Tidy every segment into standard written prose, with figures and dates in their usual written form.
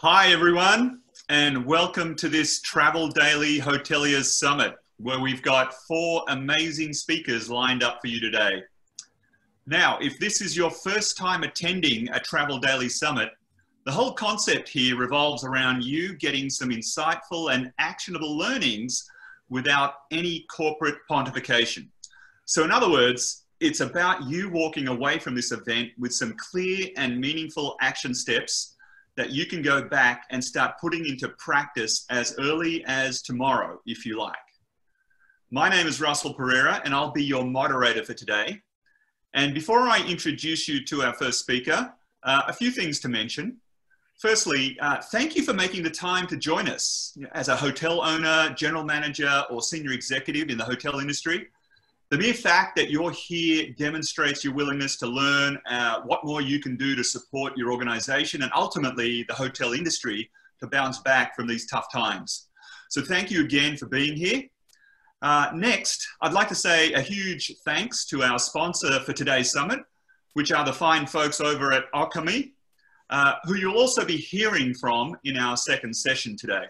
Hi everyone, and welcome to this Travel Daily Hoteliers Summit, where we've got 4 amazing speakers lined up for you today. Now, if this is your first time attending a Travel Daily Summit, the whole concept here revolves around you getting some insightful and actionable learnings without any corporate pontification. So in other words, it's about you walking away from this event with some clear and meaningful action steps that you can go back and start putting into practice as early as tomorrow, if you like. My name is Russell Pereira, and I'll be your moderator for today. And before I introduce you to our first speaker, a few things to mention. Firstly, thank you for making the time to join us. As a hotel owner, general manager, or senior executive in the hotel industry, the mere fact that you're here demonstrates your willingness to learn what more you can do to support your organization and ultimately the hotel industry to bounce back from these tough times. So thank you again for being here. Next, I'd like to say a huge thanks to our sponsor for today's summit, which are the fine folks over at Alchemy, who you'll also be hearing from in our second session today.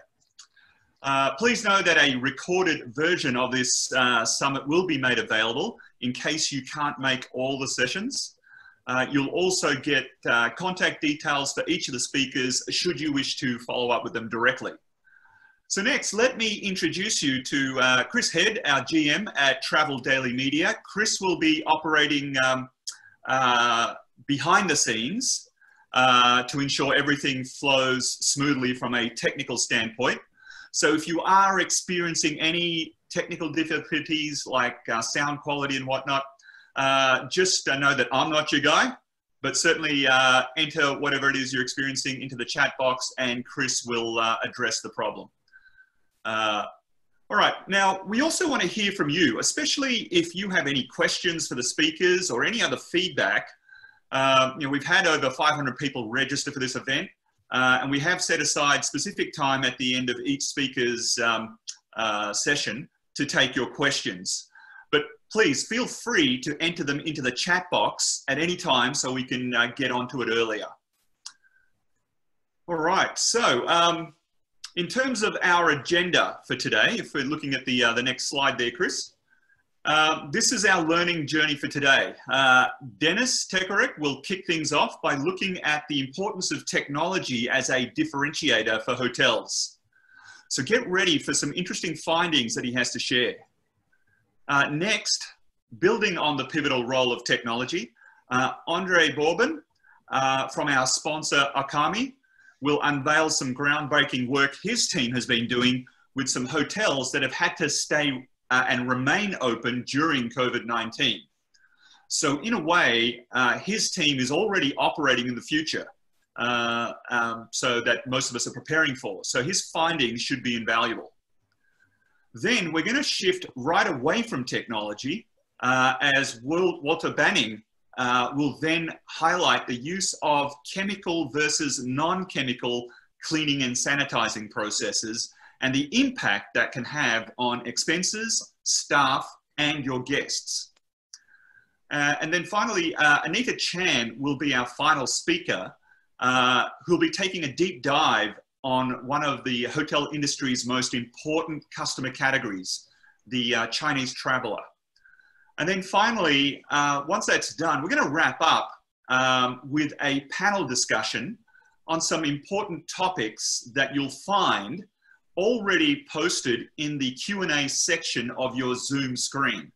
Please know that a recorded version of this summit will be made available in case you can't make all the sessions. You'll also get contact details for each of the speakers should you wish to follow up with them directly. So next, let me introduce you to Chris Head, our GM at Travel Daily Media. Chris will be operating behind the scenes to ensure everything flows smoothly from a technical standpoint. So if you are experiencing any technical difficulties like sound quality and whatnot, just know that I'm not your guy, but certainly enter whatever it is you're experiencing into the chat box and Chris will address the problem. All right, now we also want to hear from you, especially if you have any questions for the speakers or any other feedback. We've had over 500 people register for this event. And we have set aside specific time at the end of each speaker's session to take your questions. But please feel free to enter them into the chat box at any time so we can get onto it earlier. All right, so in terms of our agenda for today, if we're looking at the next slide there, Chris, this is our learning journey for today. Dennis Tekerek will kick things off by looking at the importance of technology as a differentiator for hotels. So get ready for some interesting findings that he has to share. Next, building on the pivotal role of technology, Andre Bourbon from our sponsor Akami will unveil some groundbreaking work his team has been doing with some hotels that have had to stay and remain open during COVID-19. So in a way, his team is already operating in the future, so that most of us are preparing for. So his findings should be invaluable. Then we're going to shift right away from technology as Walter Banning will then highlight the use of chemical versus non-chemical cleaning and sanitizing processes and the impact that can have on expenses, staff, and your guests. And then finally, Anita Chan will be our final speaker, who'll be taking a deep dive on one of the hotel industry's most important customer categories, the Chinese traveler. And then finally, once that's done, we're gonna wrap up with a panel discussion on some important topics that you'll find already posted in the Q&A section of your Zoom screen.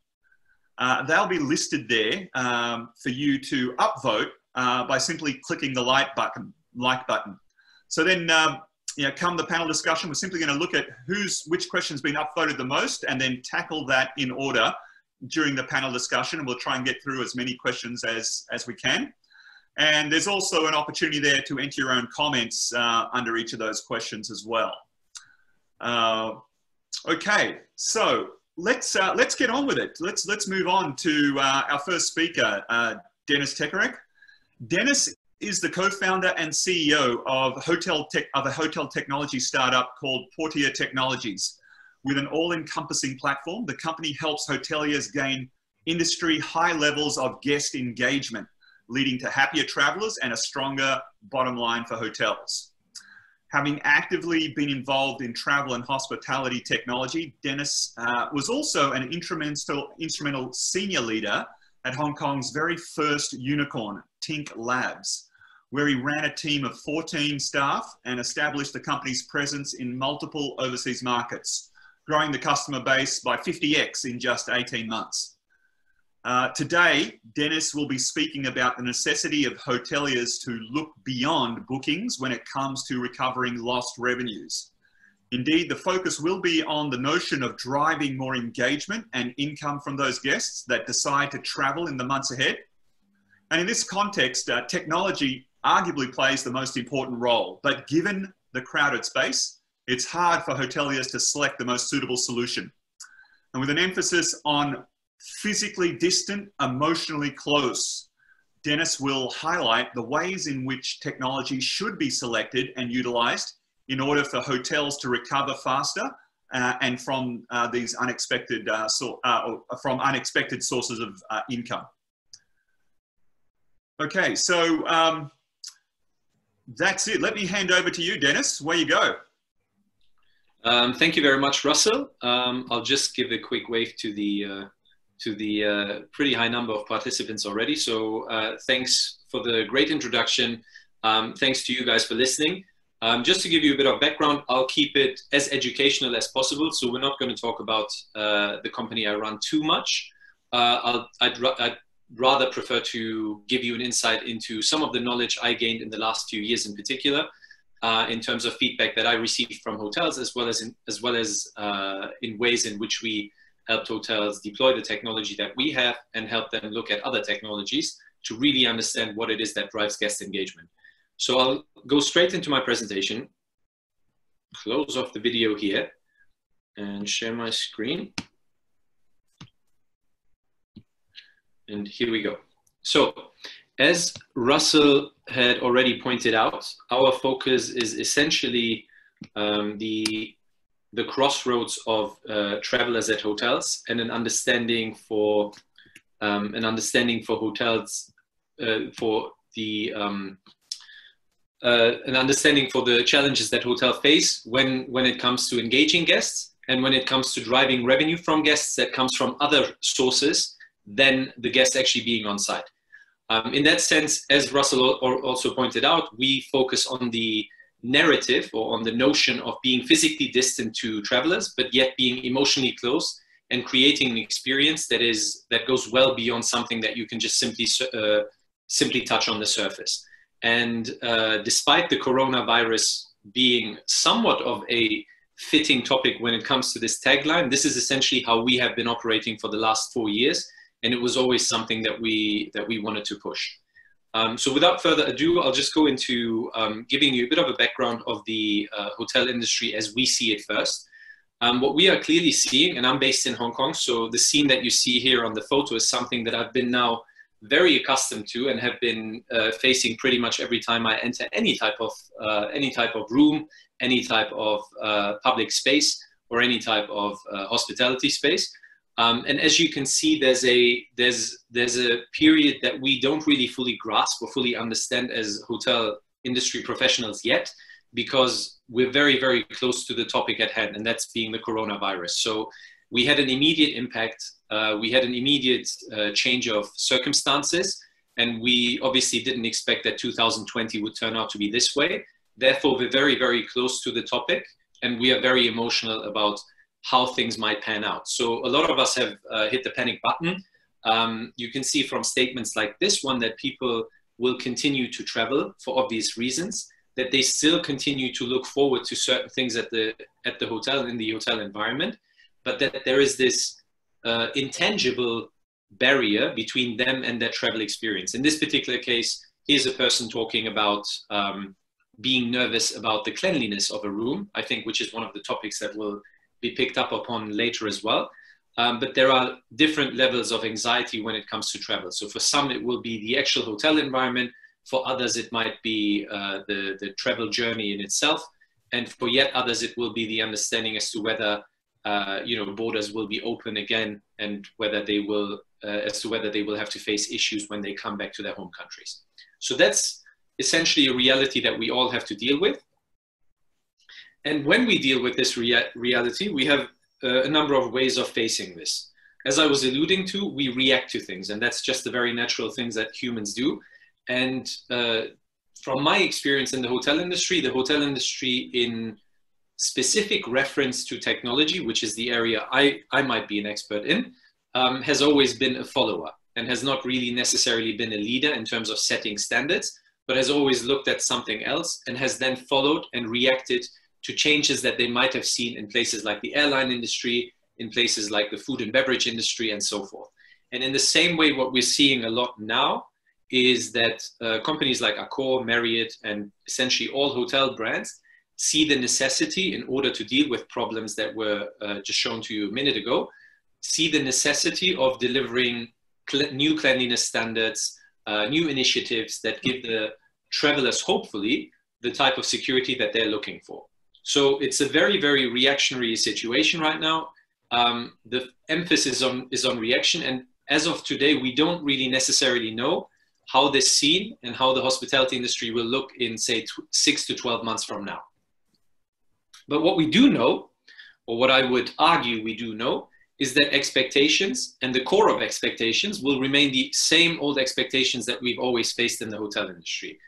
They'll be listed there for you to upvote by simply clicking the like button. So then, come the panel discussion, we're simply going to look at which question's been upvoted the most and then tackle that in order during the panel discussion. And we'll try and get through as many questions as we can. And there's also an opportunity there to enter your own comments under each of those questions as well. Okay, so let's get on with it. Let's move on to our first speaker, Dennis Tekerek. Dennis is the co-founder and CEO of a hotel technology startup called Portia Technologies. With an all-encompassing platform, the company helps hoteliers gain industry high levels of guest engagement, leading to happier travelers and a stronger bottom line for hotels. Having actively been involved in travel and hospitality technology, Dennis was also an instrumental senior leader at Hong Kong's very first unicorn, Tink Labs, where he ran a team of 14 staff and established the company's presence in multiple overseas markets, growing the customer base by 50x in just 18 months. Today, Dennis will be speaking about the necessity of hoteliers to look beyond bookings when it comes to recovering lost revenues. Indeed, the focus will be on the notion of driving more engagement and income from those guests that decide to travel in the months ahead. And in this context, technology arguably plays the most important role, but given the crowded space, it's hard for hoteliers to select the most suitable solution. And with an emphasis on physically distant, emotionally close, Dennis will highlight the ways in which technology should be selected and utilized in order for hotels to recover faster and from these unexpected sources of income. Okay, so that's it. Let me hand over to you, Dennis. Where you go? Thank you very much, Russell. I'll just give a quick wave to the pretty high number of participants already. So thanks for the great introduction. Thanks to you guys for listening. Just to give you a bit of background, I'll keep it as educational as possible. So we're not going to talk about the company I run too much. I'd rather prefer to give you an insight into some of the knowledge I gained in the last few years in particular, in terms of feedback that I received from hotels, as well as in ways in which we helped hotels deploy the technology that we have and help them look at other technologies to really understand what it is that drives guest engagement. So I'll go straight into my presentation, close off the video here and share my screen. And here we go. So as Russell had already pointed out, our focus is essentially the crossroads of travelers at hotels and an understanding for hotels an understanding for the challenges that hotels face when it comes to engaging guests and when it comes to driving revenue from guests that comes from other sources than the guests actually being on site. In that sense, as Russell also pointed out, we focus on the narrative or on the notion of being physically distant to travelers, but yet being emotionally close and creating an experience that goes well beyond something that you can just simply touch on the surface. And despite the coronavirus being somewhat of a fitting topic when it comes to this tagline, this is essentially how we have been operating for the last 4 years, and it was always something that we wanted to push. So without further ado, I'll just go into giving you a bit of a background of the hotel industry as we see it first. What we are clearly seeing, and I'm based in Hong Kong, so the scene that you see here on the photo is something that I've been now very accustomed to and have been facing pretty much every time I enter any type of room, any type of public space, or any type of hospitality space. And as you can see, there's a period that we don't really fully grasp or fully understand as hotel industry professionals yet, because we're very, very close to the topic at hand, and that's being the coronavirus. So we had an immediate impact. We had an immediate change of circumstances, and we obviously didn't expect that 2020 would turn out to be this way. Therefore, we're very, very close to the topic, and we are very emotional about how things might pan out. So a lot of us have hit the panic button. You can see from statements like this one that people will continue to travel for obvious reasons, that they still continue to look forward to certain things at the hotel, in the hotel environment, but that there is this intangible barrier between them and their travel experience. In this particular case, here's a person talking about being nervous about the cleanliness of a room, I think, which is one of the topics that will be picked up upon later as well. But there are different levels of anxiety when it comes to travel. So for some, it will be the actual hotel environment. For others, it might be the travel journey in itself. And for yet others, it will be the understanding as to whether borders will be open again, and whether they will have to face issues when they come back to their home countries. So that's essentially a reality that we all have to deal with. And when we deal with this reality, we have a number of ways of facing this. As I was alluding to, we react to things, and that's just the very natural things that humans do. And from my experience in the hotel industry in specific reference to technology, which is the area I might be an expert in, has always been a follower and has not really necessarily been a leader in terms of setting standards, but has always looked at something else and has then followed and reacted to changes that they might have seen in places like the airline industry, in places like the food and beverage industry, and so forth. And in the same way, what we're seeing a lot now is that companies like Accor, Marriott, and essentially all hotel brands see the necessity, in order to deal with problems that were just shown to you a minute ago, see the necessity of delivering new cleanliness standards, new initiatives that give the travelers, hopefully, the type of security that they're looking for. So it's a very, very reactionary situation right now. The emphasis is on reaction. And as of today, we don't really necessarily know how this scene and how the hospitality industry will look in, say, 6 to 12 months from now. But what we do know, or what I would argue we do know, is that expectations and the core of expectations will remain the same old expectations that we've always faced in the hotel industry.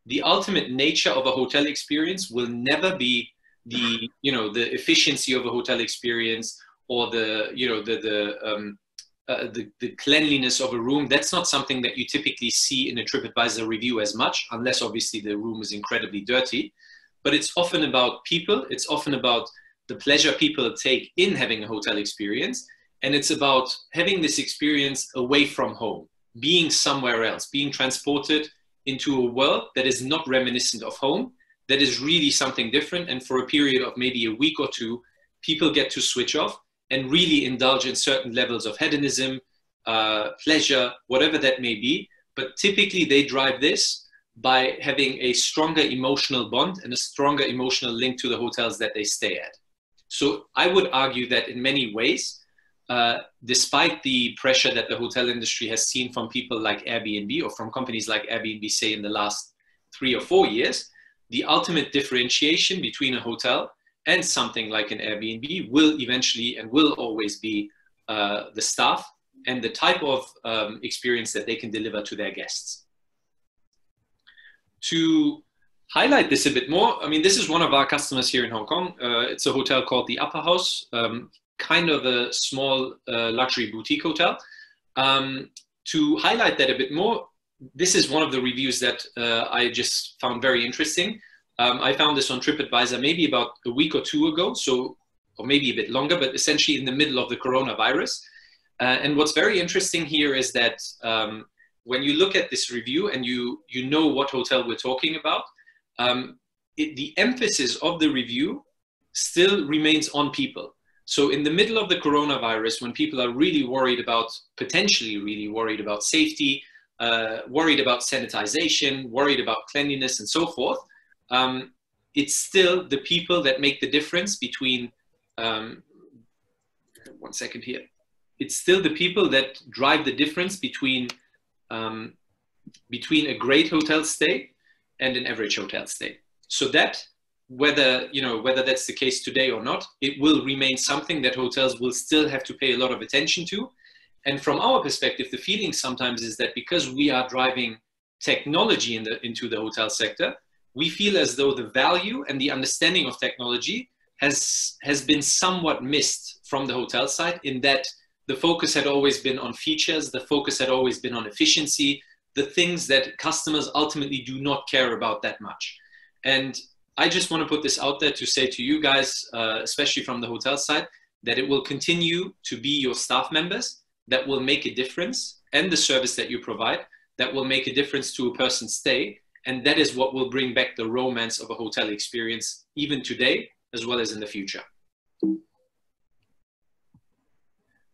The ultimate nature of a hotel experience will never be the efficiency of a hotel experience, or the cleanliness of a room. That's not something that you typically see in a TripAdvisor review as much, unless obviously the room is incredibly dirty. But it's often about people. It's often about the pleasure people take in having a hotel experience. And it's about having this experience away from home, being somewhere else, being transported into a world that is not reminiscent of home, that is really something different. And for a period of maybe a week or two, people get to switch off and really indulge in certain levels of hedonism, pleasure, whatever that may be. But typically they drive this by having a stronger emotional bond and a stronger emotional link to the hotels that they stay at. So I would argue that in many ways, despite the pressure that the hotel industry has seen from people like Airbnb, or from companies like Airbnb, say in the last 3 or 4 years, the ultimate differentiation between a hotel and something like an Airbnb will eventually and will always be the staff and the type of experience that they can deliver to their guests. To highlight this a bit more, I mean, this is one of our customers here in Hong Kong. It's a hotel called the Upper House, kind of a small luxury boutique hotel. To highlight that a bit more, this is one of the reviews that I just found very interesting. I found this on TripAdvisor maybe about a week or two ago, or maybe a bit longer, but essentially in the middle of the coronavirus. And what's very interesting here is that when you look at this review and you know what hotel we're talking about, the emphasis of the review still remains on people. So in the middle of the coronavirus, when people are really worried about, potentially really worried about safety, worried about sanitization, worried about cleanliness and so forth, it's still the people that make the difference between, one second here. It's still the people that drive the difference between a great hotel stay and an average hotel stay. So that, whether that's the case today or not, it will remain something that hotels will still have to pay a lot of attention to. And from our perspective, the feeling sometimes is that because we are driving technology into the hotel sector, we feel as though the value and the understanding of technology has been somewhat missed from the hotel side, in that the focus had always been on features, the focus had always been on efficiency, the things that customers ultimately do not care about that much. And I just want to put this out there to say to you guys, especially from the hotel side, that it will continue to be your staff members that will make a difference, and the service that you provide that will make a difference to a person's stay. And that is what will bring back the romance of a hotel experience, even today, as well as in the future.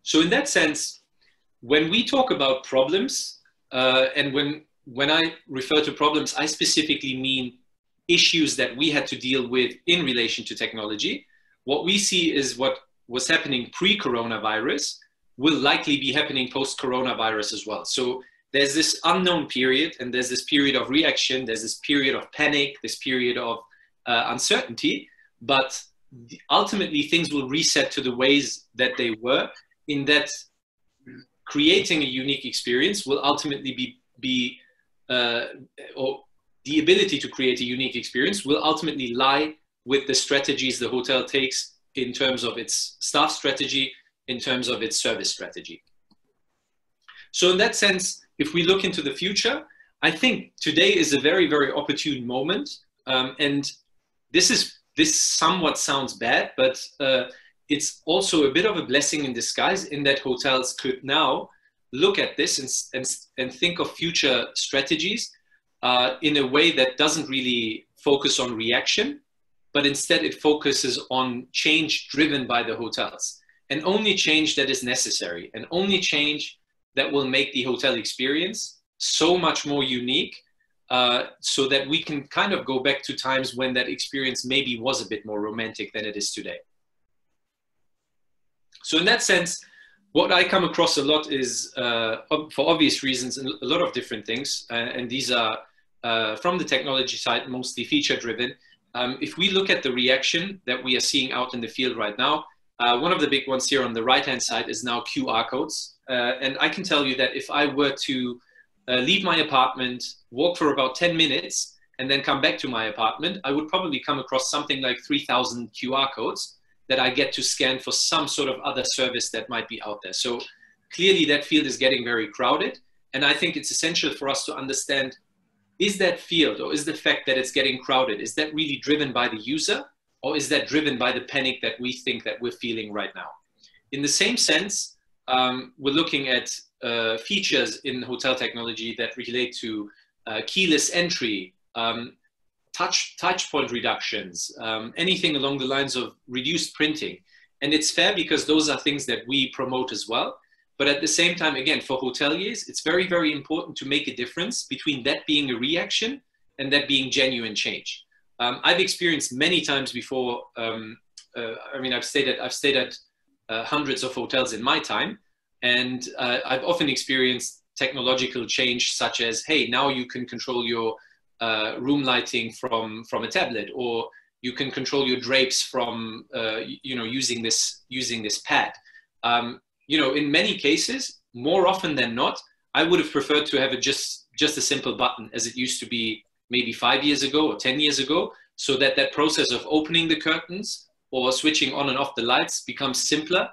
So in that sense, when we talk about problems, and when I refer to problems, I specifically mean issues that we had to deal with in relation to technology. What we see is what was happening pre-coronavirus will likely be happening post-coronavirus as well. So there's this unknown period, and there's this period of reaction, there's this period of panic, this period of uncertainty. but ultimately things will reset to the ways that they were, in that creating a unique experience will ultimately be or the ability to create a unique experience will ultimately lie with the strategies the hotel takes in terms of its staff strategy, in terms of its service strategy. So in that sense, if we look into the future, I think today is a very, very opportune moment. And this somewhat sounds bad, but it's also a bit of a blessing in disguise, in that hotels could now look at this and think of future strategies in a way that doesn't really focus on reaction, but instead it focuses on change driven by the hotels, and only change that is necessary, and only change that will make the hotel experience so much more unique, so that we can kind of go back to times when that experience maybe was a bit more romantic than it is today. So in that sense, what I come across a lot is, for obvious reasons, a lot of different things, and these are from the technology side, mostly feature driven. If we look at the reaction that we are seeing out in the field right now, one of the big ones here on the right-hand side is now QR codes. And I can tell you that if I were to leave my apartment, walk for about 10 minutes, and then come back to my apartment, I would probably come across something like 3,000 QR codes that I get to scan for some sort of other service that might be out there. So clearly that field is getting very crowded. And I think it's essential for us to understand, is that field, or is the fact that it's getting crowded, is that really driven by the user, or is that driven by the panic that we think that we're feeling right now? In the same sense, we're looking at features in hotel technology that relate to keyless entry, touch point reductions, anything along the lines of reduced printing. And it's fair because those are things that we promote as well. But at the same time, again, for hoteliers, it's very, very important to make a difference between that being a reaction and that being genuine change. I've experienced many times before, I mean, I've stayed at hundreds of hotels in my time, and I've often experienced technological change such as, hey, now you can control your room lighting from a tablet, or you can control your drapes from using this pad. In many cases, more often than not, I would have preferred to have just a simple button, as it used to be maybe 5 years ago or 10 years ago, so that process of opening the curtains or switching on and off the lights becomes simpler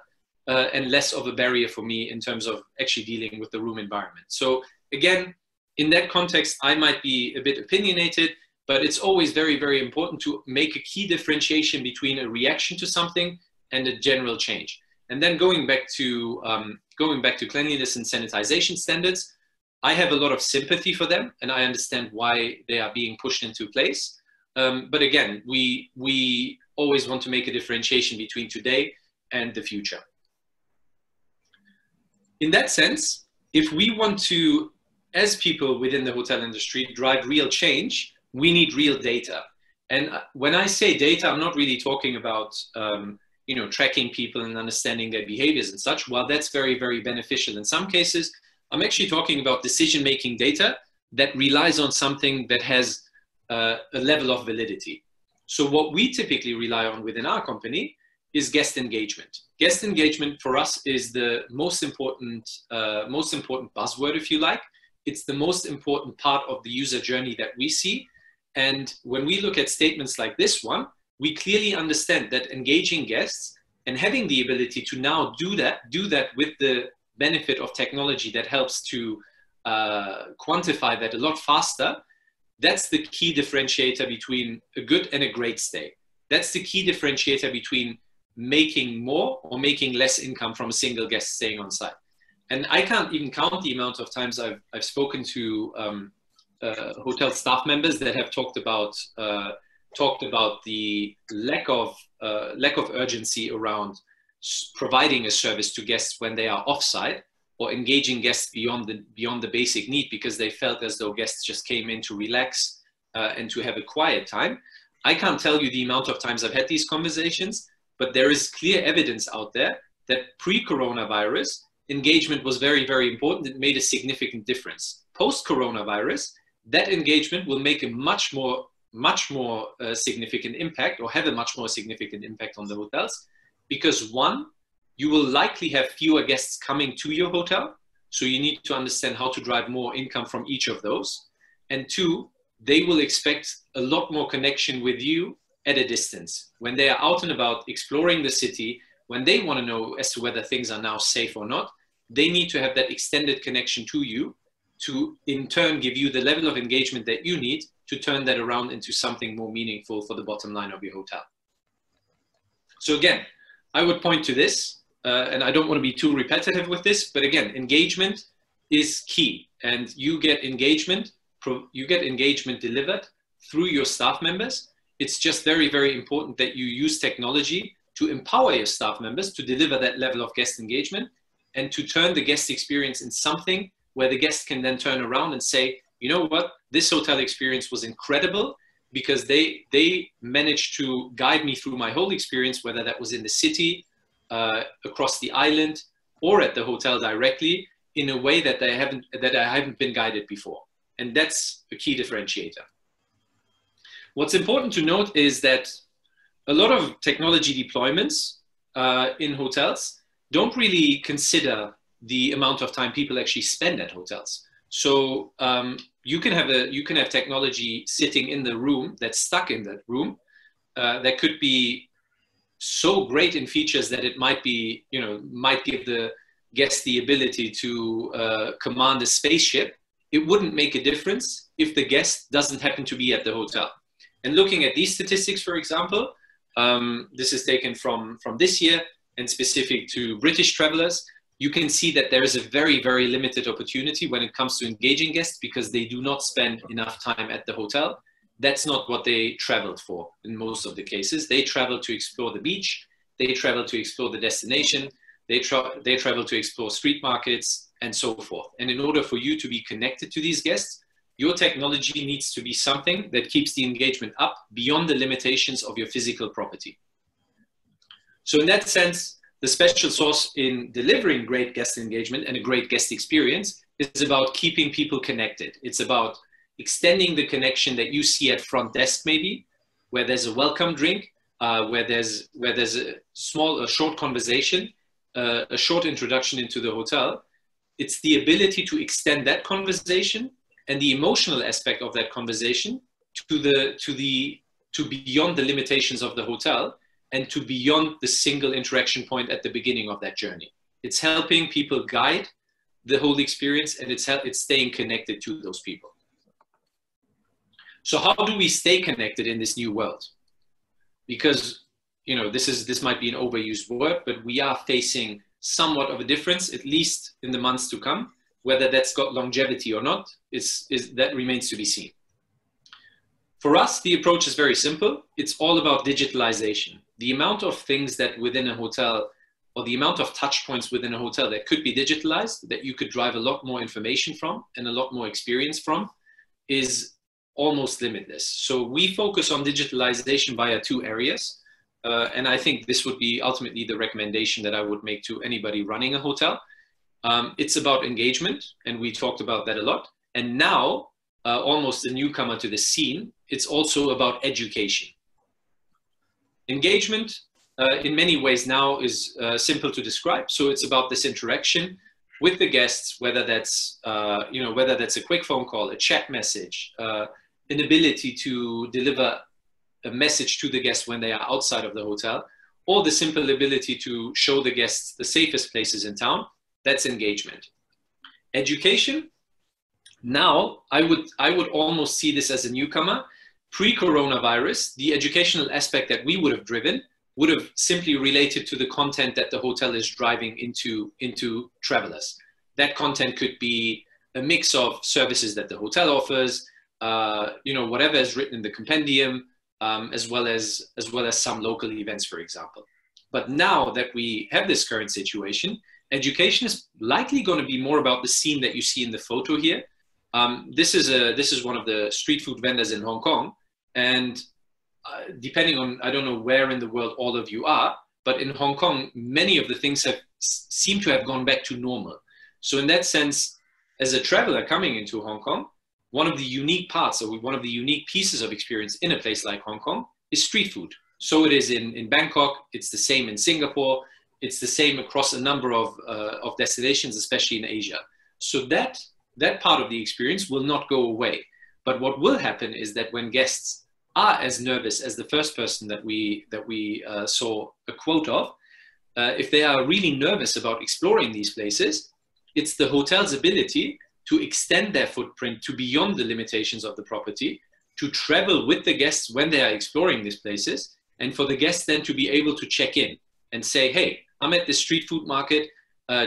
and less of a barrier for me in terms of actually dealing with the room environment. So again, in that context, I might be a bit opinionated, but it's always very, very important to make a key differentiation between a reaction to something and a general change. And then going back to cleanliness and sanitization standards, I have a lot of sympathy for them, and I understand why they are being pushed into place. But again, we always want to make a differentiation between today and the future. In that sense, if we want to, as people within the hotel industry, drive real change, we need real data. And when I say data, I'm not really talking about tracking people and understanding their behaviors and such. While that's very, very beneficial in some cases, I'm actually talking about decision-making data that relies on something that has a level of validity. So what we typically rely on within our company is guest engagement. Guest engagement for us is the most important buzzword, if you like. It's the most important part of the user journey that we see. And when we look at statements like this one, we clearly understand that engaging guests and having the ability to now do that with the benefit of technology that helps to quantify that a lot faster, that's the key differentiator between a good and a great stay. That's the key differentiator between making more or making less income from a single guest staying on site. And I can't even count the amount of times I've spoken to hotel staff members that have talked about the lack of urgency around providing a service to guests when they are offsite, or engaging guests beyond the basic need, because they felt as though guests just came in to relax and to have a quiet time. I can't tell you the amount of times I've had these conversations, but there is clear evidence out there that pre-coronavirus, engagement was very, very important. It made a significant difference. Post-coronavirus, that engagement will make a much more much more significant impact, or have a much more significant impact on the hotels, because one, you will likely have fewer guests coming to your hotel. So you need to understand how to drive more income from each of those. And two, they will expect a lot more connection with you at a distance. When they are out and about exploring the city, when they want to know as to whether things are now safe or not, they need to have that extended connection to you to in turn give you the level of engagement that you need to turn that around into something more meaningful for the bottom line of your hotel. So again, I would point to this, and I don't want to be too repetitive with this, but again, engagement is key, and you get engagement delivered through your staff members. It's just very, very important that you use technology to empower your staff members to deliver that level of guest engagement and to turn the guest experience in something where the guest can then turn around and say, you know what, this hotel experience was incredible because they managed to guide me through my whole experience, whether that was in the city, across the island, or at the hotel directly, in a way that I haven't been guided before. And that's a key differentiator. What's important to note is that a lot of technology deployments in hotels don't really consider the amount of time people actually spend at hotels. So you can have technology sitting in the room that's stuck in that room that could be so great in features that it might give the guest the ability to command a spaceship. It wouldn't make a difference if the guest doesn't happen to be at the hotel. And looking at these statistics, for example, this is taken from this year and specific to British travelers, you can see that there is a very, very limited opportunity when it comes to engaging guests because they do not spend enough time at the hotel. That's not what they traveled for in most of the cases. They travel to explore the beach, they travel to explore the destination, they travel to explore street markets and so forth. And in order for you to be connected to these guests, your technology needs to be something that keeps the engagement up beyond the limitations of your physical property. So in that sense, the special sauce in delivering great guest engagement and a great guest experience is about keeping people connected. It's about extending the connection that you see at front desk, maybe, where there's a welcome drink, where there's a short conversation, a short introduction into the hotel. It's the ability to extend that conversation and the emotional aspect of that conversation to beyond the limitations of the hotel and to beyond the single interaction point at the beginning of that journey. It's helping people guide the whole experience, and it's staying connected to those people. So how do we stay connected in this new world? Because, you know, this might be an overused word, but we are facing somewhat of a difference, at least in the months to come. Whether that's got longevity or not, that remains to be seen. For us, the approach is very simple. It's all about digitalization. The amount of things that within a hotel, or the amount of touch points within a hotel that could be digitalized, that you could drive a lot more information from and a lot more experience from, is almost limitless. So we focus on digitalization via two areas. And I think this would be ultimately the recommendation that I would make to anybody running a hotel. It's about engagement, and we talked about that a lot. And now, almost a newcomer to the scene, it's also about education. Engagement, in many ways now, is simple to describe. So it's about this interaction with the guests, whether that's a quick phone call, a chat message, an ability to deliver a message to the guests when they are outside of the hotel, or the simple ability to show the guests the safest places in town. That's engagement. Education, now I would almost see this as a newcomer. Pre-coronavirus, the educational aspect that we would have driven would have simply related to the content that the hotel is driving into travelers. That content could be a mix of services that the hotel offers, whatever is written in the compendium, as well as some local events, for example. But now that we have this current situation, education is likely going to be more about the scene that you see in the photo here. This is one of the street food vendors in Hong Kong, and depending on, I don't know where in the world all of you are, but in Hong Kong, many of the things seem to have gone back to normal. So in that sense, as a traveler coming into Hong Kong, one of the unique parts, or one of the unique pieces of experience in a place like Hong Kong is street food. So it is in Bangkok, it's the same in Singapore, it's the same across a number of destinations, especially in Asia. So that part of the experience will not go away. But what will happen is that when guests are as nervous as the first person that we saw a quote of, if they are really nervous about exploring these places, it's the hotel's ability to extend their footprint to beyond the limitations of the property, to travel with the guests when they are exploring these places, and for the guests then to be able to check in and say, hey, I'm at the street food market,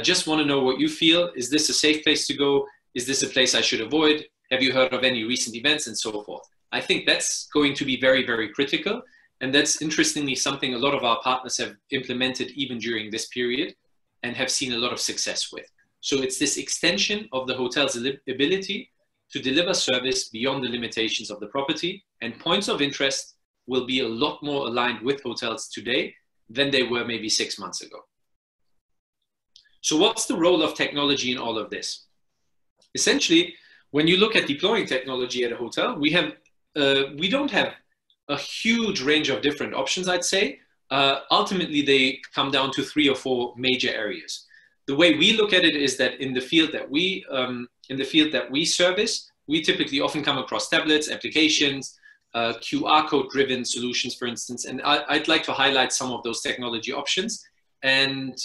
just want to know what you feel. Is this a safe place to go? Is this a place I should avoid? Have you heard of any recent events, and so forth? I think that's going to be very, very critical. And that's interestingly something a lot of our partners have implemented even during this period and have seen a lot of success with. So it's this extension of the hotel's ability to deliver service beyond the limitations of the property, and points of interest will be a lot more aligned with hotels today than they were maybe 6 months ago. So what's the role of technology in all of this? Essentially, when you look at deploying technology at a hotel, we don't have a huge range of different options, I'd say. Ultimately, they come down to 3 or 4 major areas. The way we look at it is that in the field that we service, we typically often come across tablets, applications, QR code driven solutions, for instance. And I'd like to highlight some of those technology options and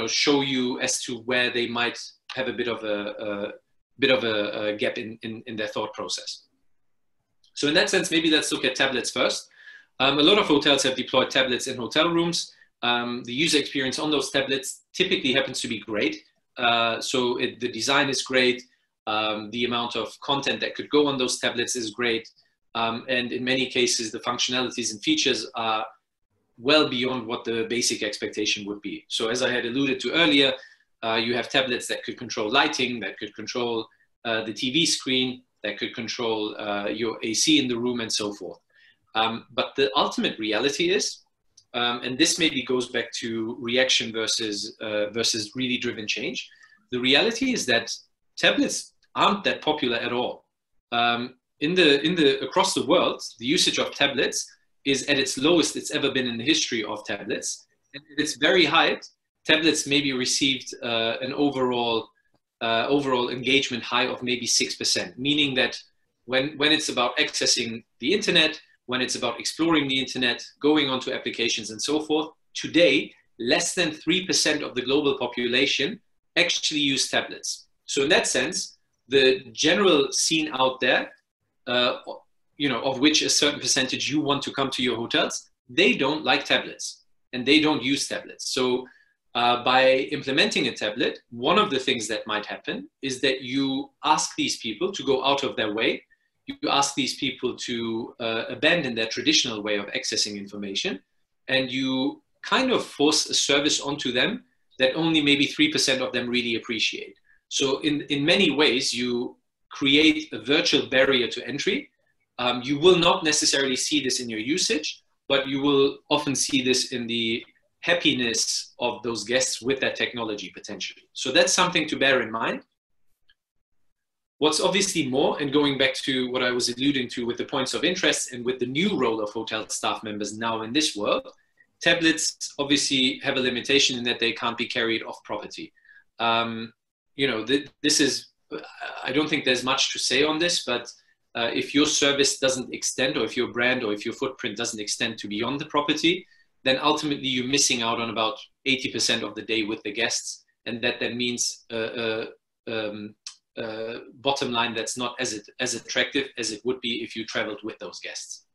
show you as to where they might have a bit of a gap in their thought process. So in that sense, maybe let's look at tablets first. A lot of hotels have deployed tablets in hotel rooms. The user experience on those tablets typically happens to be great. The design is great. The amount of content that could go on those tablets is great. And in many cases, the functionalities and features are well beyond what the basic expectation would be. So as I had alluded to earlier, you have tablets that could control lighting, that could control the TV screen, that could control your AC in the room, and so forth. But the ultimate reality is, and this maybe goes back to reaction versus really driven change. The reality is that tablets aren't that popular at all. Across the world, the usage of tablets is at its lowest it's ever been in the history of tablets. And at its very height, tablets maybe received an overall engagement high of maybe 6%, meaning that when it's about accessing the internet, when it's about exploring the internet, going onto applications and so forth, today, less than 3% of the global population actually use tablets. So in that sense, the general scene out there, of which a certain percentage you want to come to your hotels, they don't like tablets and they don't use tablets. So by implementing a tablet, one of the things that might happen is that you ask these people to go out of their way. You ask these people to abandon their traditional way of accessing information, and you kind of force a service onto them that only maybe 3% of them really appreciate. So in many ways, you create a virtual barrier to entry. You will not necessarily see this in your usage, but you will often see this in the happiness of those guests with that technology potentially. So that's something to bear in mind. What's obviously more, and going back to what I was alluding to with the points of interest and with the new role of hotel staff members now in this world, tablets obviously have a limitation in that they can't be carried off property. This is, I don't think there's much to say on this, but if your service doesn't extend, or if your brand or if your footprint doesn't extend to beyond the property, then ultimately you're missing out on about 80% of the day with the guests. And that then means bottom line that's not as attractive as it would be if you traveled with those guests.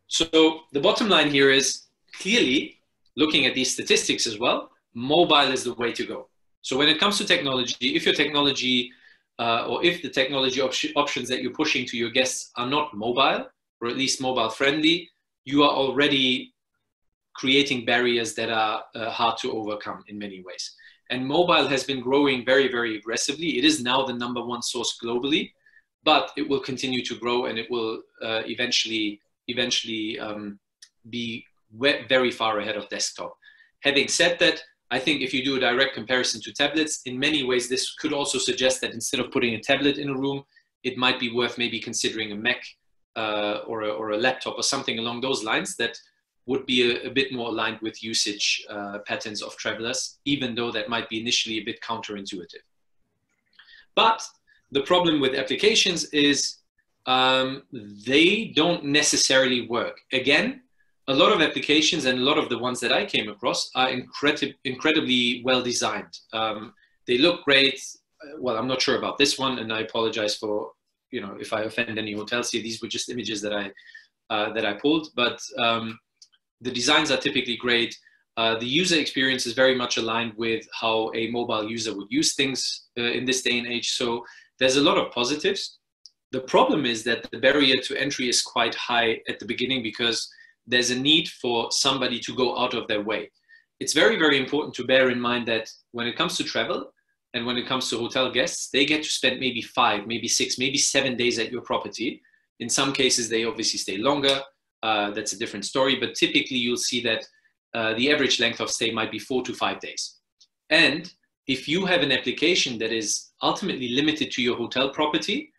So the bottom line here is, clearly, looking at these statistics as well, mobile is the way to go. So when it comes to technology, if your technology or if the technology options that you're pushing to your guests are not mobile, or at least mobile friendly, you are already creating barriers that are hard to overcome in many ways. And mobile has been growing very, very aggressively. It is now the #1 source globally, but it will continue to grow, and it will eventually be very far ahead of desktop. Having said that, I think if you do a direct comparison to tablets, in many ways, this could also suggest that instead of putting a tablet in a room, it might be worth maybe considering a Mac or a laptop or something along those lines that would be a bit more aligned with usage patterns of travelers, even though that might be initially a bit counterintuitive. But the problem with applications is they don't necessarily work. Again, a lot of applications and a lot of the ones that I came across are incredibly well designed. They look great. Well, I'm not sure about this one, and I apologize for, if I offend any hotels here. These were just images that I pulled, but the designs are typically great. The user experience is very much aligned with how a mobile user would use things in this day and age. So there's a lot of positives. The problem is that the barrier to entry is quite high at the beginning because there's a need for somebody to go out of their way. It's very, very important to bear in mind that when it comes to travel and when it comes to hotel guests, they get to spend maybe 5, maybe 6, maybe 7 days at your property. In some cases, they obviously stay longer. That's a different story, but typically you'll see that the average length of stay might be 4 to 5 days. And if you have an application that is ultimately limited to your hotel property,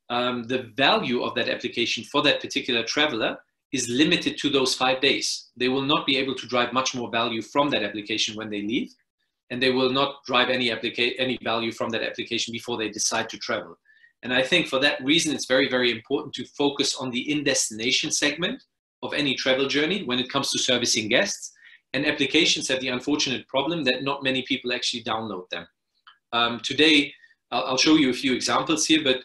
the value of that application for that particular traveler is limited to those 5 days. They will not be able to drive much more value from that application when they leave, and they will not drive any value from that application before they decide to travel. And I think for that reason, it's very, very important to focus on the in-destination segment of any travel journey when it comes to servicing guests. And applications have the unfortunate problem that not many people actually download them. Today, I'll show you a few examples here, but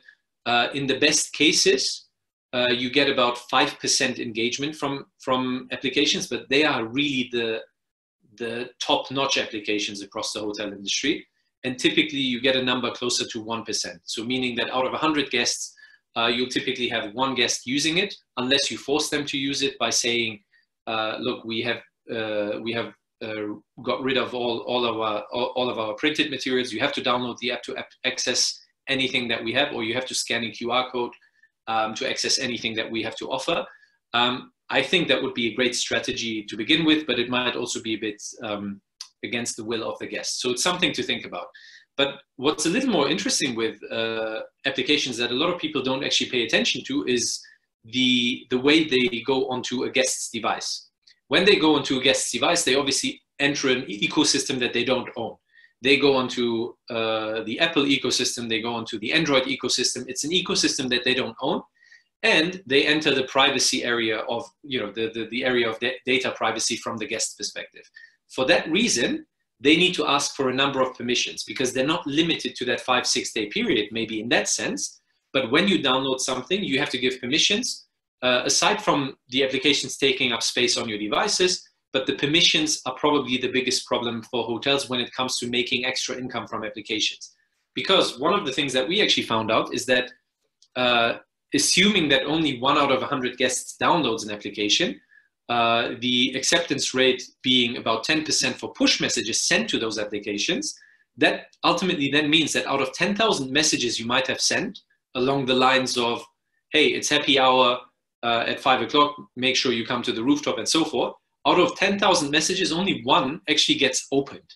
in the best cases, you get about 5% engagement from applications, but they are really the top-notch applications across the hotel industry. And typically you get a number closer to 1%. So meaning that out of 100 guests, you'll typically have 1 guest using it, unless you force them to use it by saying, look, we have got rid of all of our printed materials. You have to download the app to access anything that we have, or you have to scan a QR code to access anything that we have to offer. I think that would be a great strategy to begin with, but it might also be a bit against the will of the guest. So it's something to think about. But what's a little more interesting with applications that a lot of people don't actually pay attention to is the way they go onto a guest's device. When they go onto a guest's device, they obviously enter an ecosystem that they don't own. They go onto the Apple ecosystem, they go onto the Android ecosystem. It's an ecosystem that they don't own. And they enter the privacy area of, the area of data privacy from the guest perspective. For that reason, they need to ask for a number of permissions because they're not limited to that 5-6 day period, maybe in that sense. But when you download something, you have to give permissions, aside from the applications taking up space on your devices. But the permissions are probably the biggest problem for hotels when it comes to making extra income from applications. Because one of the things that we actually found out is that assuming that only 1 out of 100 guests downloads an application, the acceptance rate being about 10% for push messages sent to those applications, that ultimately then means that out of 10,000 messages you might have sent along the lines of, hey, it's happy hour at 5 o'clock, make sure you come to the rooftop and so forth, out of 10,000 messages, only 1 actually gets opened.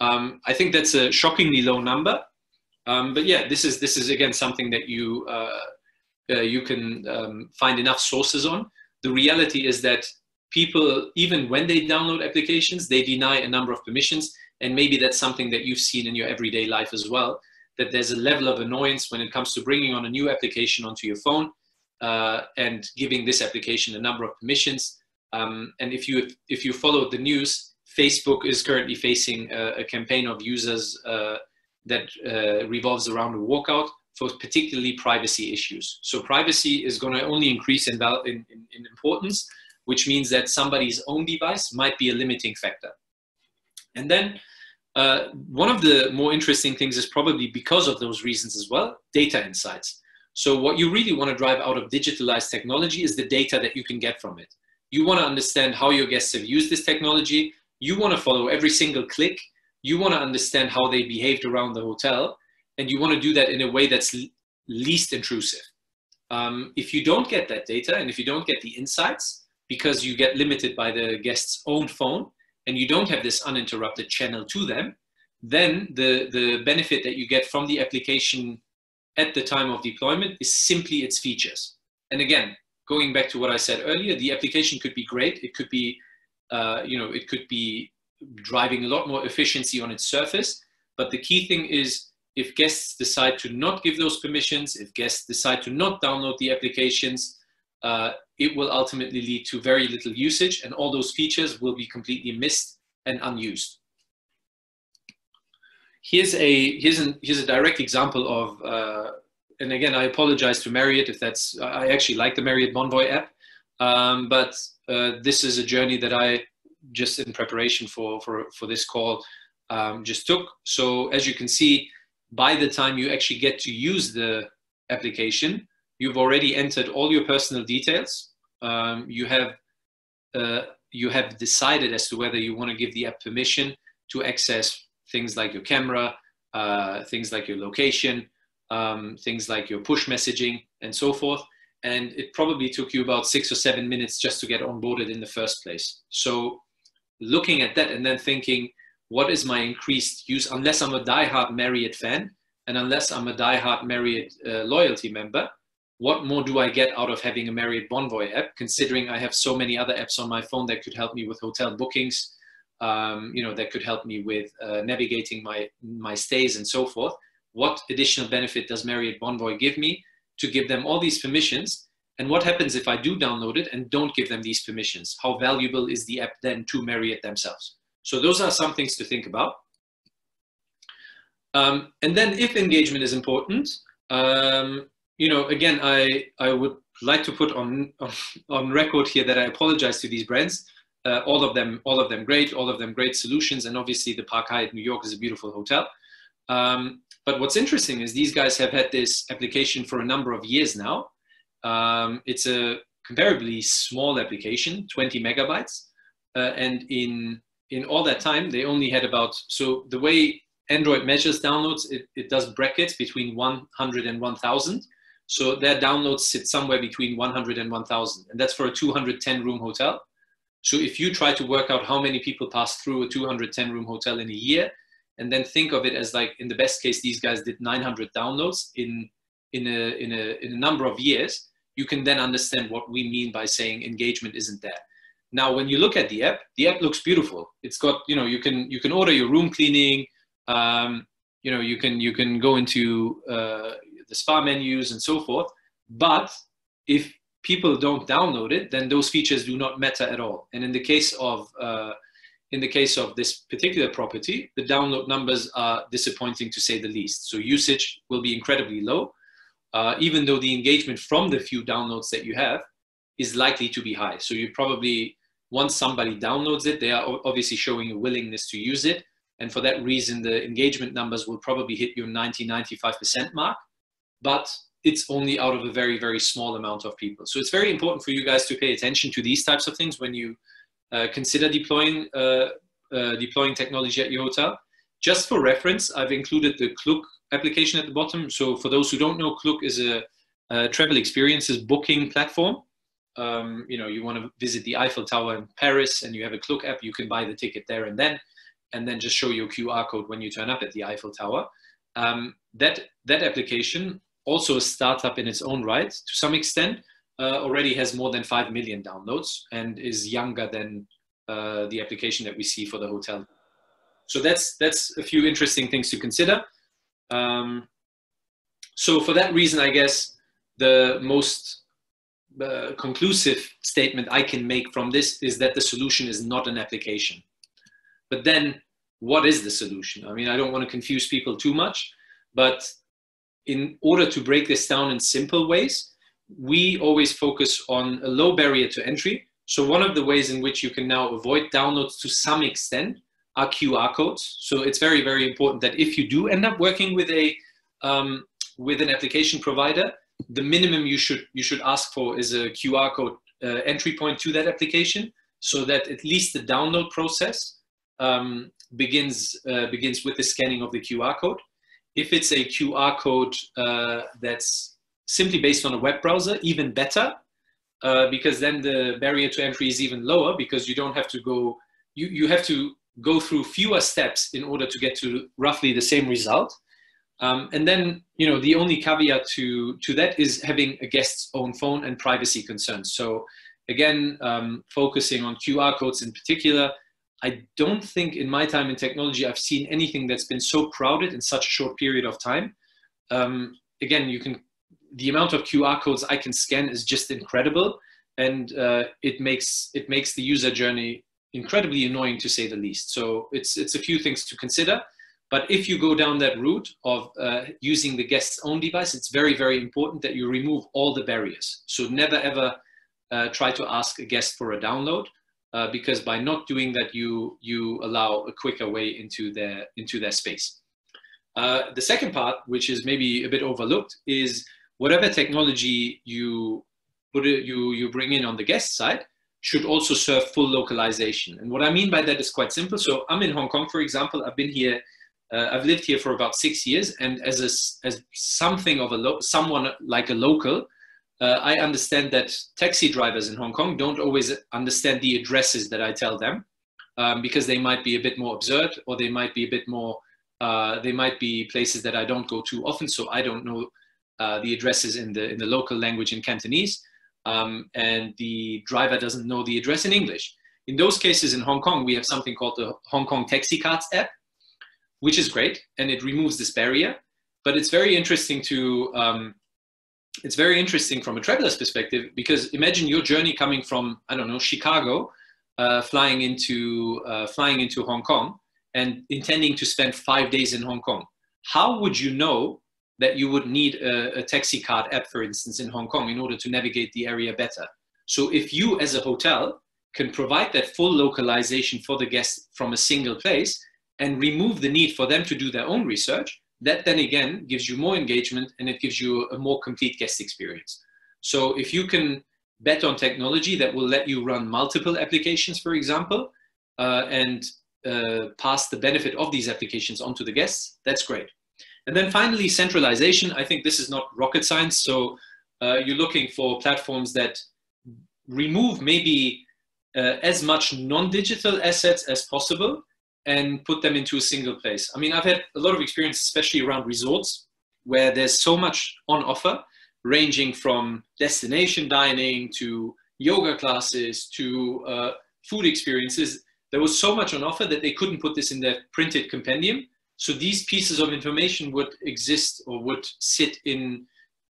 I think that's a shockingly low number. But yeah, this is again something that you can find enough sources on. The reality is that people, even when they download applications, they deny a number of permissions. And maybe that's something that you've seen in your everyday life as well, that there's a level of annoyance when it comes to bringing on a new application onto your phone and giving this application a number of permissions. And if you followed the news, Facebook is currently facing a campaign of users that revolves around a walkout for particularly privacy issues. So privacy is going to only increase in importance, which means that somebody's own device might be a limiting factor. And then one of the more interesting things is probably because of those reasons as well, data insights. So what you really want to drive out of digitalized technology is the data that you can get from it. You want to understand how your guests have used this technology. You want to follow every single click. You want to understand how they behaved around the hotel. And you want to do that in a way that's least intrusive. If you don't get that data and if you don't get the insights because you get limited by the guest's own phone and you don't have this uninterrupted channel to them, then the benefit that you get from the application at the time of deployment is simply its features. And again, going back to what I said earlier, the application could be great. It could be, it could be driving a lot more efficiency on its surface. But the key thing is, if guests decide to not give those permissions, if guests decide to not download the applications, it will ultimately lead to very little usage, and all those features will be completely missed and unused. Here's a direct example of, and again, I apologize to Marriott if that's, I actually like the Marriott Bonvoy app, but this is a journey that I, just in preparation for this call, just took. So as you can see, by the time you actually get to use the application, you've already entered all your personal details. You have decided as to whether you want to give the app permission to access things like your camera, things like your location, things like your push messaging, and so forth. And it probably took you about 6 or 7 minutes just to get onboarded in the first place. So looking at that and then thinking, what is my increased use, unless I'm a diehard Marriott fan, and unless I'm a diehard Marriott loyalty member, what more do I get out of having a Marriott Bonvoy app, considering I have so many other apps on my phone that could help me with hotel bookings, that could help me with navigating my stays and so forth. What additional benefit does Marriott Bonvoy give me to give them all these permissions? And what happens if I do download it and don't give them these permissions? How valuable is the app then to Marriott themselves? So those are some things to think about. And then if engagement is important, again, I would like to put on record here that I apologize to these brands. All of them great solutions. And obviously the Park Hyatt New York is a beautiful hotel. But what's interesting is these guys have had this application for a number of years now. It's a comparably small application, 20 megabytes. And in all that time, they only had about, so the way Android measures downloads, it does brackets between 100 and 1,000. So their downloads sit somewhere between 100 and 1,000. And that's for a 210 room hotel. So if you try to work out how many people pass through a 210 room hotel in a year, and then think of it as like, in the best case, these guys did 900 downloads in a number of years, you can then understand what we mean by saying engagement isn't there. Now, when you look at the app looks beautiful. It's got, you can order your room cleaning, you can go into the spa menus and so forth. But if people don't download it, then those features do not matter at all. And in the case of this particular property, the download numbers are disappointing to say the least. So usage will be incredibly low, even though the engagement from the few downloads that you have is likely to be high. So you probably, once somebody downloads it, they are obviously showing a willingness to use it. And for that reason, the engagement numbers will probably hit your 90–95% mark, but it's only out of a very, very small amount of people. So it's very important for you guys to pay attention to these types of things when you consider deploying technology at your hotel. Just for reference, I've included the Klook application at the bottom. So for those who don't know, Klook is a travel experiences booking platform. You want to visit the Eiffel Tower in Paris and you have a Klook app, you can buy the ticket there and then just show your QR code when you turn up at the Eiffel Tower. That application, also a startup in its own right, to some extent, already has more than 5 million downloads and is younger than the application that we see for the hotel. So that's a few interesting things to consider. So for that reason, I guess the most conclusive statement I can make from this is that the solution is not an application. But then what is the solution? I mean, I don't want to confuse people too much, but in order to break this down in simple ways, we always focus on a low barrier to entry. So one of the ways in which you can now avoid downloads to some extent are QR codes. So it's very, very important that if you do end up working with an application provider, the minimum you should ask for is a QR code entry point to that application, so that at least the download process begins with the scanning of the QR code. If it's a QR code that's simply based on a web browser, even better, because then the barrier to entry is even lower, because you don't have to go you have to go through fewer steps in order to get to roughly the same result. And then, the only caveat to that is having a guest's own phone and privacy concerns. So again, focusing on QR codes in particular, I don't think in my time in technology, I've seen anything that's been so crowded in such a short period of time. Again, the amount of QR codes I can scan is just incredible. And it makes the user journey incredibly annoying, to say the least. So it's a few things to consider. But if you go down that route of using the guest's own device, it's very, very important that you remove all the barriers. So never, ever try to ask a guest for a download, because by not doing that, you allow a quicker way into their space. The second part, which is maybe a bit overlooked, is whatever technology you bring in on the guest side should also serve full localization. And what I mean by that is quite simple. So I'm in Hong Kong, for example. I've been here. I've lived here for about 6 years, and as something of someone like a local, I understand that taxi drivers in Hong Kong don't always understand the addresses that I tell them, because they might be a bit more absurd, or they might be a bit more. They might be places that I don't go to often, so I don't know the addresses in the local language in Cantonese, and the driver doesn't know the address in English. In those cases in Hong Kong, we have something called the Hong Kong Taxi Cards app, which is great, and it removes this barrier. But it's very interesting from a traveler's perspective, because imagine your journey coming from, I don't know, Chicago, flying into Hong Kong, and intending to spend 5 days in Hong Kong. How would you know that you would need a taxi card app, for instance, in Hong Kong in order to navigate the area better? So if you as a hotel can provide that full localization for the guests from a single place, and remove the need for them to do their own research, that then again gives you more engagement, and it gives you a more complete guest experience. So if you can bet on technology that will let you run multiple applications, for example, and pass the benefit of these applications onto the guests, that's great. And then finally, centralization. I think this is not rocket science. So you're looking for platforms that remove maybe as much non-digital assets as possible, and put them into a single place. I mean, I've had a lot of experience, especially around resorts, where there's so much on offer, ranging from destination dining to yoga classes to food experiences. There was so much on offer that they couldn't put this in their printed compendium. So these pieces of information would exist or would sit in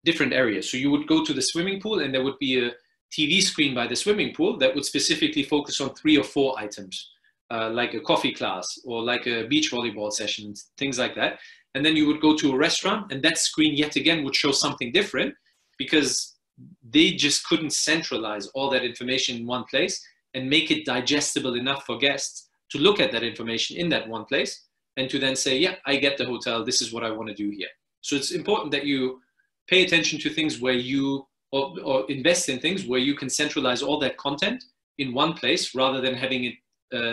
different areas. So you would go to the swimming pool, and there would be a TV screen by the swimming pool that would specifically focus on 3 or 4 items. Like a coffee class or like a beach volleyball session, things like that. And then you would go to a restaurant, and that screen yet again would show something different, because they just couldn't centralize all that information in one place and make it digestible enough for guests to look at that information in that one place and to then say, yeah, I get the hotel, this is what I want to do here. So it's important that you pay attention to things where you, or invest in things where you can centralize all that content in one place, rather than having it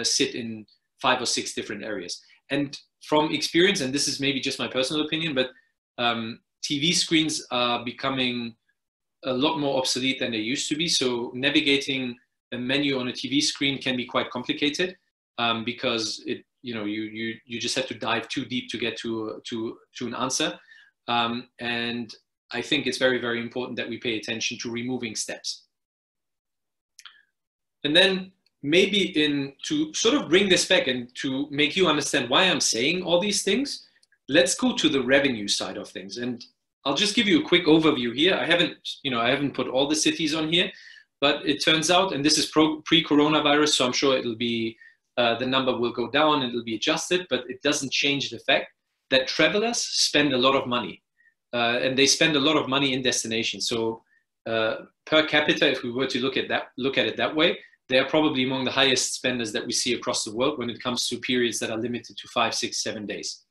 sit in 5 or 6 different areas. And from experience, and this is maybe just my personal opinion, but TV screens are becoming a lot more obsolete than they used to be. So navigating a menu on a TV screen can be quite complicated, because you just have to dive too deep to get to an answer. And I think it's very, very important that we pay attention to removing steps. And then maybe to sort of bring this back and to make you understand why I'm saying all these things, let's go to the revenue side of things. And I'll just give you a quick overview here. I haven't put all the cities on here, but it turns out, and this is pre-coronavirus, so I'm sure it'll be, the number will go down and it'll be adjusted, but it doesn't change the fact that travelers spend a lot of money, and they spend a lot of money in destinations. So per capita, if we were to look at it that way, they are probably among the highest spenders that we see across the world when it comes to periods that are limited to 5, 6, 7 days.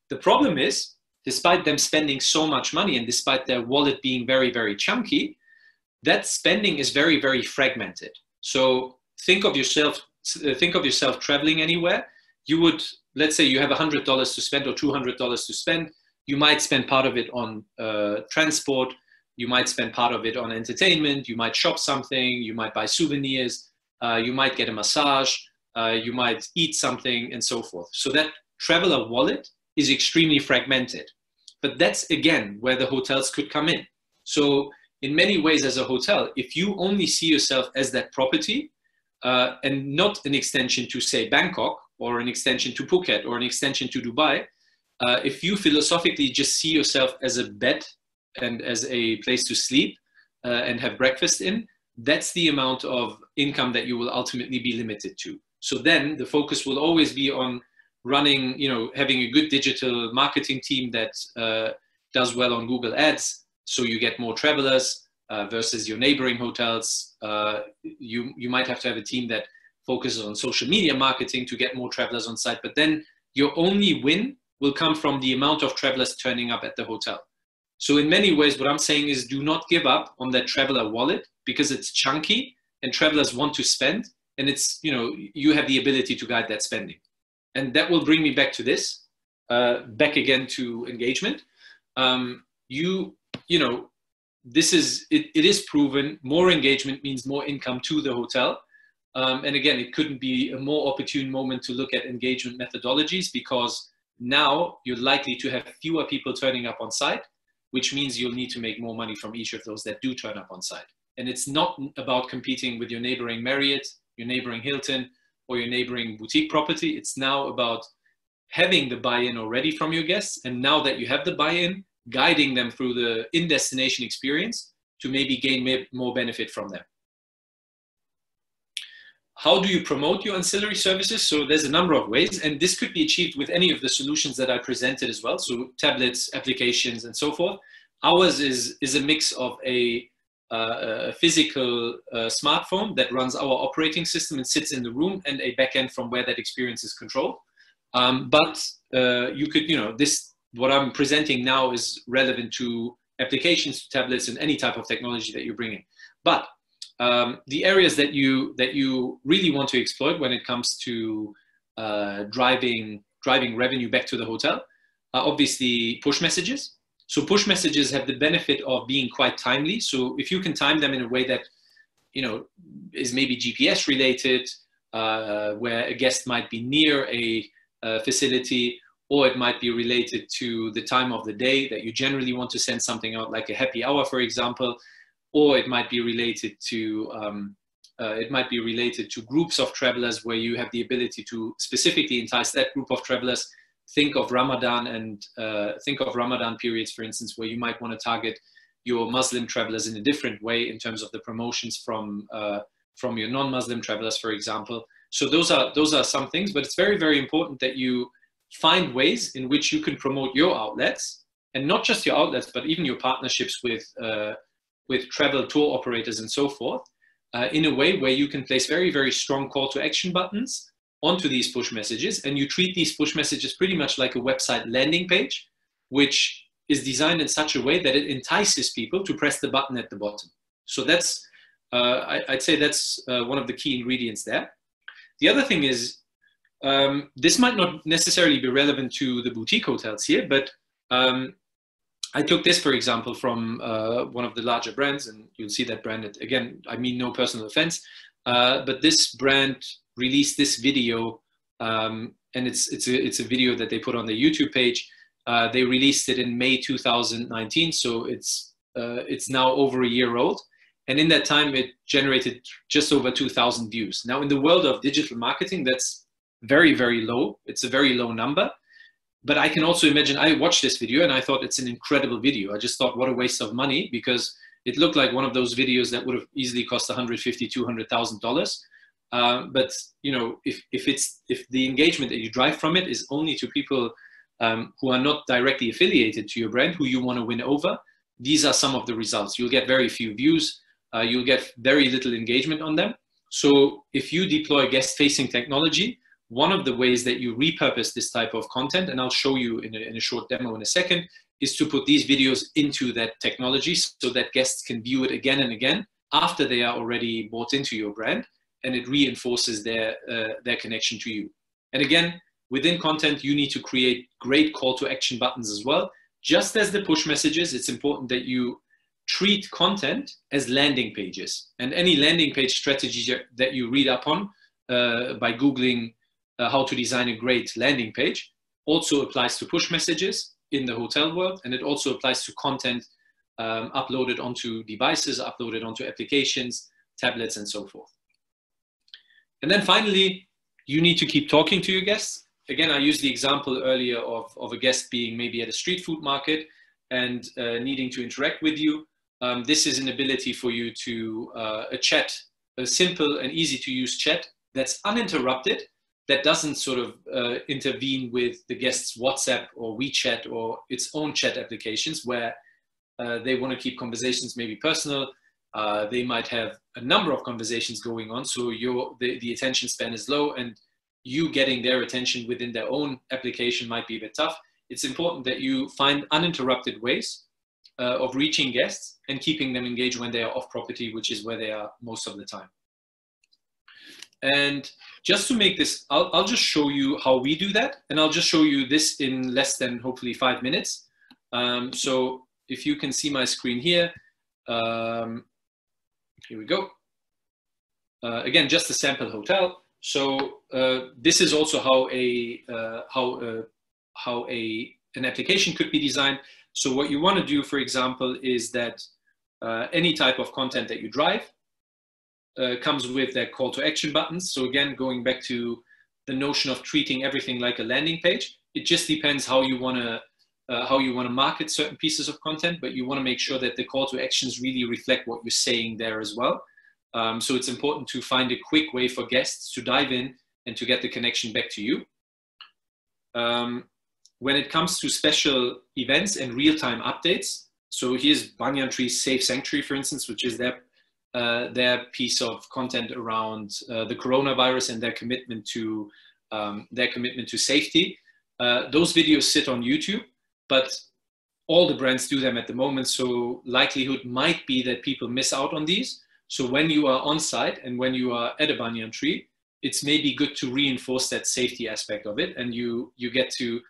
The problem is, despite them spending so much money and despite their wallet being very, very chunky, that spending is very, very fragmented. So think of yourself traveling anywhere. You would, let's say you have $100 to spend or $200 to spend. You might spend part of it on transport. You might spend part of it on entertainment. You might shop something. You might buy souvenirs. You might get a massage. you might eat something, and so forth. So that traveler wallet is extremely fragmented. But that's, again, where the hotels could come in. So in many ways, as a hotel, if you only see yourself as that property and not an extension to, say, Bangkok, or an extension to Phuket, or an extension to Dubai, if you philosophically just see yourself as a bed and as a place to sleep and have breakfast in, that's the amount of income that you will ultimately be limited to. So then the focus will always be on running, having a good digital marketing team that does well on Google Ads, so you get more travelers versus your neighboring hotels. You might have to have a team that focuses on social media marketing to get more travelers on site, but then your only win will come from the amount of travelers turning up at the hotel. So in many ways, what I'm saying is, do not give up on that traveler wallet, because it's chunky and travelers want to spend, and it's, you have the ability to guide that spending. And that will bring me back to this, back again to engagement. It is proven more engagement means more income to the hotel. And again, it couldn't be a more opportune moment to look at engagement methodologies, because now you're likely to have fewer people turning up on site, which means you'll need to make more money from each of those that do turn up on site. And it's not about competing with your neighboring Marriott, your neighboring Hilton, or your neighboring boutique property. It's now about having the buy-in already from your guests. And now that you have the buy-in, guiding them through the in-destination experience to maybe gain more benefit from them. How do you promote your ancillary services? So there's a number of ways, and this could be achieved with any of the solutions that I presented as well. So tablets, applications, and so forth. Ours is a mix of a physical smartphone that runs our operating system and sits in the room, and a backend from where that experience is controlled. But you could, what I'm presenting now is relevant to applications, to tablets, and any type of technology that you're bringing. But the areas that you really want to exploit when it comes to driving revenue back to the hotel are obviously push messages. So push messages have the benefit of being quite timely. So if you can time them in a way that is maybe GPS related, where a guest might be near a facility, or it might be related to the time of the day that you generally want to send something out, like a happy hour, for example, or it might be related to groups of travelers where you have the ability to specifically entice that group of travelers. Think of Ramadan and think of Ramadan periods, for instance, where you might want to target your Muslim travelers in a different way in terms of the promotions from your non-Muslim travelers, for example. So those are some things, but it's very, very important that you find ways in which you can promote your outlets, and not just your outlets, but even your partnerships with travel tour operators and so forth, in a way where you can place very, very strong call to action buttons onto these push messages. And you treat these push messages pretty much like a website landing page, which is designed in such a way that it entices people to press the button at the bottom. So that's, I'd say that's one of the key ingredients there. The other thing is, this might not necessarily be relevant to the boutique hotels here, but I took this, for example, from one of the larger brands, and you'll see that brand, again, I mean no personal offense, but this brand released this video, and it's a video that they put on their YouTube page. They released it in May 2019, so it's now over a year old. And in that time, it generated just over 2,000 views. Now, in the world of digital marketing, that's very, very low. It's a very low number. But I can also imagine, I watched this video and I thought it's an incredible video. I just thought, what a waste of money, because it looked like one of those videos that would have easily cost $150,000, $200,000. But if the engagement that you drive from it is only to people who are not directly affiliated to your brand, who you want to win over, these are some of the results. You'll get very few views. You'll get very little engagement on them. So if you deploy guest-facing technology, one of the ways that you repurpose this type of content, and I'll show you in a short demo in a second, is to put these videos into that technology so that guests can view it again and again after they are already bought into your brand, and it reinforces their connection to you. And again, within content, you need to create great call to action buttons as well. Just as the push messages, it's important that you treat content as landing pages, and any landing page strategy that you read up on by Googling how to design a great landing page also applies to push messages in the hotel world, and it also applies to content uploaded onto devices, uploaded onto applications, tablets, and so forth. And then finally, you need to keep talking to your guests. Again, I used the example earlier of a guest being maybe at a street food market and needing to interact with you. This is an ability for you to a simple and easy to use chat that's uninterrupted, that doesn't sort of intervene with the guest's WhatsApp or WeChat or its own chat applications, where they want to keep conversations maybe personal. They might have a number of conversations going on, so the attention span is low, and you getting their attention within their own application might be a bit tough. It's important that you find uninterrupted ways of reaching guests and keeping them engaged when they are off property, which is where they are most of the time. And just to make this, I'll just show you how we do that, and I'll just show you this in less than hopefully 5 minutes. So if you can see my screen here, here we go. Again, just a sample hotel. So this is also how an application could be designed. So what you want to do, for example, is that any type of content that you drive comes with their call to action buttons. So again, going back to the notion of treating everything like a landing page, it just depends how you want to market certain pieces of content, but you want to make sure that the call to actions really reflect what you're saying there as well. So it's important to find a quick way for guests to dive in and to get the connection back to you. When it comes to special events and real-time updates, so here's Banyan Tree's Safe Sanctuary, for instance, which is their piece of content around the coronavirus and their commitment to safety. Those videos sit on YouTube, but all the brands do them at the moment. So likelihood might be that people miss out on these. So when you are on site and when you are at a banyan tree, it's maybe good to reinforce that safety aspect of it, and you get to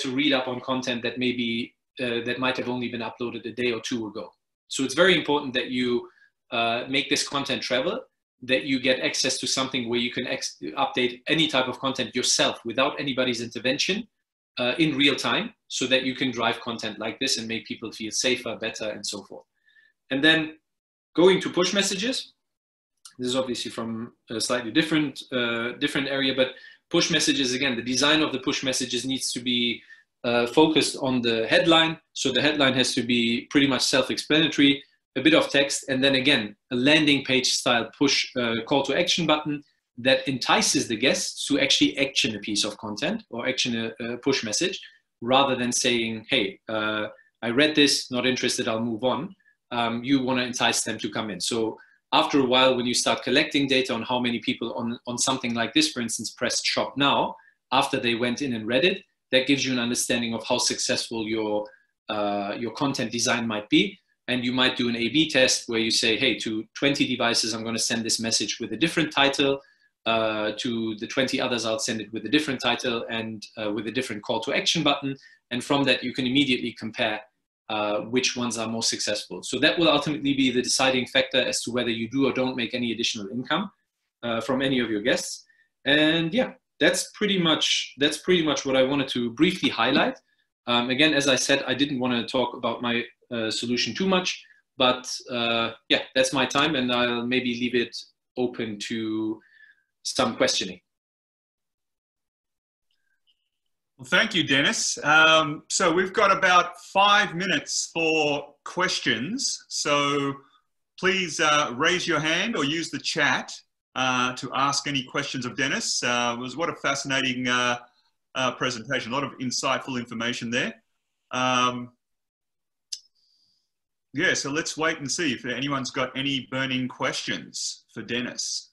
read up on content that maybe that might have only been uploaded a day or two ago. So it's very important that you make this content travel, that you get access to something where you can update any type of content yourself without anybody's intervention in real time, so that you can drive content like this and make people feel safer, better, and so forth. And then going to push messages, this is obviously from a slightly different area, but push messages, again, the design of the push messages needs to be focused on the headline. So the headline has to be pretty much self-explanatory, a bit of text, and then again, a landing page style push call to action button that entices the guests to actually action a piece of content or action a push message, rather than saying, hey, I read this, not interested, I'll move on. You want to entice them to come in. So after a while, when you start collecting data on how many people on something like this, for instance, pressed shop now, after they went in and read it, that gives you an understanding of how successful your content design might be. And you might do an A/B test where you say, hey, to 20 devices, I'm going to send this message with a different title. To the 20 others, I'll send it with a different title and with a different call to action button. And from that, you can immediately compare which ones are most successful. So that will ultimately be the deciding factor as to whether you do or don't make any additional income from any of your guests. And yeah, that's pretty much what I wanted to briefly highlight. Again, as I said, I didn't want to talk about my solution too much, but yeah, that's my time, and I'll maybe leave it open to some questioning. Well, thank you, Dennis. So we've got about 5 minutes for questions. So please raise your hand or use the chat to ask any questions of Dennis. What a fascinating presentation, a lot of insightful information there. Yeah, so let's wait and see if anyone's got any burning questions for Dennis.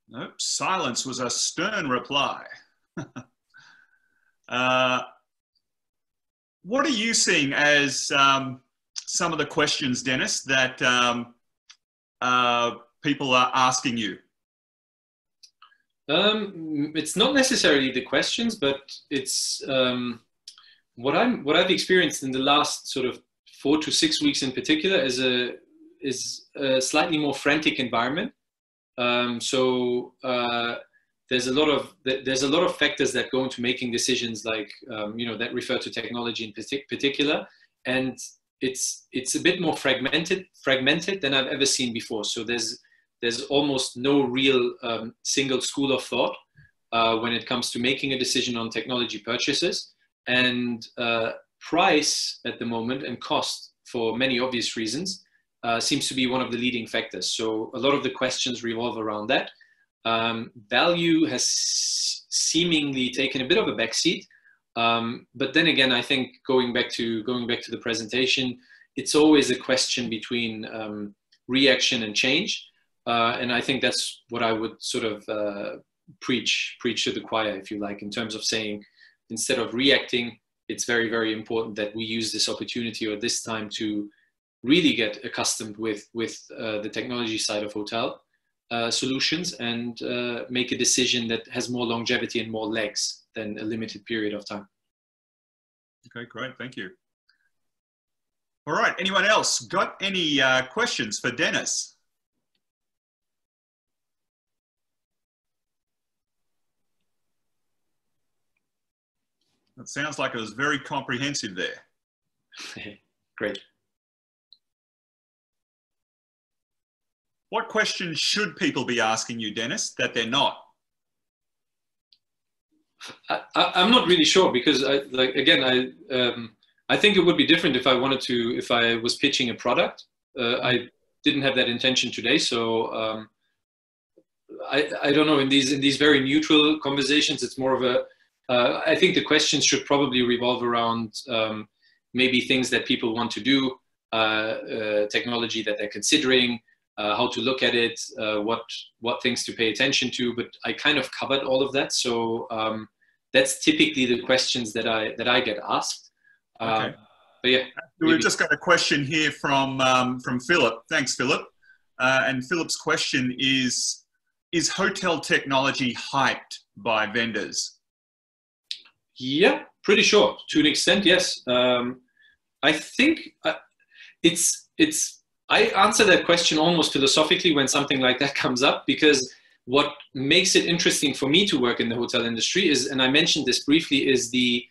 Nope, silence was a stern reply. What are you seeing as some of the questions, Dennis, that people are asking you? It's not necessarily the questions, but it's what I've experienced in the last sort of 4 to 6 weeks in particular is a slightly more frantic environment. There's a lot of factors that go into making decisions, like that refer to technology in particular, and it's a bit more fragmented than I've ever seen before. So there's almost no real single school of thought when it comes to making a decision on technology purchases, and price at the moment and cost, for many obvious reasons, seems to be one of the leading factors. So a lot of the questions revolve around that. Value has seemingly taken a bit of a backseat, but then again, I think going back to the presentation, it's always a question between reaction and change, and I think that's what I would sort of preach to the choir, if you like, in terms of saying, instead of reacting, it's very, very important that we use this opportunity or this time to really get accustomed with the technology side of hotel solutions, and make a decision that has more longevity and more legs than a limited period of time. Okay, great, thank you. All right, anyone else got any questions for Dennis? It sounds like it was very comprehensive there. Great. What questions should people be asking you, Dennis, that they're not? I'm not really sure, because I think it would be different if I was pitching a product. I didn't have that intention today, so I don't know. In these very neutral conversations, it's more of a. I think the questions should probably revolve around maybe things that people want to do, technology that they're considering, how to look at it, what things to pay attention to. But I kind of covered all of that, so that's typically the questions that I get asked. Okay. But yeah, we've just got a question here from Philip. Thanks, Philip. And Philip's question is hotel technology hyped by vendors? Yeah, pretty sure. To an extent, yes. I think I answer that question almost philosophically when something like that comes up, because what makes it interesting for me to work in the hotel industry is, and I mentioned this briefly, is the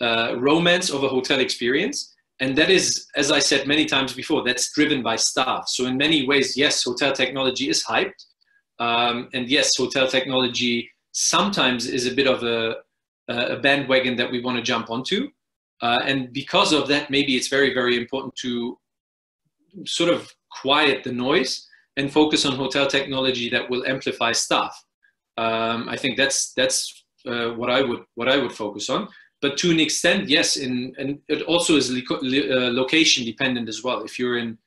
romance of a hotel experience. And that is, as I said many times before, that's driven by staff. So in many ways, yes, hotel technology is hyped. And yes, hotel technology sometimes is a bit of a bandwagon that we want to jump onto. And because of that, maybe it's very, very important to sort of quiet the noise and focus on hotel technology that will amplify staff. I think that's what I would focus on. But to an extent, yes, and it also is location dependent as well. If you're in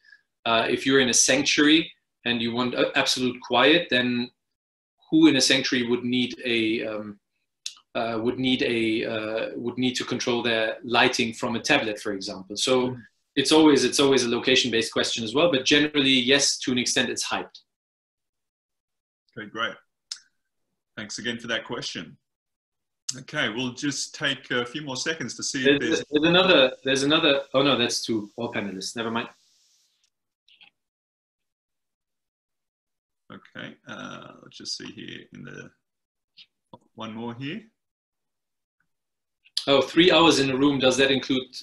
a sanctuary and you want absolute quiet, then who in a sanctuary would need to control their lighting from a tablet, for example? So it's always a location-based question as well. But generally, yes, to an extent, it's hyped. Okay, great. Thanks again for that question. Okay, we'll just take a few more seconds to see if there's another. Oh no, that's to all panelists. Never mind. Okay, let's just see here in the one more here. Oh, 3 hours in a room. Does that include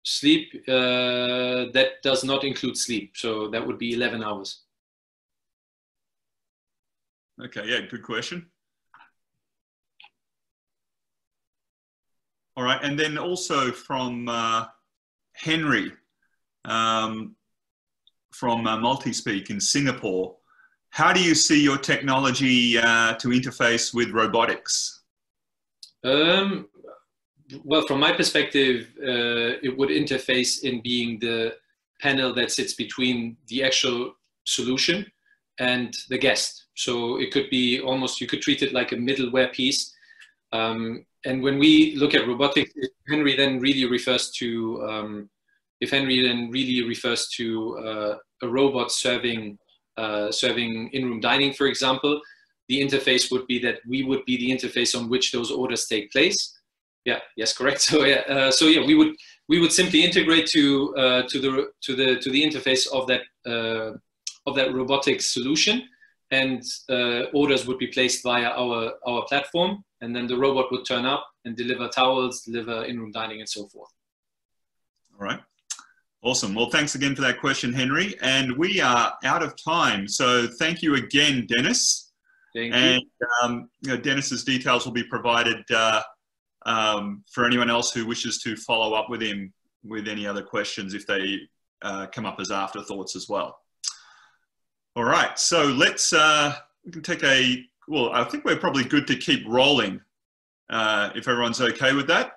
sleep? That does not include sleep. So that would be 11 hours. Okay, yeah, good question. All right, and then also from Henry from Multispeak in Singapore. How do you see your technology to interface with robotics? Well, from my perspective, it would interface in being the panel that sits between the actual solution and the guest. So it could be almost, you could treat it like a middleware piece. And when we look at robotics, if Henry then really refers to a robot serving in-room dining, for example, the interface would be that we would be the interface on which those orders take place. Yeah, yes, correct. So yeah, we would simply integrate to the interface of that robotics solution, and orders would be placed via our platform, and then the robot would turn up and deliver towels, deliver in-room dining, and so forth. All right. Awesome. Well, thanks again for that question, Henry. And we are out of time. So thank you again, Dennis. Thank you. And Dennis's details will be provided for anyone else who wishes to follow up with him with any other questions if they come up as afterthoughts as well. All right. So let's, we can take well, I think we're probably good to keep rolling if everyone's okay with that.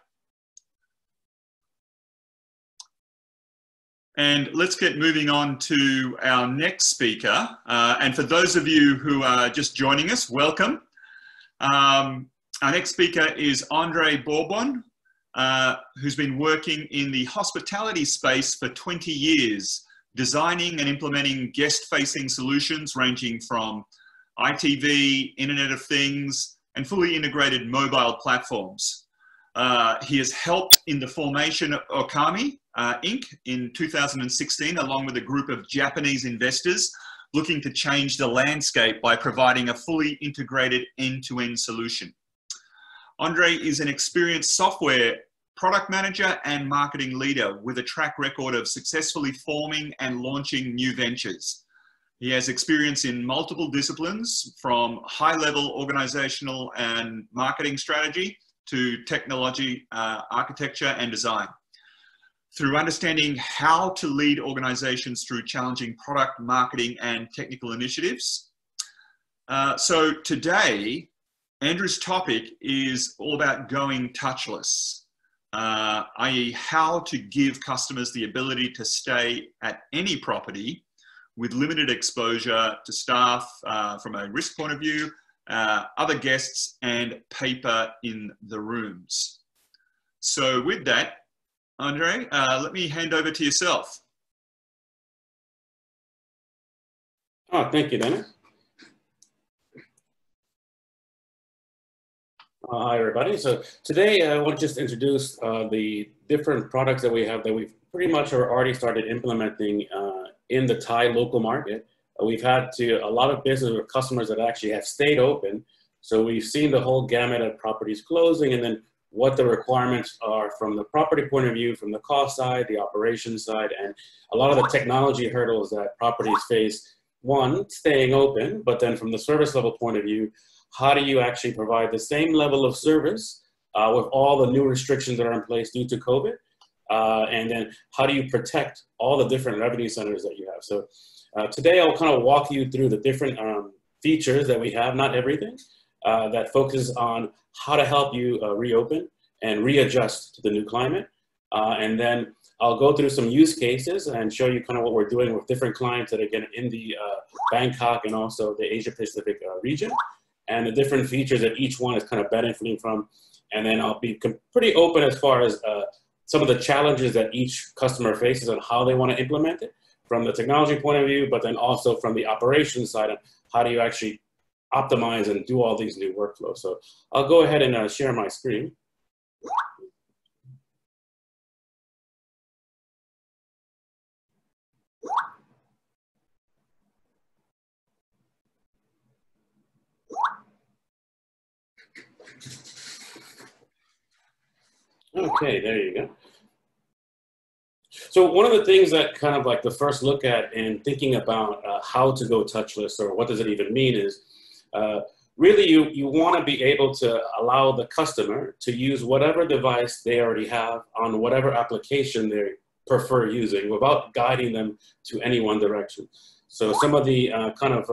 And let's get moving on to our next speaker. And for those of you who are just joining us, welcome. Our next speaker is Andre Bourbon, who's been working in the hospitality space for 20 years, designing and implementing guest-facing solutions ranging from ITV, Internet of Things, and fully integrated mobile platforms. He has helped in the formation of Okami Inc. in 2016, along with a group of Japanese investors looking to change the landscape by providing a fully integrated end-to-end solution. Andre is an experienced software product manager and marketing leader with a track record of successfully forming and launching new ventures. He has experience in multiple disciplines, from high-level organizational and marketing strategy to technology, architecture, and design. Through understanding how to lead organizations through challenging product, marketing, and technical initiatives. So today, Andrew's topic is all about going touchless, i.e. how to give customers the ability to stay at any property with limited exposure to staff from a risk point of view, other guests, and paper in the rooms. So with that, Andre, let me hand over to yourself. Oh, thank you, Dennis. Hi, everybody. So today I want to just introduce the different products that we have that we've pretty much already started implementing in the Thai local market. We've had a lot of business with customers that actually have stayed open. So we've seen the whole gamut of properties closing, and then what the requirements are from the property point of view, from the cost side, the operations side, and a lot of the technology hurdles that properties face. One, staying open, but then from the service level point of view, how do you actually provide the same level of service with all the new restrictions that are in place due to COVID? And then how do you protect all the different revenue centers that you have? So today I'll kind of walk you through the different features that we have, not everything, that focuses on how to help you reopen and readjust to the new climate. And then I'll go through some use cases and show you kind of what we're doing with different clients that are again in the Bangkok and also the Asia Pacific region, and the different features that each one is kind of benefiting from. And then I'll be pretty open as far as some of the challenges that each customer faces and how they want to implement it from the technology point of view, but then also from the operations side, and how do you actually optimize and do all these new workflows. So I'll go ahead and share my screen. Okay, there you go. So one of the things that kind of like the first look at in thinking about how to go touchless, or what does it even mean, is really you want to be able to allow the customer to use whatever device they already have on whatever application they prefer using without guiding them to any one direction. So some of the kind of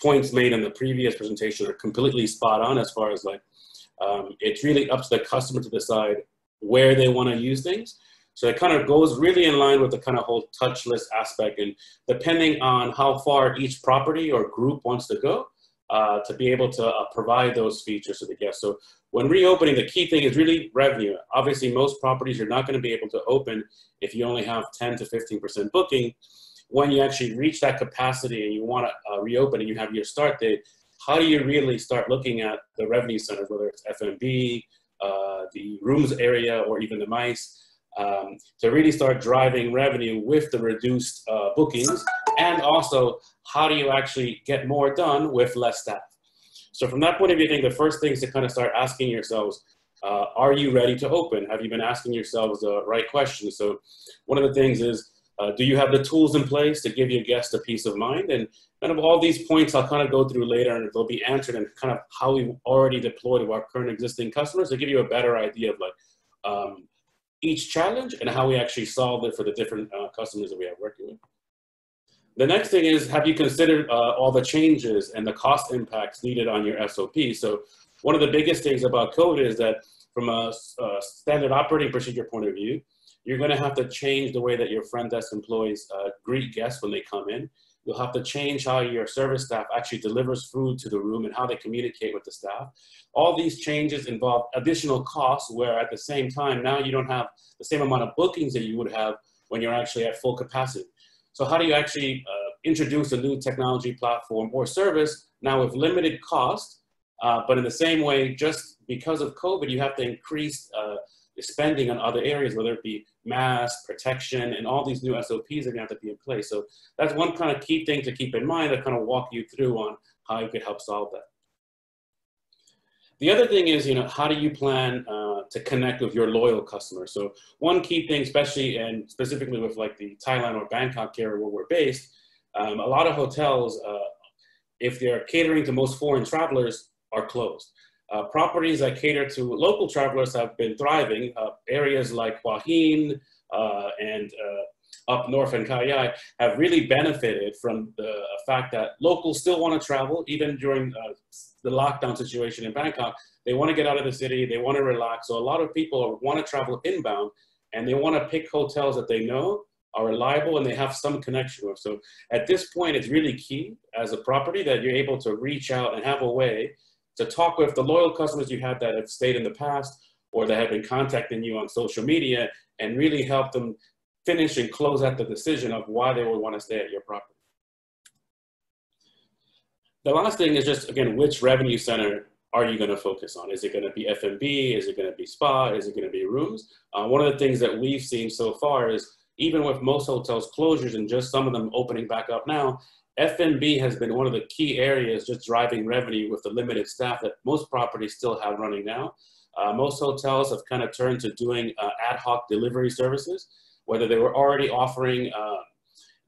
points made in the previous presentation are completely spot on as far as like, it's really up to the customer to decide where they want to use things. So it kind of goes really in line with the kind of whole touchless aspect, and depending on how far each property or group wants to go, to be able to provide those features to the guests. So when reopening, the key thing is really revenue. Obviously, most properties you're not going to be able to open if you only have 10 to 15% booking. When you actually reach that capacity and you want to reopen and you have your start date, how do you really start looking at the revenue centers, whether it's F&B, the rooms area, or even the MICE, to really start driving revenue with the reduced bookings, and also how do you actually get more done with less staff. So from that point of view, I think the first thing is to kind of start asking yourselves, are you ready to open? Have you been asking yourselves the right questions? So one of the things is, do you have the tools in place to give your guests a peace of mind? And kind of all these points I'll kind of go through later, and they'll be answered in kind of how we've already deployed to our current existing customers to give you a better idea of like each challenge and how we actually solve it for the different customers that we have working with. The next thing is, have you considered all the changes and the cost impacts needed on your SOP? So one of the biggest things about COVID is that from a standard operating procedure point of view, you're going to have to change the way that your front desk employees greet guests when they come in. You'll have to change how your service staff actually delivers food to the room and how they communicate with the staff. All these changes involve additional costs, where at the same time, now you don't have the same amount of bookings that you would have when you're actually at full capacity. So how do you actually introduce a new technology platform or service now with limited cost, but in the same way, just because of COVID, you have to increase spending on other areas, whether it be mask, protection, and all these new SOPs are gonna have to be in place. So that's one kind of key thing to keep in mind to kind of walk you through on how you could help solve that. The other thing is, how do you plan to connect with your loyal customers? So one key thing, especially and specifically with like the Thailand or Bangkok area where we're based, a lot of hotels, if they're catering to most foreign travelers, are closed. Properties that cater to local travelers have been thriving. Areas like Hua Hin and up north in Khai Yai have really benefited from the fact that locals still want to travel, even during the lockdown situation in Bangkok. They want to get out of the city, they want to relax. So a lot of people want to travel inbound, and they want to pick hotels that they know are reliable and they have some connection with. So at this point, it's really key as a property that you're able to reach out and have a way to talk with the loyal customers you have that have stayed in the past or that have been contacting you on social media, and really help them finish and close out the decision of why they would want to stay at your property. The last thing is just, again, which revenue center are you going to focus on? Is it going to be F&B? Is it going to be spa? Is it going to be rooms? One of the things that we've seen so far is, even with most hotels closures and just some of them opening back up now, F&B has been one of the key areas just driving revenue with the limited staff that most properties still have running now. Most hotels have kind of turned to doing ad hoc delivery services, whether they were already offering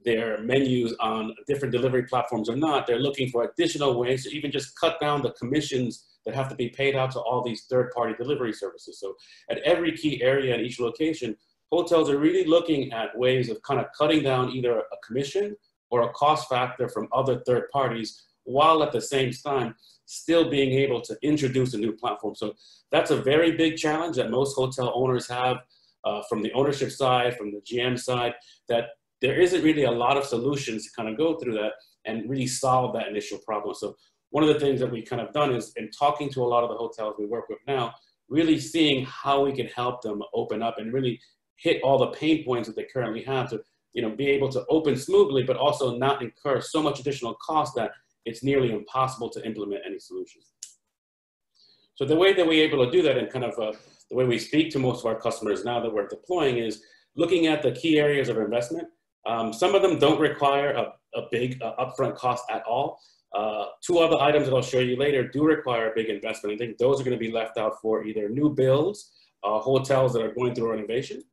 their menus on different delivery platforms or not. They're looking for additional ways to even just cut down the commissions that have to be paid out to all these third-party delivery services. So at every key area in each location, hotels are really looking at ways of kind of cutting down either a commission or a cost factor from other third parties, while at the same time still being able to introduce a new platform. So that's a very big challenge that most hotel owners have from the ownership side, from the GM side, that there isn't really a lot of solutions to kind of go through that and really solve that initial problem. So one of the things that we kind of done is, in talking to a lot of the hotels we work with now, really seeing how we can help them open up and really hit all the pain points that they currently have to be able to open smoothly, but also not incur so much additional cost that it's nearly impossible to implement any solutions. So the way that we're able to do that, and kind of the way we speak to most of our customers now that we're deploying, is looking at the key areas of investment. Some of them don't require a big upfront cost at all. Two other items that I'll show you later do require a big investment. I think those are going to be left out for either new builds, hotels that are going through renovation.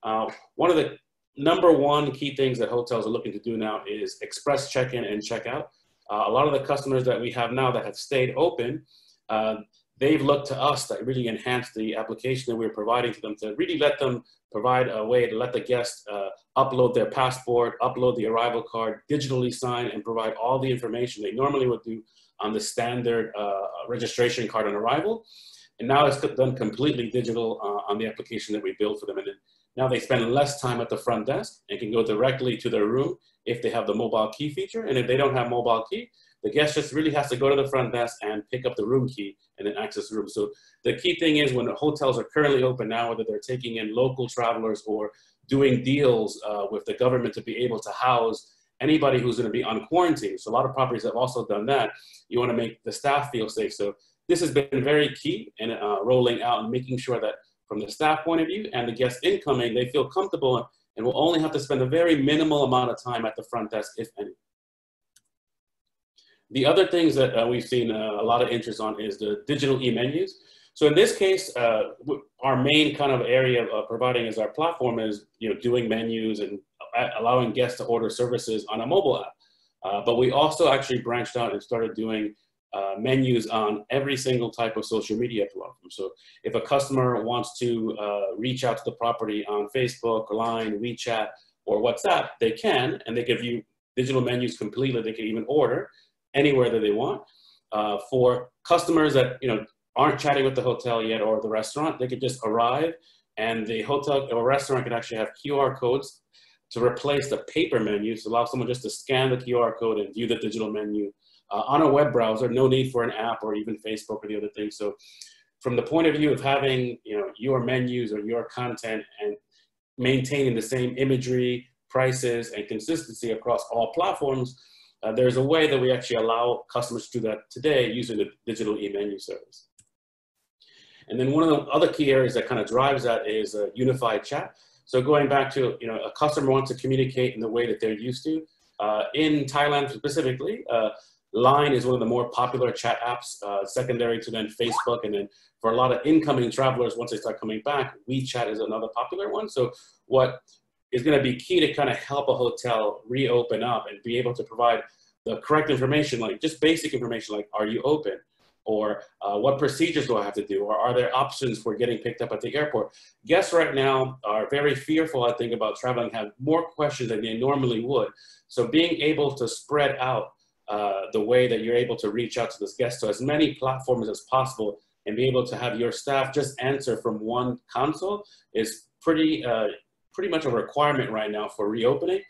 One of the number one key things that hotels are looking to do now is express check-in and check-out. A lot of the customers that we have now that have stayed open, they've looked to us to really enhance the application that we're providing to them, to really let them provide a way to let the guests upload their passport, upload the arrival card, digitally sign, and provide all the information they normally would do on the standard registration card on arrival. And now it's done completely digital on the application that we built for them. And then now they spend less time at the front desk and can go directly to their room if they have the mobile key feature. And if they don't have mobile key, the guest just really has to go to the front desk and pick up the room key and then access the room. So the key thing is, when the hotels are currently open now, whether they're taking in local travelers or doing deals with the government to be able to house anybody who's going to be on quarantine. So a lot of properties have also done that. You want to make the staff feel safe. So this has been very key in rolling out and making sure that from the staff point of view and the guests incoming, they feel comfortable and will only have to spend a very minimal amount of time at the front desk, if any. The other things that we've seen a lot of interest on is the digital e-menus. So in this case, our main kind of area of providing as our platform is, doing menus and allowing guests to order services on a mobile app. But we also actually branched out and started doing menus on every single type of social media platform. So if a customer wants to reach out to the property on Facebook, Line, WeChat, or WhatsApp, they can, and they can view digital menus completely. They can even order anywhere that they want. For customers that aren't chatting with the hotel yet or the restaurant, they could just arrive, and the hotel or restaurant could actually have QR codes to replace the paper menu. So allow someone just to scan the QR code and view the digital menu on a web browser. No need for an app or even Facebook or the other things. So from the point of view of having your menus or your content and maintaining the same imagery, prices, and consistency across all platforms, there's a way that we actually allow customers to do that today using the digital e-menu service. And then one of the other key areas that kind of drives that is unified chat. So going back to, a customer wants to communicate in the way that they're used to. In Thailand specifically, Line is one of the more popular chat apps, secondary to then Facebook. And then for a lot of incoming travelers, once they start coming back, WeChat is another popular one. So what is going to be key to kind of help a hotel reopen up and be able to provide the correct information, like just basic information, like, are you open? Or what procedures do I have to do? Or are there options for getting picked up at the airport? Guests right now are very fearful, I think, about traveling, have more questions than they normally would. So being able to spread out the way that you're able to reach out to this guest to as many platforms as possible and be able to have your staff just answer from one console is pretty much a requirement right now for reopening.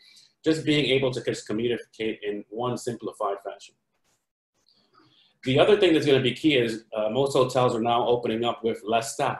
Just being able to just communicate in one simplified fashion. The other thing that's going to be key is most hotels are now opening up with less staff.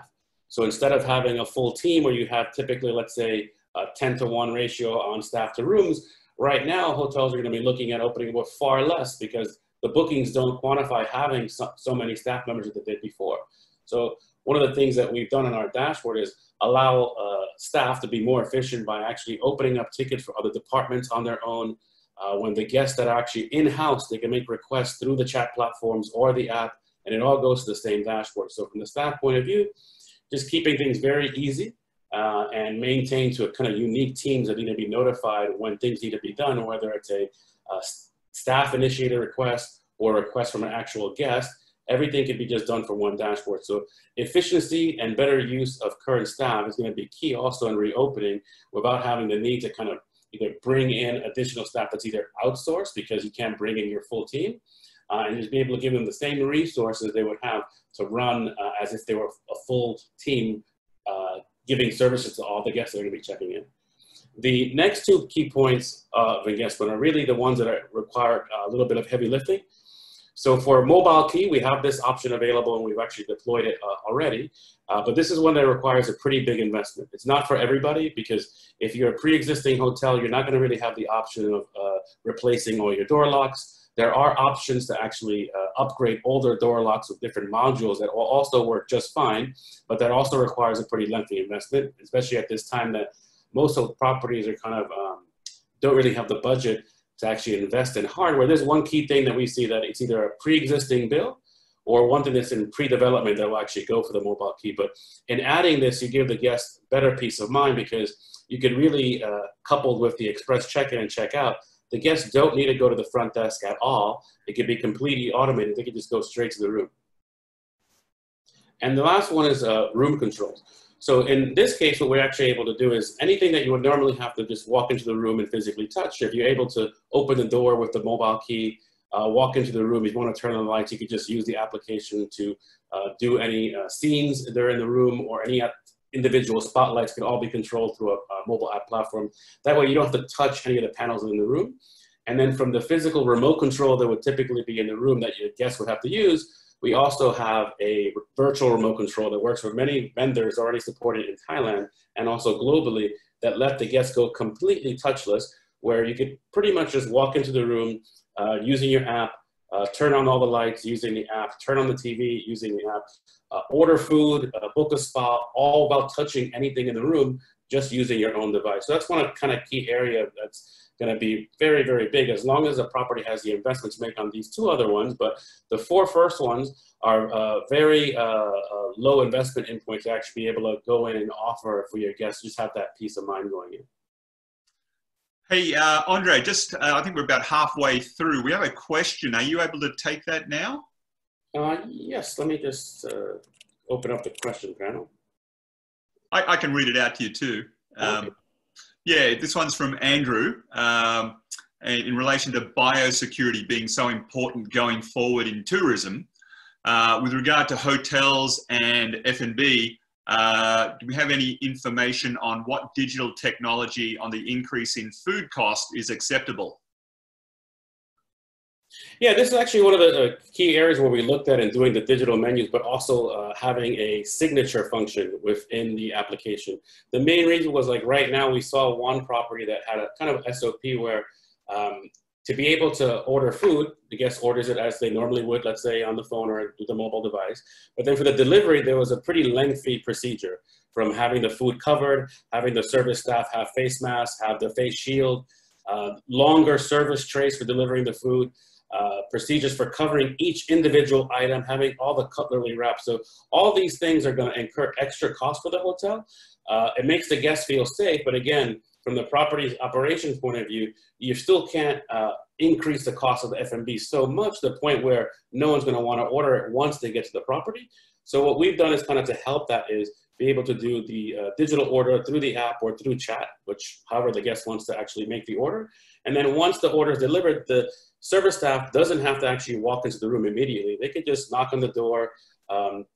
So instead of having a full team where you have typically, let's say, a 10-to-1 ratio on staff to rooms, right now hotels are going to be looking at opening with far less because the bookings don't quantify having so many staff members that they did before. So one of the things that we've done on our dashboard is allow staff to be more efficient by actually opening up tickets for other departments on their own. When the guests that are actually in-house, they can make requests through the chat platforms or the app, and it all goes to the same dashboard. So from the staff point of view, just keeping things very easy and maintain to a kind of unique teams that need to be notified when things need to be done, whether it's a staff-initiated request or a request from an actual guest. Everything can be just done from one dashboard. So efficiency and better use of current staff is going to be key also in reopening without having the need to kind of either bring in additional staff that's either outsourced because you can't bring in your full team, and just be able to give them the same resources they would have to run as if they were a full team giving services to all the guests that are going to be checking in. The next two key points of engagement are really the ones that require a little bit of heavy lifting. So for mobile key, we have this option available and we've actually deployed it already. But this is one that requires a pretty big investment. It's not for everybody because if you're a pre-existing hotel, you're not going to really have the option of replacing all your door locks. There are options to actually upgrade older door locks with different modules that will also work just fine, but that also requires a pretty lengthy investment, especially at this time that most of the properties are kind of don't really have the budget to actually invest in hardware. There's one key thing that we see that it's either a pre-existing build or one thing that's in pre-development that will actually go for the mobile key. But in adding this, you give the guest better peace of mind because you can really, coupled with the express check-in and check-out, the guests don't need to go to the front desk at all. It can be completely automated. They can just go straight to the room. And the last one is room controls. So in this case, what we're actually able to do is anything that you would normally have to just walk into the room and physically touch, if you're able to open the door with the mobile key, walk into the room, if you want to turn on the lights, you could just use the application to do any scenes that are in the room, or any individual spotlights can all be controlled through a mobile app platform. That way you don't have to touch any of the panels in the room. And then from the physical remote control that would typically be in the room that your guests would have to use, we also have a virtual remote control that works with many vendors already supported in Thailand and also globally that let the guests go completely touchless where you could pretty much just walk into the room using your app, turn on all the lights using the app, turn on the TV using the app, order food, book a spa, all without touching anything in the room, just using your own device. So that's one kind of key area that's going to be very, very big, as long as the property has the investment to make on these two other ones. But the four first ones are very low investment endpoint to actually be able to go in and offer for your guests, just have that peace of mind going in. Hey, Andre, just I think we're about halfway through. We have a question. Are you able to take that now? Yes, let me just open up the question panel. I can read it out to you too. Okay. Yeah, this one's from Andrew. In relation to biosecurity being so important going forward in tourism, with regard to hotels and F&B, do we have any information on what digital technology on the increase in food cost is acceptable? Yeah, this is actually one of the key areas where we looked at in doing the digital menus, but also having a signature function within the application. The main reason was, like, right now we saw one property that had a kind of SOP where to be able to order food, the guest orders it as they normally would, let's say on the phone or with the mobile device. But then for the delivery, there was a pretty lengthy procedure, from having the food covered, having the service staff have face masks, have the face shield, longer service trays for delivering the food, procedures for covering each individual item, having all the cutlery wrapped. So all these things are going to incur extra cost for the hotel. It makes the guests feel safe, but again, from the property's operations point of view, you still can't increase the cost of the F&B so much to the point where no one's going to want to order it once they get to the property. So what we've done is kind of to help that is be able to do the digital order through the app or through chat, which however the guest wants to actually make the order. And then once the order is delivered, the service staff doesn't have to actually walk into the room immediately. They can just knock on the door,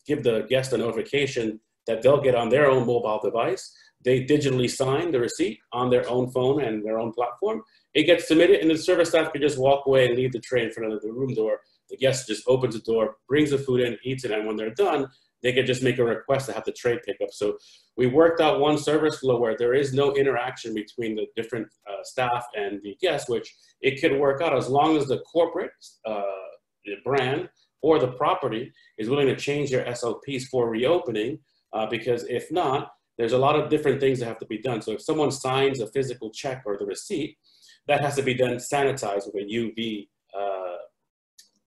give the guest a notification that they'll get on their own mobile device. They digitally sign the receipt on their own phone and their own platform. It gets submitted, and the service staff can just walk away and leave the tray in front of the room door. The guest just opens the door, brings the food in, eats it, and when they're done, they can just make a request to have the tray pick up. So we worked out one service flow where there is no interaction between the different staff and the guest, which it could work out as long as the corporate, the brand, or the property is willing to change their SOPs for reopening, because if not, there's a lot of different things that have to be done. So if someone signs a physical check or the receipt, that has to be then sanitized with a UV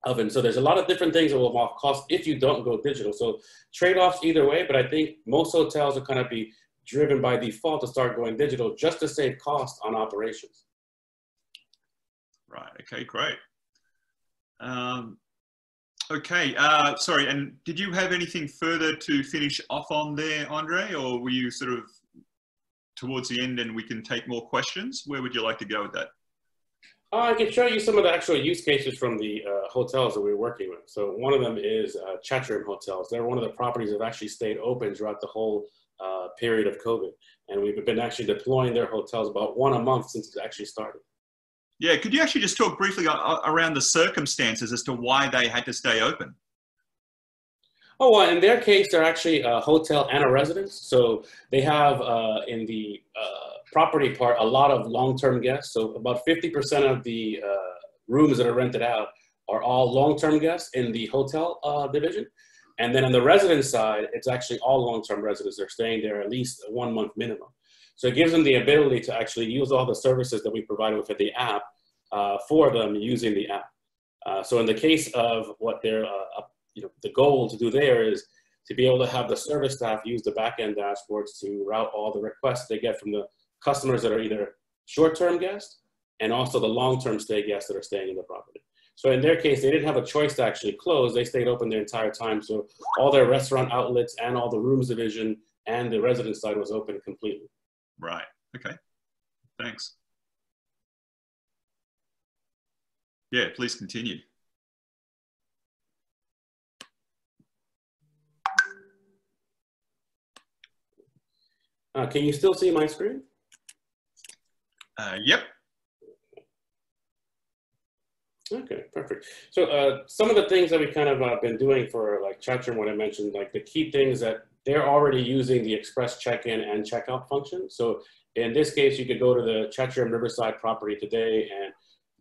oven. So there's a lot of different things that will cost if you don't go digital. So trade-offs either way, but I think most hotels will kind of be driven by default to start going digital just to save cost on operations. Right, okay, great. Okay, sorry, and did you have anything further to finish off on there, Andre, or were you sort of towards the end and we can take more questions? Where would you like to go with that? I can show you some of the actual use cases from the hotels that we're working with. So one of them is Chat Hotels. They're one of the properties that have actually stayed open throughout the whole period of COVID. And we've been actually deploying their hotels about one a month since it actually started. Yeah, could you actually just talk briefly around the circumstances as to why they had to stay open? Oh, well, in their case, they're actually a hotel and a residence. So they have in the property part a lot of long-term guests. So about 50% of the rooms that are rented out are all long-term guests in the hotel division. And then on the residence side, it's actually all long-term residents. They're staying there at least 1 month minimum. So it gives them the ability to actually use all the services that we provide within the app for them using the app. So in the case of what they're, the goal to do there is to be able to have the service staff use the back-end dashboards to route all the requests they get from the customers that are either short-term guests and also the long-term stay guests that are staying in the property. So in their case, they didn't have a choice to actually close. They stayed open the entire time. So all their restaurant outlets and all the rooms division and the residence side was open completely. Right. Okay. Thanks. Yeah, please continue. Can you still see my screen? Yep. Okay, perfect. So some of the things that we kind of been doing for like Chatroom, what I mentioned, like the key things that they're already using the express check-in and check-out function. So In this case, you could go to the Chatham Riverside property today and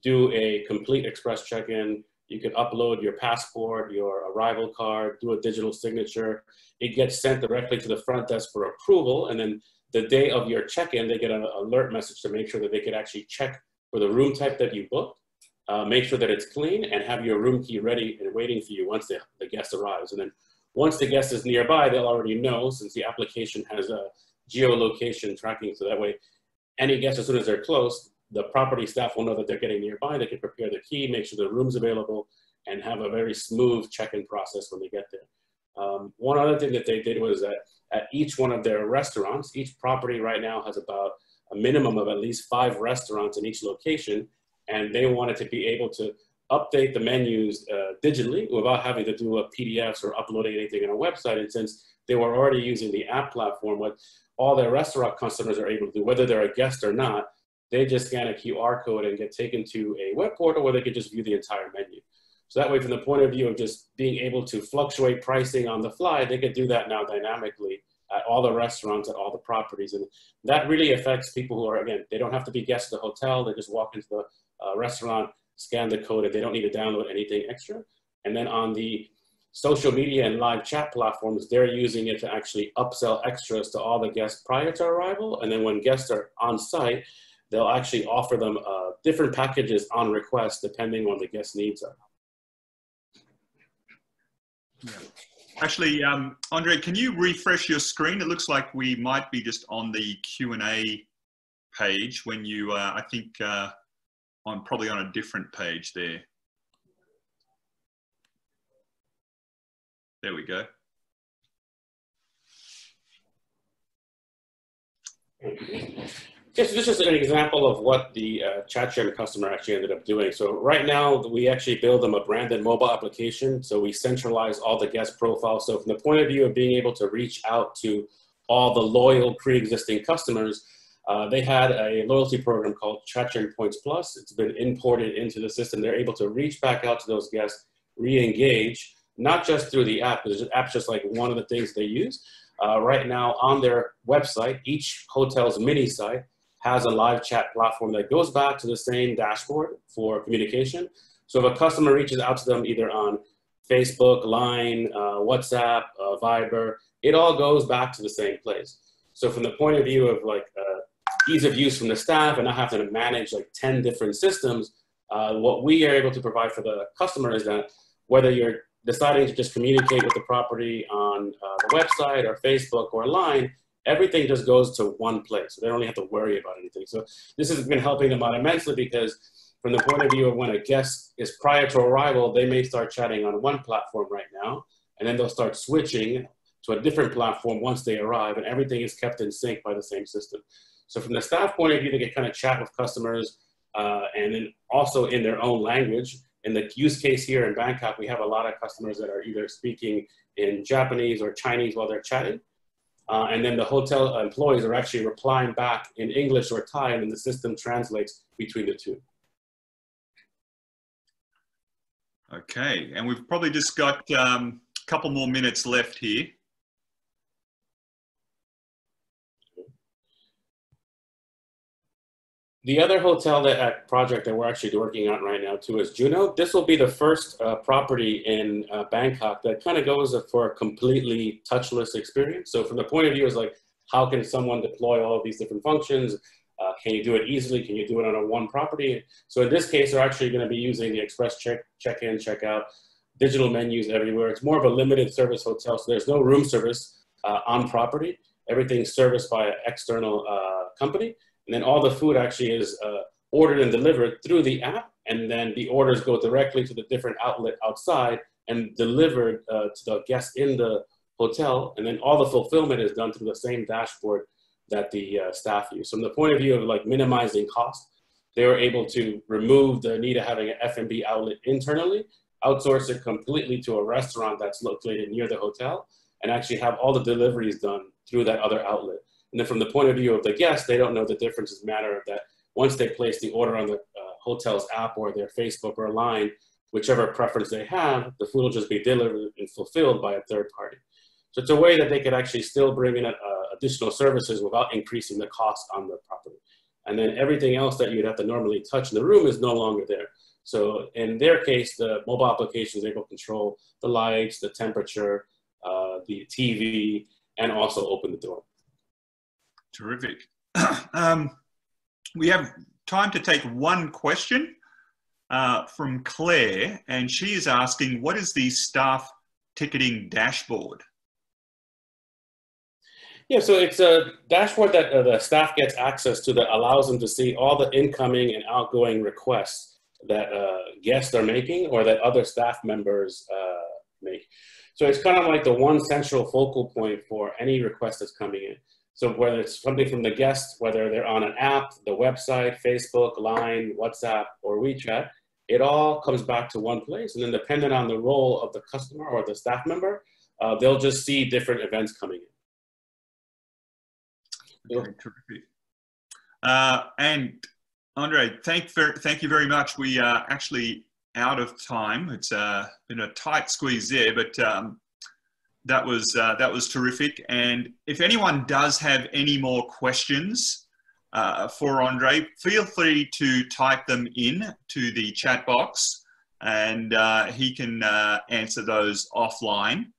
do a complete express check-in. You could upload your passport, your arrival card, do a digital signature. It gets sent directly to the front desk for approval. And then the day of your check-in, they get an alert message to make sure that they could actually check for the room type that you booked, make sure that it's clean, and have your room key ready and waiting for you once the guest arrives. And then once the guest is nearby, they'll already know, since the application has a geolocation tracking, so that way any guest, as soon as they're close, the property staff will know that they're getting nearby. They can prepare the key, make sure the room's available, and have a very smooth check-in process when they get there. One other thing that they did was that at each one of their restaurants, each property right now has about a minimum of at least 5 restaurants in each location, and they wanted to be able to update the menus digitally without having to do a PDFs or uploading anything on a website. And since they were already using the app platform, what all their restaurant customers are able to do, whether they're a guest or not, they just scan a QR code and get taken to a web portal where they can just view the entire menu. So that way, from the point of view of just being able to fluctuate pricing on the fly, they could do that now dynamically at all the restaurants, at all the properties. And that really affects people who are, again, they don't have to be guests at the hotel. They just walk into the restaurant, scan the code, and they don't need to download anything extra. And then on the social media and live chat platforms, they're using it to actually upsell extras to all the guests prior to arrival. And then when guests are on site, they'll actually offer them different packages on request depending on the guest needs are. Yeah. Actually, Andre, can you refresh your screen? It looks like we might be just on the Q&A page when you, I think, probably on a different page there. There we go. This is just an example of what the Chatham customer actually ended up doing. So right now, we actually build them a branded mobile application. So we centralize all the guest profiles. So from the point of view of being able to reach out to all the loyal pre-existing customers, they had a loyalty program called Chatham Points Plus. It's been imported into the system. They're able to reach back out to those guests, re-engage, not just through the app, because the app's just like one of the things they use. Right now on their website, each hotel's mini site has a live chat platform that goes back to the same dashboard for communication. So if a customer reaches out to them either on Facebook, Line, WhatsApp, Viber, it all goes back to the same place. So from the point of view of like ease of use from the staff and not having to manage like 10 different systems, what we are able to provide for the customer is that whether you're deciding to just communicate with the property on the website or Facebook or Line, everything just goes to one place. So they don't really have to worry about anything. So this has been helping them out immensely because from the point of view of when a guest is prior to arrival, they may start chatting on one platform right now, and then they'll start switching to a different platform once they arrive, and everything is kept in sync by the same system. So from the staff point of view, they can kind of chat with customers and then also in their own language. In the use case here in Bangkok, we have a lot of customers that are either speaking in Japanese or Chinese while they're chatting. And then the hotel employees are actually replying back in English or Thai, and then the system translates between the two. Okay, and we've probably just got a couple more minutes left here. The other hotel project that we're actually working on right now too is Juno. This will be the first property in Bangkok that kind of goes for a completely touchless experience. So from the point of view is like, how can someone deploy all of these different functions? Can you do it easily? Can you do it on a one property? So in this case, they're actually going to be using the express check-in, check-out, digital menus everywhere. It's more of a limited service hotel, so there's no room service on property. Everything's serviced by an external company. And then all the food actually is ordered and delivered through the app. And then the orders go directly to the different outlet outside and delivered to the guests in the hotel. And then all the fulfillment is done through the same dashboard that the staff use. So from the point of view of like minimizing cost, they were able to remove the need of having an F&B outlet internally, outsource it completely to a restaurant that's located near the hotel, and actually have all the deliveries done through that other outlet. And then from the point of view of the guests, they don't know the difference. It's a matter of that once they place the order on the hotel's app or their Facebook or Line, whichever preference they have, the food will just be delivered and fulfilled by a third party. So it's a way that they could actually still bring in a additional services without increasing the cost on the property. And then everything else that you'd have to normally touch in the room is no longer there. So in their case, the mobile application is able to control the lights, the temperature, the TV, and also open the door. Terrific. We have time to take one question from Claire, and she is asking, what is the staff ticketing dashboard? Yeah, so it's a dashboard that the staff gets access to that allows them to see all the incoming and outgoing requests that guests are making or that other staff members make. So it's kind of like the one central focal point for any request that's coming in. So whether it's something from the guest, whether they're on an app, the website, Facebook, Line, WhatsApp, or WeChat, it all comes back to one place. And then depending on the role of the customer or the staff member, they'll just see different events coming in. Okay, terrific. And Andre, thank you very much. We are actually out of time. It's been a tight squeeze there, but that was terrific. And if anyone does have any more questions for Andre, feel free to type them in to the chat box, and he can answer those offline.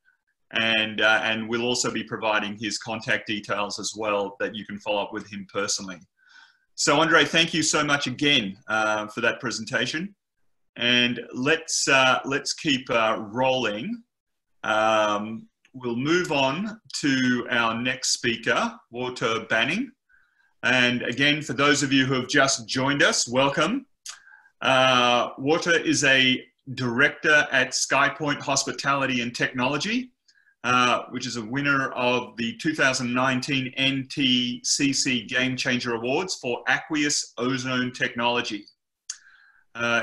And we'll also be providing his contact details as well, that you can follow up with him personally. So Andre, thank you so much again for that presentation. And let's keep rolling. We'll move on to our next speaker, Walter Banning. And again, for those of you who have just joined us, welcome. Walter is a director at SkyPoint Hospitality and Technology, which is a winner of the 2019 NTCC Game Changer Awards for aqueous ozone technology.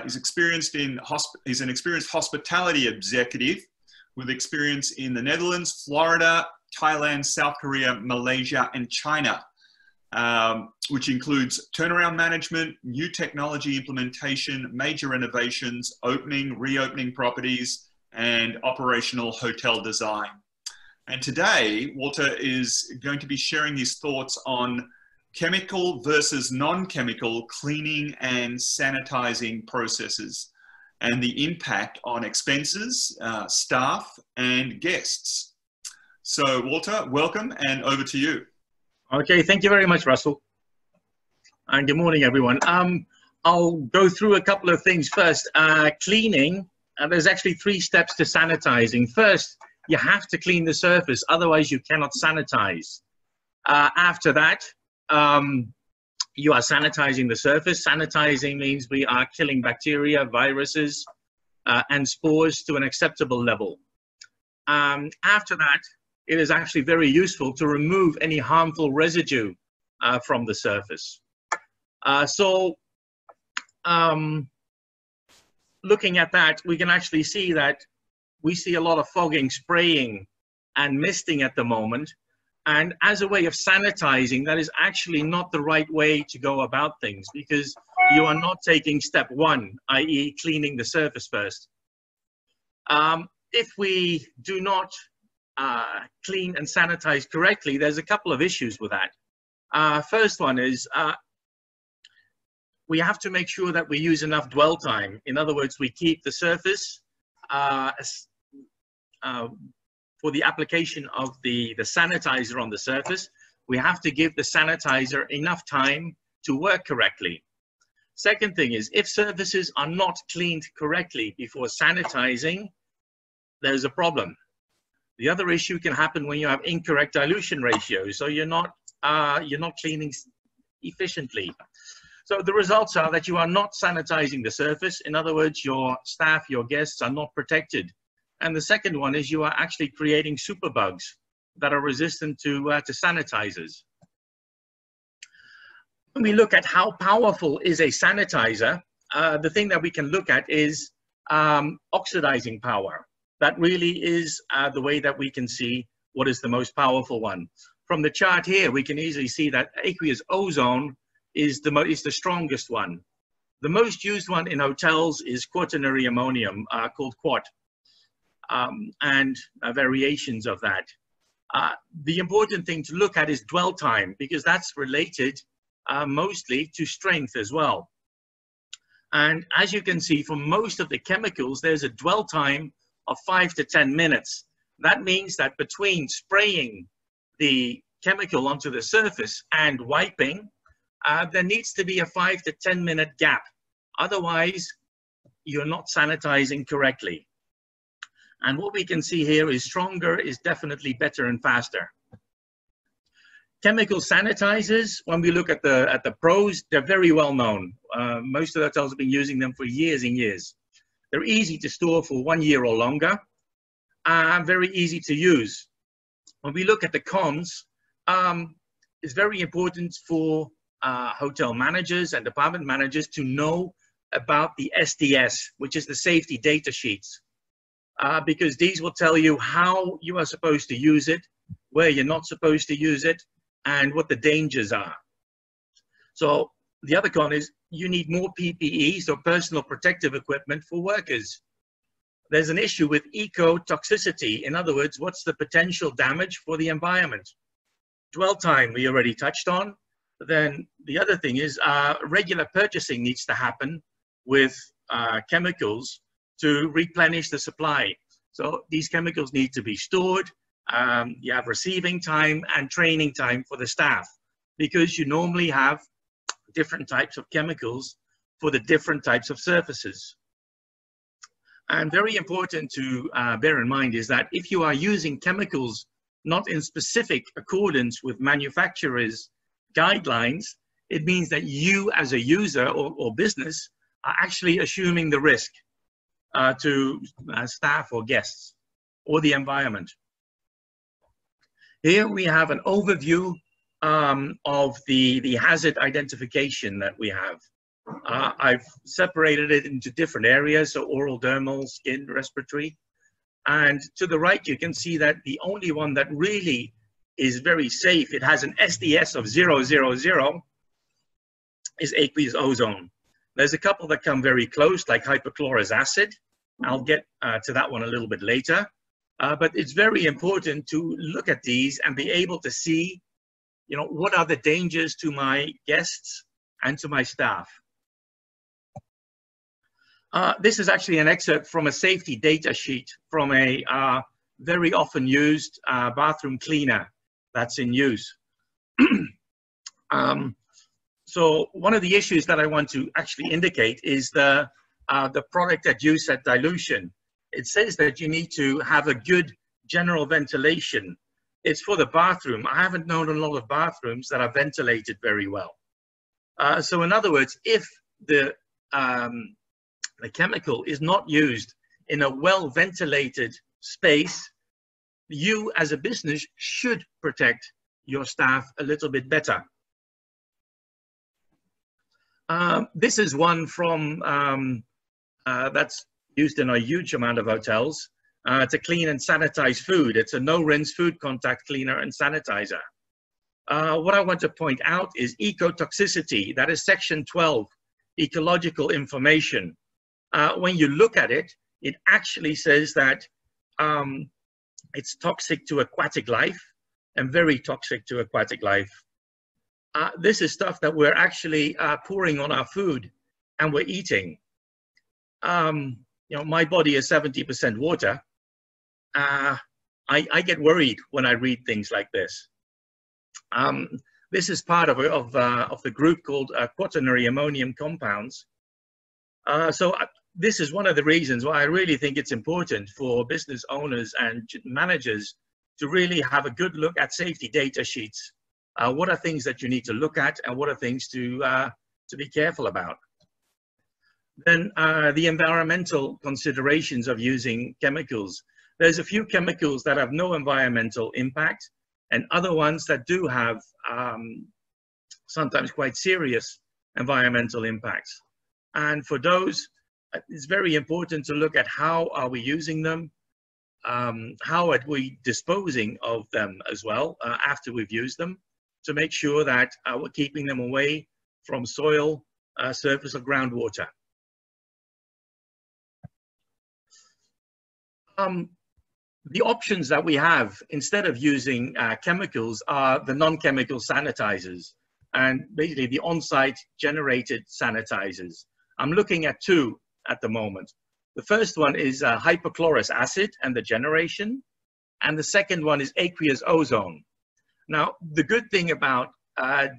He's an experienced hospitality executive with experience in the Netherlands, Florida, Thailand, South Korea, Malaysia, and China, which includes turnaround management, new technology implementation, major renovations, opening, reopening properties, and operational hotel design. And today, Walter is going to be sharing his thoughts on chemical versus non-chemical cleaning and sanitizing processes and the impact on expenses, staff, and guests. So, Walter, welcome, and over to you. Okay, thank you very much, Russell. And good morning, everyone. I'll go through a couple of things first. Cleaning, there's actually 3 steps to sanitizing. First, you have to clean the surface, otherwise you cannot sanitize. After that, you are sanitizing the surface. Sanitizing means we are killing bacteria, viruses, and spores to an acceptable level. After that, it is actually very useful to remove any harmful residue from the surface. Looking at that, we can actually see that we see a lot of fogging, spraying, and misting at the moment. And as a way of sanitizing, that is actually not the right way to go about things, because you are not taking step 1, i.e. cleaning the surface first. If we do not clean and sanitize correctly, there's a couple of issues with that. First one is we have to make sure that we use enough dwell time. In other words, we keep the surface for the application of the sanitizer on the surface. We have to give the sanitizer enough time to work correctly. Second thing is, if surfaces are not cleaned correctly before sanitizing, there's a problem. The other issue can happen when you have incorrect dilution ratios, so you're not cleaning efficiently. So the results are that you are not sanitizing the surface. In other words, your staff, your guests are not protected. And the second one is you are actually creating superbugs that are resistant to sanitizers. When we look at how powerful is a sanitizer, the thing that we can look at is oxidizing power. That really is the way that we can see what is the most powerful one. From the chart here, we can easily see that aqueous ozone is the strongest one. The most used one in hotels is quaternary ammonium, called quat, and variations of that. The important thing to look at is dwell time, because that's related mostly to strength as well. And as you can see, for most of the chemicals, there's a dwell time of 5 to 10 minutes. That means that between spraying the chemical onto the surface and wiping, there needs to be a 5 to 10 minute gap. Otherwise, you're not sanitizing correctly. And what we can see here is stronger is definitely better and faster. Chemical sanitizers, when we look at the pros, they're very well known. Most of the hotels have been using them for years and years. They're easy to store for 1 year or longer, and very easy to use. When we look at the cons, it's very important for hotel managers and department managers to know about the SDS, which is the safety data sheets, because these will tell you how you are supposed to use it, where you're not supposed to use it, and what the dangers are. So the other con is you need more PPEs, or personal protective equipment, for workers. There's an issue with ecotoxicity. In other words, what's the potential damage for the environment? Dwell time we already touched on. Then the other thing is regular purchasing needs to happen with chemicals to replenish the supply. So these chemicals need to be stored. You have receiving time and training time for the staff, because you normally have different types of chemicals for the different types of surfaces. And very important to bear in mind is that if you are using chemicals not in specific accordance with manufacturers' guidelines, it means that you as a user or business are actually assuming the risk to staff or guests or the environment. Here we have an overview of the hazard identification that we have. I've separated it into different areas, so oral, dermal, skin, respiratory. And to the right, you can see that the only one that really is very safe, it has an SDS of 000, is aqueous ozone. There's a couple that come very close, like hypochlorous acid. I'll get to that one a little bit later. But it's very important to look at these and be able to see, you know, what are the dangers to my guests and to my staff. This is actually an excerpt from a safety data sheet from a very often used bathroom cleaner that's in use. So one of the issues that I want to actually indicate is the product at use at dilution. It says that you need to have a good general ventilation. It's for the bathroom. I haven't known a lot of bathrooms that are ventilated very well. So in other words, if the chemical is not used in a well-ventilated space, you as a business should protect your staff a little bit better. This is one from that's used in a huge amount of hotels to clean and sanitize food. It's a no-rinse food contact cleaner and sanitizer. What I want to point out is ecotoxicity. That is section 12, ecological information. When you look at it, it actually says that it's toxic to aquatic life and very toxic to aquatic life. This is stuff that we're actually pouring on our food and we're eating. You know, my body is 70% water. I get worried when I read things like this. This is part of the group called quaternary ammonium compounds. So this is one of the reasons why I really think it's important for business owners and managers to really have a good look at safety data sheets. What are things that you need to look at, and what are things to be careful about? Then the environmental considerations of using chemicals. There's a few chemicals that have no environmental impact, and other ones that do have sometimes quite serious environmental impacts. And for those, it's very important to look at how are we using them, how are we disposing of them as well after we've used them, to make sure that we're keeping them away from soil, surface, or groundwater. The options that we have instead of using chemicals are the non-chemical sanitizers and basically the on-site generated sanitizers. I'm looking at two at the moment. The first one is hypochlorous acid and the generation, and the second one is aqueous ozone. Now, the good thing about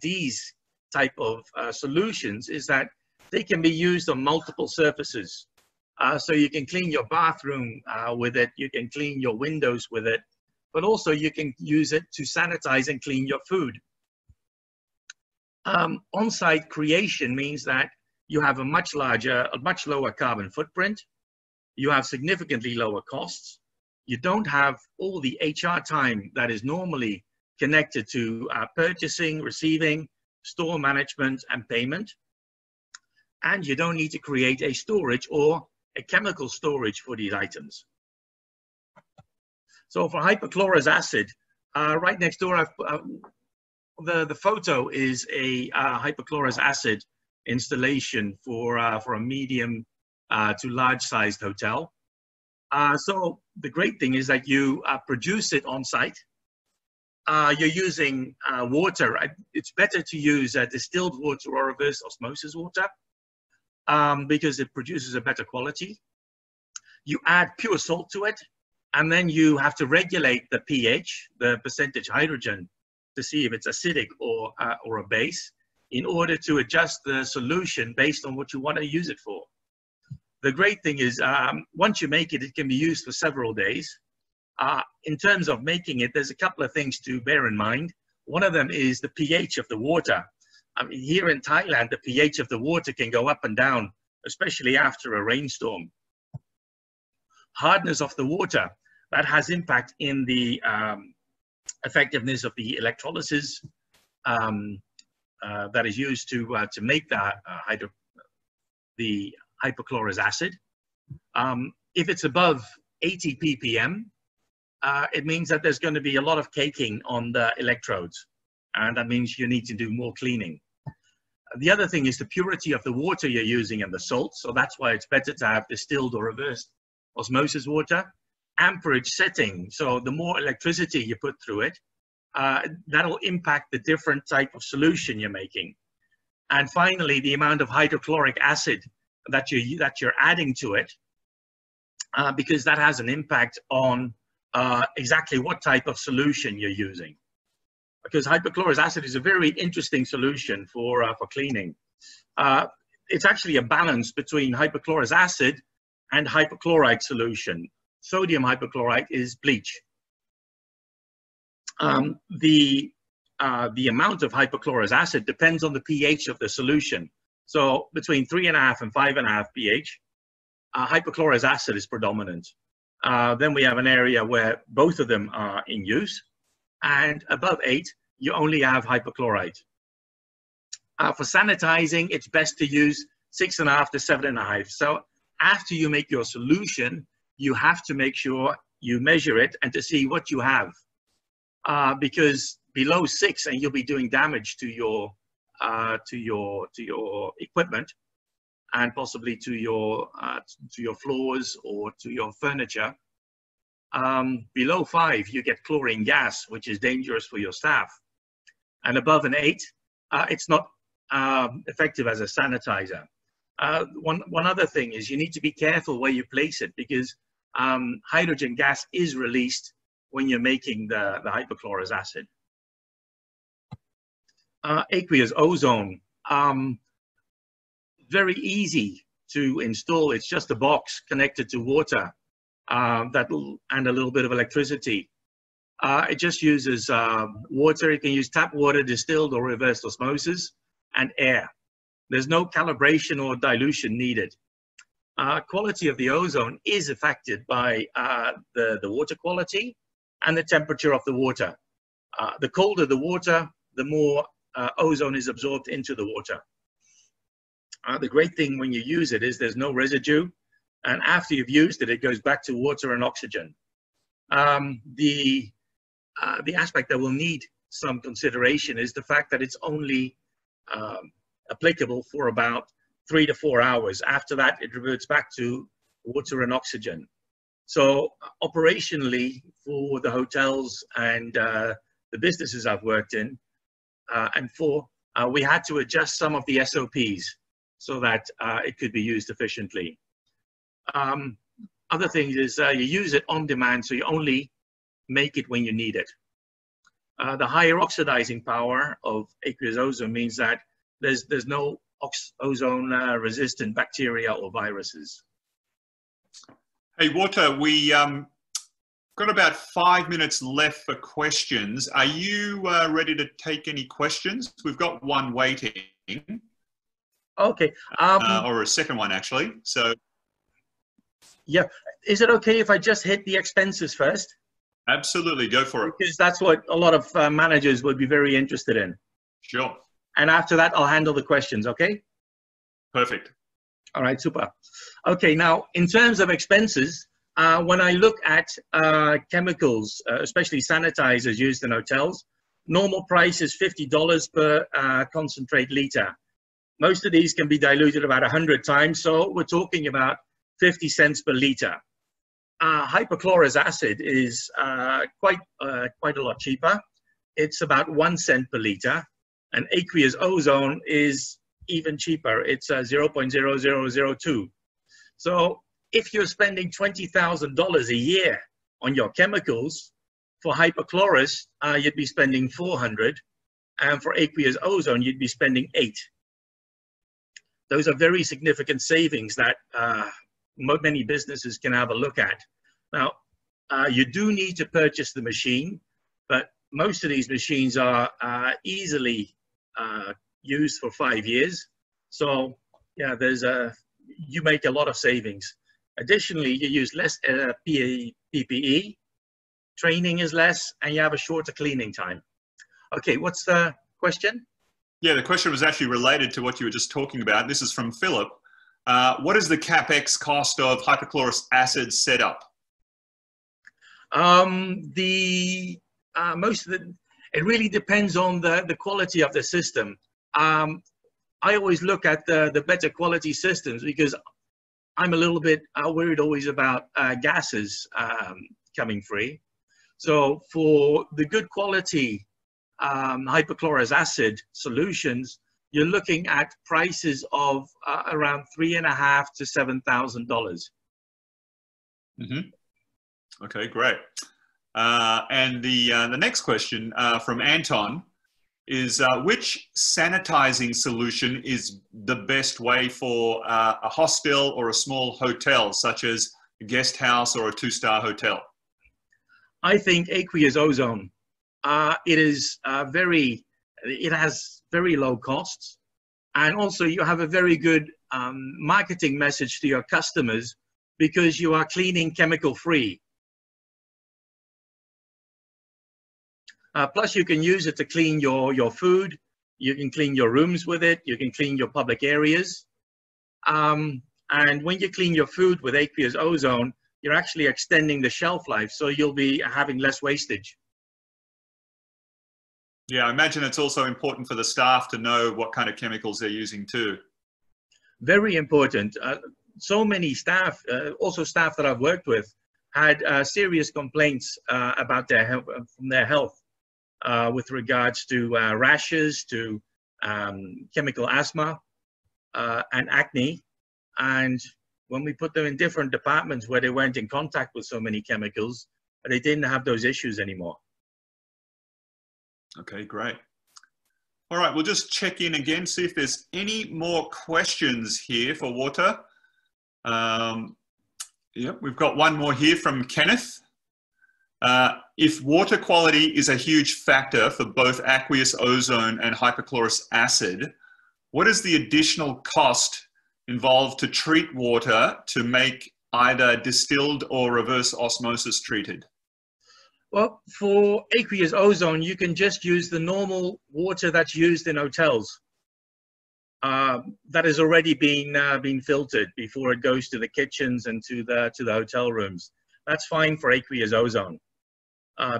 these type of solutions is that they can be used on multiple surfaces. So you can clean your bathroom with it, you can clean your windows with it, but also you can use it to sanitize and clean your food. On-site creation means that you have a much lower carbon footprint, you have significantly lower costs, you don't have all the HR time that is normally connected to purchasing, receiving, store management, and payment, and you don't need to create a storage or a chemical storage for these items. So for hypochlorous acid, right next door, the photo is a hypochlorous acid installation for a medium to large sized hotel. So the great thing is that you produce it on site. You're using water. It's better to use distilled water or reverse osmosis water because it produces a better quality. You add pure salt to it, and then you have to regulate the pH, the percentage hydrogen, to see if it's acidic or a base, in order to adjust the solution based on what you want to use it for. The great thing is, once you make it, it can be used for several days. In terms of making it, there's a couple of things to bear in mind. One of them is the pH of the water. I mean, here in Thailand, the pH of the water can go up and down, especially after a rainstorm. Hardness of the water, that has impact in the effectiveness of the electrolysis that is used to make the hypochlorous acid. If it's above 80 ppm, it means that there's going to be a lot of caking on the electrodes, and that means you need to do more cleaning. The other thing is the purity of the water you're using and the salt, so that's why it's better to have distilled or reversed osmosis water. Amperage setting, so the more electricity you put through it, that'll impact the different type of solution you're making. And finally, the amount of hydrochloric acid that you're adding to it, because that has an impact on exactly what type of solution you're using. Because hypochlorous acid is a very interesting solution for cleaning. It's actually a balance between hypochlorous acid and hypochlorite solution. Sodium hypochlorite is bleach. The amount of hypochlorous acid depends on the pH of the solution. So between 3.5 and 5.5 pH, hypochlorous acid is predominant. Then we have an area where both of them are in use, and above 8, you only have hypochlorite. For sanitizing, it's best to use 6.5 to 7.5. So after you make your solution, you have to make sure you measure it and to see what you have, because below 6 and you'll be doing damage to your equipment and possibly to your floors or to your furniture. Below 5, you get chlorine gas, which is dangerous for your staff. And above an 8, it's not effective as a sanitizer. One other thing is you need to be careful where you place it, because hydrogen gas is released when you're making the hypochlorous acid. Aqueous ozone, very easy to install. It's just a box connected to water and a little bit of electricity. It just uses water. You can use tap water, distilled or reversed osmosis, and air. There's no calibration or dilution needed. Quality of the ozone is affected by the water quality and the temperature of the water. The colder the water, the more ozone is absorbed into the water. The great thing when you use it is there's no residue, and after you've used it, it goes back to water and oxygen. The aspect that will need some consideration is the fact that it's only applicable for about 3 to 4 hours. After that, it reverts back to water and oxygen. So operationally, for the hotels and the businesses I've worked in, we had to adjust some of the SOPs so that it could be used efficiently. Other things is you use it on demand, so you only make it when you need it. The higher oxidizing power of aqueous ozone means that there's no ozone resistant bacteria or viruses. Hey, Walter, we got about 5 minutes left for questions. Are you ready to take any questions? We've got one waiting. Okay. Or a second one, actually. So. Yeah. Is it okay if I just hit the expenses first? Absolutely. Go for it. Because that's what a lot of managers would be very interested in. Sure. And after that, I'll handle the questions, okay? Perfect. All right, super. Okay, now, in terms of expenses, when I look at chemicals, especially sanitizers used in hotels, normal price is $50 per concentrate liter. Most of these can be diluted about 100 times, so we're talking about 50 cents per liter. Hypochlorous acid is quite a lot cheaper. It's about 1 cent per liter, and aqueous ozone is even cheaper. It's 0.0002. So if you're spending $20,000 a year on your chemicals, for hypochlorous, you'd be spending 400, and for aqueous ozone, you'd be spending 8. Those are very significant savings that many businesses can have a look at. Now, you do need to purchase the machine, but most of these machines are easily used for 5 years. So, yeah, you make a lot of savings. Additionally, you use less PPE, training is less, and you have a shorter cleaning time. Okay, what's the question? Yeah, the question was actually related to what you were just talking about. This is from Philip. What is the CapEx cost of hypochlorous acid setup? It really depends on the quality of the system. I always look at the better quality systems because I'm a little bit worried always about gases coming free. So for the good quality hypochlorous acid solutions, you're looking at prices of around $3,500 to $7,000. Mm-hmm. Okay, great. And the next question from Anton is which sanitizing solution is the best way for a hostel or a small hotel, such as a guest house or a 2-star hotel? I think aqueous ozone. It has very low costs, and also you have a very good marketing message to your customers because you are cleaning chemical free. Plus you can use it to clean your food, you can clean your rooms with it, you can clean your public areas. And when you clean your food with aqueous ozone, you're actually extending the shelf life, so you'll be having less wastage. Yeah, I imagine it's also important for the staff to know what kind of chemicals they're using too. Very important. So many staff, also staff that I've worked with, had serious complaints about from their health with regards to rashes, to chemical asthma, and acne. And when we put them in different departments where they weren't in contact with so many chemicals, they didn't have those issues anymore. Okay, great. All right, we'll just check in again, see if there's any more questions here for Walter. Yep, we've got one more here from Kenneth. If water quality is a huge factor for both aqueous ozone and hypochlorous acid, what is the additional cost involved to treat water to make either distilled or reverse osmosis treated? Well, for aqueous ozone, you can just use the normal water that's used in hotels. That has already been filtered before it goes to the kitchens and to the hotel rooms. That's fine for aqueous ozone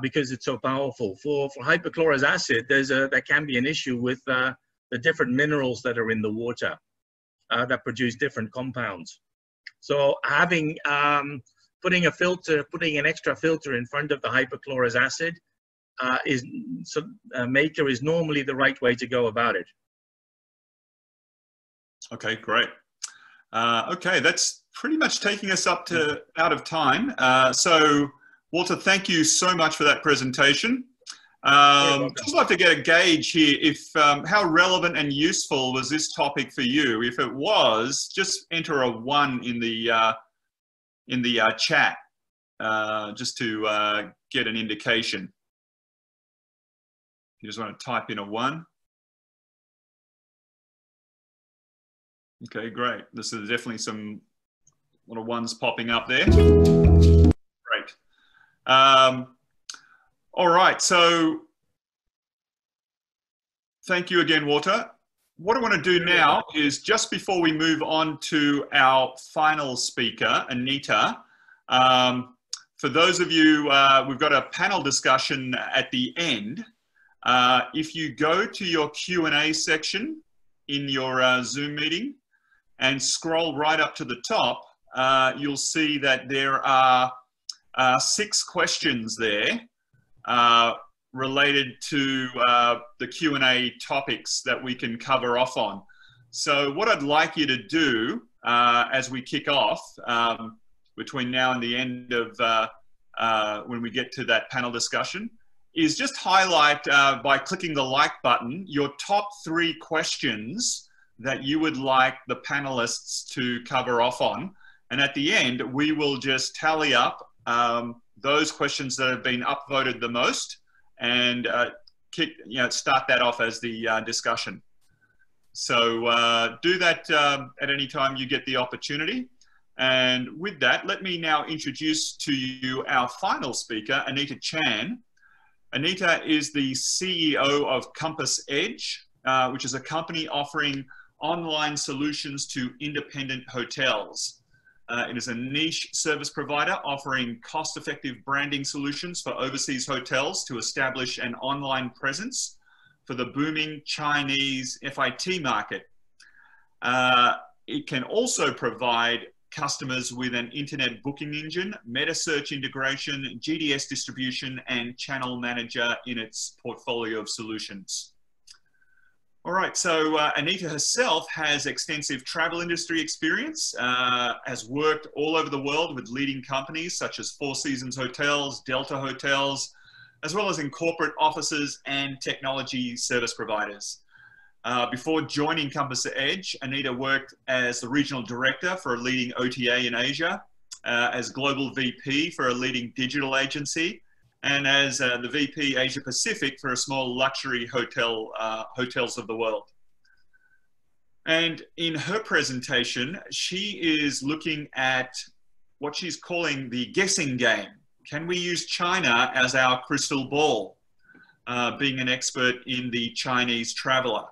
because it's so powerful. For hypochlorous acid, there can be an issue with the different minerals that are in the water that produce different compounds. So having putting an extra filter in front of the hypochlorous acid maker is normally the right way to go about it. Okay, great. Okay, that's pretty much taking us up to out of time. So, Walter, thank you so much for that presentation. Just like to get a gauge here, if how relevant and useful was this topic for you? If it was, just enter a 1 in the chat, just to get an indication. You just want to type in a 1. Okay, great. This is definitely some little 1s popping up there. Great. All right, so thank you again, Walter. What I want to do now is, just before we move on to our final speaker, Anita, for those of you, we've got a panel discussion at the end. If you go to your Q&A section in your Zoom meeting and scroll right up to the top, you'll see that there are 6 questions there related to the Q&A topics that we can cover off on. So what I'd like you to do as we kick off between now and the end of when we get to that panel discussion is just highlight by clicking the like button your top 3 questions that you would like the panelists to cover off on. And at the end, we will just tally up those questions that have been upvoted the most and start that off as the discussion. So do that at any time you get the opportunity. And with that, let me now introduce to you our final speaker, Anita Chan. Anita is the CEO of Compass Edge, which is a company offering online solutions to independent hotels. It is a niche service provider offering cost-effective branding solutions for overseas hotels to establish an online presence for the booming Chinese FIT market. It can also provide customers with an internet booking engine, meta search integration, GDS distribution, and channel manager in its portfolio of solutions. All right, so Anita herself has extensive travel industry experience, has worked all over the world with leading companies such as Four Seasons Hotels, Delta Hotels, as well as in corporate offices and technology service providers. Before joining Compass Edge, Anita worked as the regional director for a leading OTA in Asia, as global VP for a leading digital agency, and as the VP Asia Pacific for a small luxury hotels of the world. And in her presentation, she is looking at what she's calling the guessing game. Can we use China as our crystal ball, being an expert in the Chinese traveler?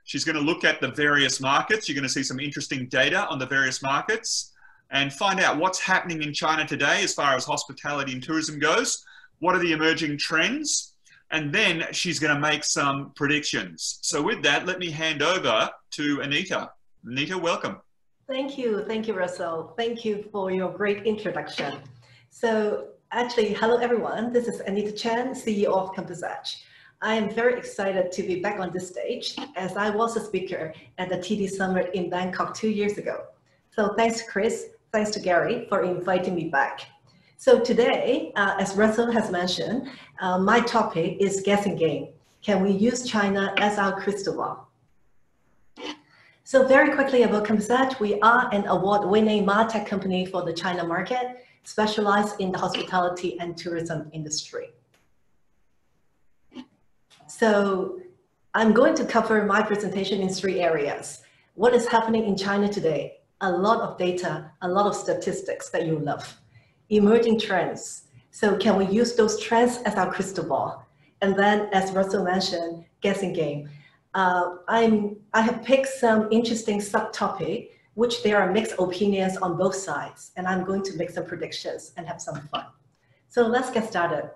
She's going to look at the various markets. You're going to see some interesting data on the various markets and find out what's happening in China today as far as hospitality and tourism goes. What are the emerging trends? And then she's going to make some predictions. So with that, let me hand over to Anita. Anita, welcome. Thank you, Russell. Thank you for your great introduction. So actually, hello everyone. This is Anita Chan, CEO of Compass Edge. I am very excited to be back on this stage as I was a speaker at the TD Summit in Bangkok 2 years ago. So thanks to Chris, thanks to Gary for inviting me back. So today, as Russell has mentioned, my topic is guessing game. Can we use China as our crystal ball? So very quickly about Compass Edge, we are an award-winning MarTech company for the China market, specialized in the hospitality and tourism industry. So I'm going to cover my presentation in 3 areas. What is happening in China today? A lot of data, a lot of statistics that you love. Emerging trends. So can we use those trends as our crystal ball? And then, as Russell mentioned, guessing game. I have picked some interesting subtopic, which there are mixed opinions on both sides, and I'm going to make some predictions and have some fun. So let's get started.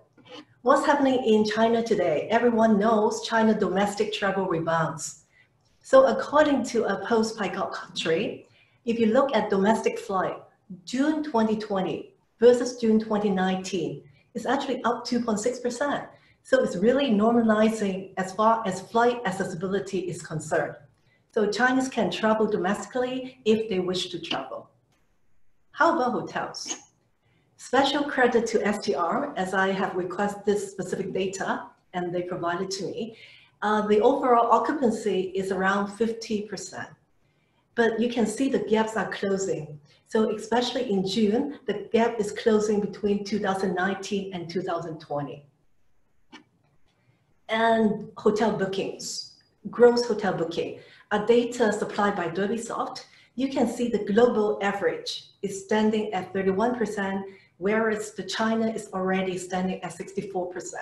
What's happening in China today? Everyone knows China domestic travel rebounds. So according to a post by country, if you look at domestic flight, June 2020, versus June 2019 is actually up 2.6%. So it's really normalizing as far as flight accessibility is concerned. So Chinese can travel domestically if they wish to travel. How about hotels? Special credit to STR, as I have requested this specific data and they provided to me. The overall occupancy is around 50%, but you can see the gaps are closing. So especially in June, the gap is closing between 2019 and 2020. And hotel bookings, gross hotel booking, data supplied by Derbysoft. You can see the global average is standing at 31%, whereas the China is already standing at 64%.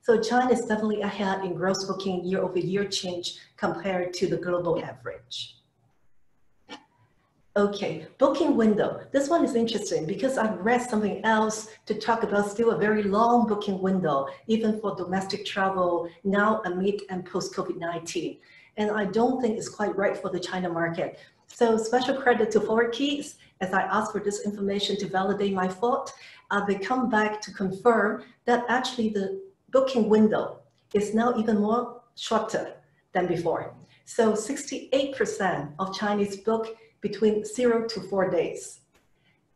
So China is definitely ahead in gross booking year-over-year change compared to the global average. Okay, booking window. This one is interesting because I've read something else to talk about still a very long booking window, even for domestic travel now amid and post-COVID-19. And I don't think it's quite right for the China market. So special credit to Forward Keys, as I asked for this information to validate my thought, they come back to confirm that actually the booking window is now even more shorter than before. So 68% of Chinese book between 0 to 4 days,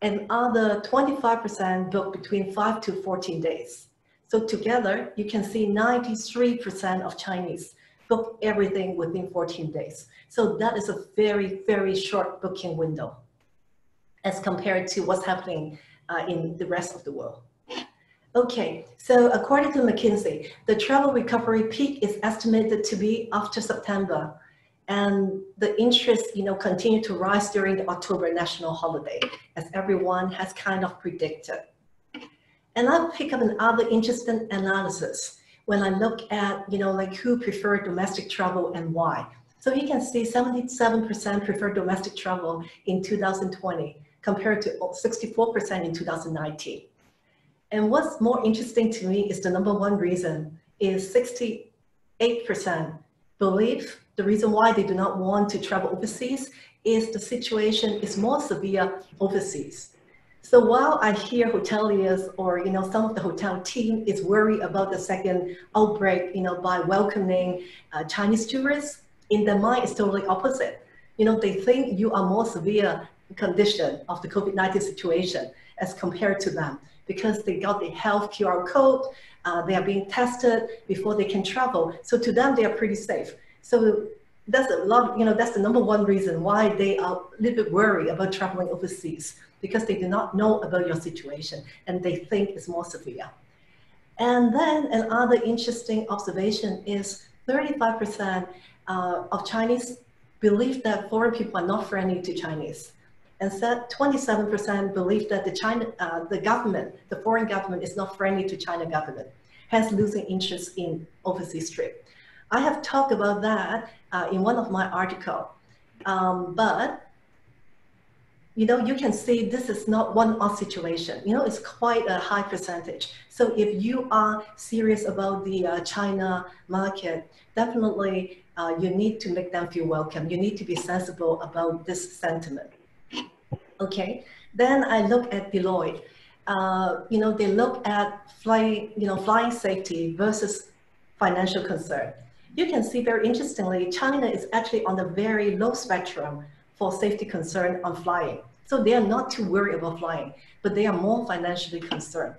and other 25% book between 5 to 14 days. So together, you can see 93% of Chinese book everything within 14 days. So that is a very, very short booking window as compared to what's happening in the rest of the world. Okay, so according to McKinsey, the travel recovery peak is estimated to be after September, and the interest, continue to rise during the October national holiday, as everyone has kind of predicted. And I'll pick up another interesting analysis when I look at, like who prefer domestic travel and why. So you can see 77% prefer domestic travel in 2020 compared to 64% in 2019. And what's more interesting to me is the number one reason is 68% believe the reason why they do not want to travel overseas is the situation is more severe overseas. So while I hear hoteliers or some of the hotel team is worried about the second outbreak, by welcoming Chinese tourists, in their mind it's totally opposite. They think you are more severe condition of the COVID-19 situation as compared to them because they got the health QR code, they are being tested before they can travel. So to them, they are pretty safe. So that's a lot, that's the number one reason why they are a little bit worried about traveling overseas, because they do not know about your situation and they think it's more severe. And then another interesting observation is 35% of Chinese believe that foreign people are not friendly to Chinese. And 27% believe that the government, the foreign government is not friendly to China government, hence losing interest in overseas trip. I have talked about that in one of my articles, but you can see this is not one-off situation. It's quite a high percentage. So if you are serious about the China market, definitely you need to make them feel welcome. You need to be sensible about this sentiment. Okay, then I look at Deloitte. They look at flying safety versus financial concern. You can see very interestingly, China is actually on the very low spectrum for safety concern on flying. So they are not too worried about flying, but they are more financially concerned.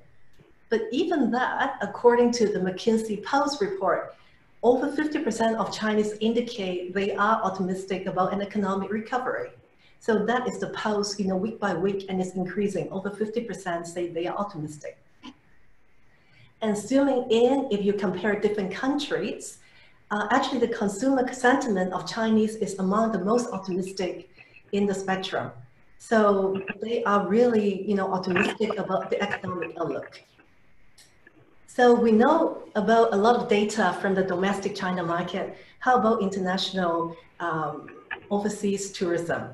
But even that, according to the McKinsey Pulse report, over 50% of Chinese indicate they are optimistic about an economic recovery. So that is the pulse, week by week, and it's increasing. Over 50% say they are optimistic. And zooming in, if you compare different countries, actually the consumer sentiment of Chinese is among the most optimistic in the spectrum. So they are really, optimistic about the economic outlook. So we know about a lot of data from the domestic China market. How about international overseas tourism?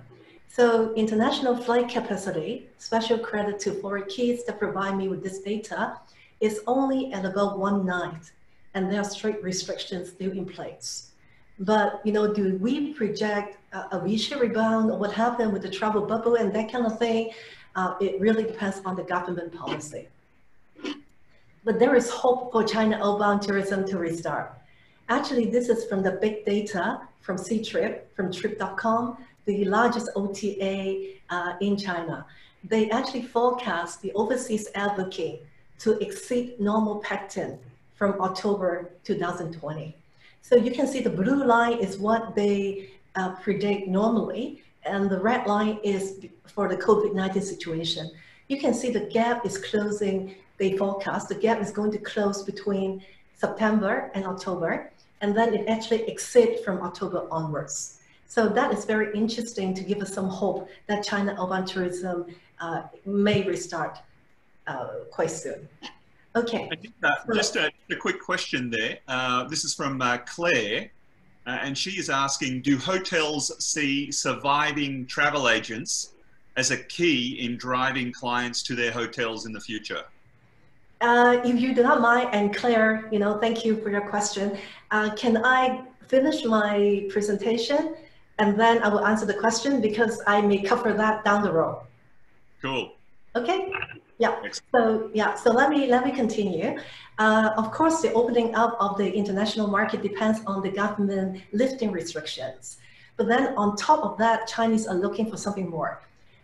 So international flight capacity, special credit to Forward Keys that provide me with this data, is only at about 1/9, and there are strict restrictions still in place. But do we project a V-shaped rebound, or what happened with the travel bubble and that kind of thing? It really depends on the government policy. But there is hope for China outbound tourism to restart. Actually, this is from the big data from Ctrip, from Trip.com, the largest OTA in China. They actually forecast the overseas air booking to exceed normal pattern from October 2020. So you can see the blue line is what they predict normally, and the red line is for the COVID-19 situation. You can see the gap is closing. They forecast the gap is going to close between September and October, and then it actually exceeds from October onwards. So that is very interesting to give us some hope that China urban tourism may restart quite soon. Okay. I think just a quick question there. This is from Claire, and she is asking, do hotels see surviving travel agents as a key in driving clients to their hotels in the future? If you do not mind, and Claire, thank you for your question. Can I finish my presentation and then I will answer the question, because I may cover that down the road. Cool. Okay. Yeah. So let me continue. Of course, the opening up of the international market depends on the government lifting restrictions. But then on top of that, Chinese are looking for something more.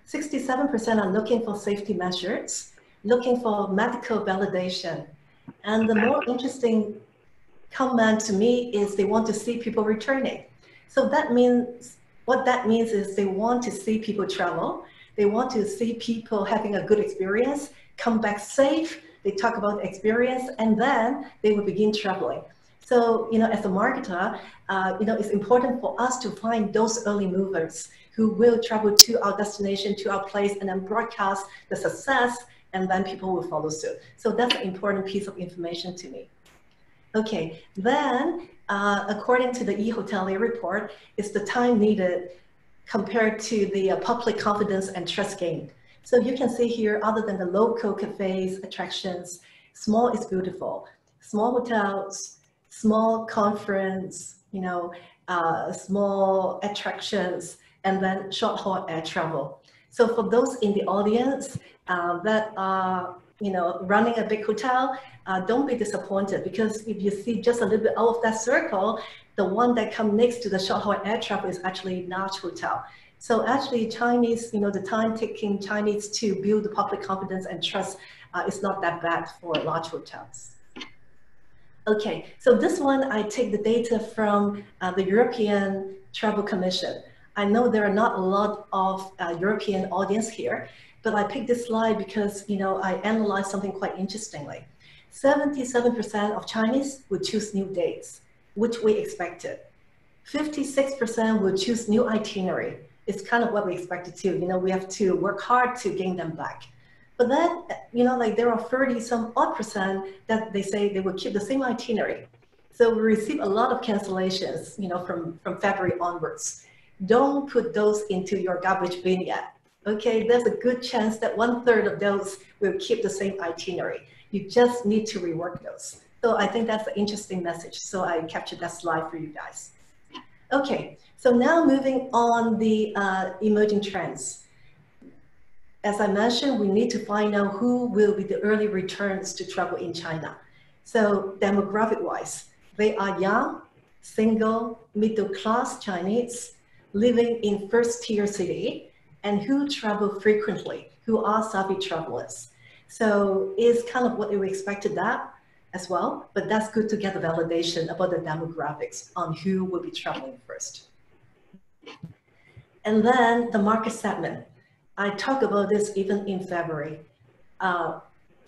67% are looking for safety measures, looking for medical validation. And the more interesting comment to me is they want to see people returning. So that means, what that means is they want to see people travel. They want to see people having a good experience, come back safe. They talk about experience, and then they will begin traveling. So, as a marketer, it's important for us to find those early movers who will travel to our destination, to our place, and then broadcast the success, and then people will follow suit. So that's an important piece of information to me. Okay, then according to the eHotelier report, it's the time needed compared to the public confidence and trust gained. So you can see here, other than the local cafes, attractions, small is beautiful. Small hotels, small conference, small attractions, and then short haul air travel. So for those in the audience that are, running a big hotel, don't be disappointed, because if you see just a little bit out of that circle, the one that comes next to the short haul air travel is actually large hotel. So actually Chinese, the time taking Chinese to build the public confidence and trust is not that bad for large hotels. Okay, so this one, I take the data from the European Travel Commission. I know there are not a lot of European audience here, but I picked this slide because, I analyzed something quite interestingly. 77% of Chinese would choose new dates, which we expected. 56% would choose new itinerary. It's kind of what we expected too. We have to work hard to gain them back. But then, there are 30-some odd percent that they say they will keep the same itinerary. So we receive a lot of cancellations, from February onwards. Don't put those into your garbage bin yet. Okay, there's a good chance that 1/3 of those will keep the same itinerary. You just need to rework those. So I think that's an interesting message. So I captured that slide for you guys. Okay, so now moving on the emerging trends. As I mentioned, we need to find out who will be the early returns to travel in China. So demographic-wise, they are young, single, middle-class Chinese, living in first-tier city, and who travel frequently, who are savvy travelers. So it's kind of what we expected that as well, but that's good to get the validation about the demographics on who will be traveling first. And then the market segment. I talked about this even in February.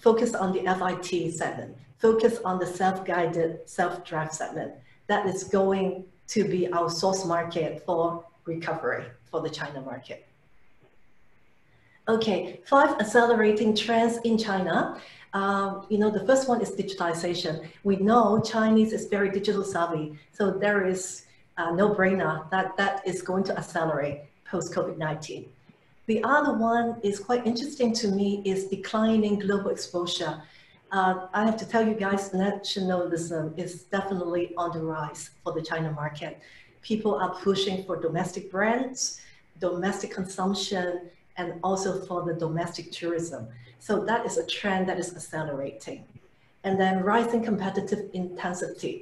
Focus on the FIT segment, focus on the self-guided, self-drive segment. That is going to be our source market for recovery for the China market. Okay, 5 accelerating trends in China. The first one is digitalization. We know Chinese is very digital savvy, so there is no brainer that is going to accelerate post-COVID-19. The other one is quite interesting to me is declining global exposure. I have to tell you guys, nationalism is definitely on the rise for the China market. People are pushing for domestic brands, domestic consumption, and also for the domestic tourism. So that is a trend that is accelerating. And then rising competitive intensity.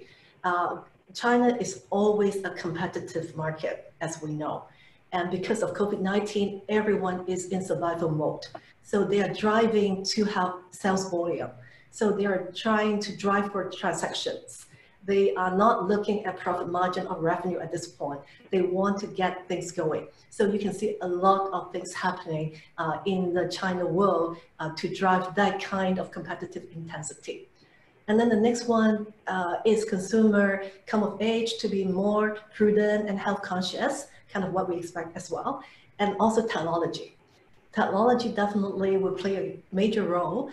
China is always a competitive market, as we know. And because of COVID-19, everyone is in survival mode. So they are driving to have sales volume. So they are trying to drive for transactions. They are not looking at profit margin or revenue at this point. They want to get things going. So you can see a lot of things happening in the China world to drive that kind of competitive intensity. And then the next one is consumer come of age to be more prudent and health conscious, kind of what we expect as well. And also technology. Technology definitely will play a major role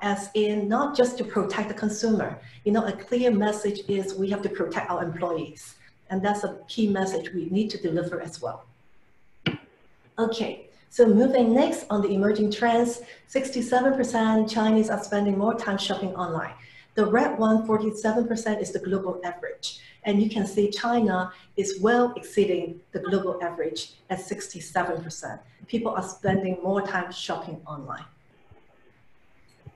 as in not just to protect the consumer. You know, a clear message is we have to protect our employees. And that's a key message we need to deliver as well. Okay, so moving next on the emerging trends, 67% Chinese are spending more time shopping online. The red one, 47%, is the global average. And you can see China is well exceeding the global average at 67%. People are spending more time shopping online.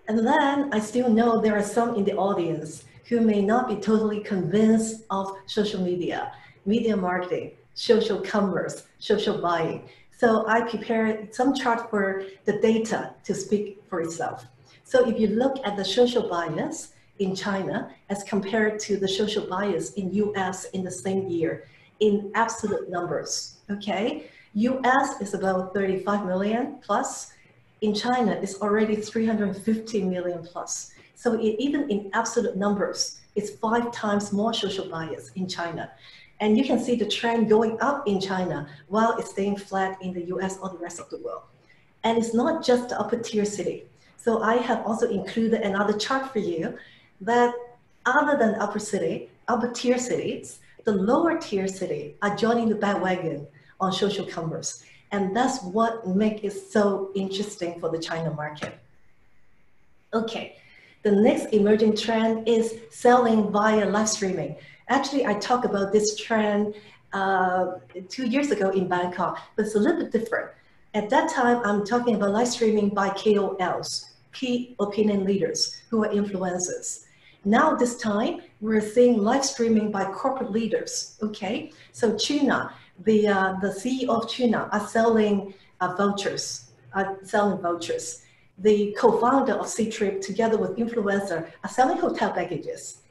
And then I still know there are some in the audience who may not be totally convinced of social media, media marketing, social commerce, social buying. So I prepared some chart for the data to speak for itself. So if you look at the social bias in China as compared to the social bias in US in the same year, in absolute numbers, okay? US is about 35 million plus. In China, it's already 350 million plus. So even in absolute numbers, it's 5 times more social bias in China. And you can see the trend going up in China while it's staying flat in the US or the rest of the world. And it's not just the upper tier city. So I have also included another chart for you that other than upper tier cities, the lower tier city are joining the bandwagon on social commerce. And that's what makes it so interesting for the China market. Okay, the next emerging trend is selling via live streaming. Actually, I talked about this trend 2 years ago in Bangkok, but it's a little bit different. At that time, I'm talking about live streaming by KOLs, key opinion leaders who are influencers. Now this time, we're seeing live streaming by corporate leaders, okay? So Tuna, the CEO of Tuna are selling vouchers. The co-founder of C-Trip together with influencer are selling hotel packages.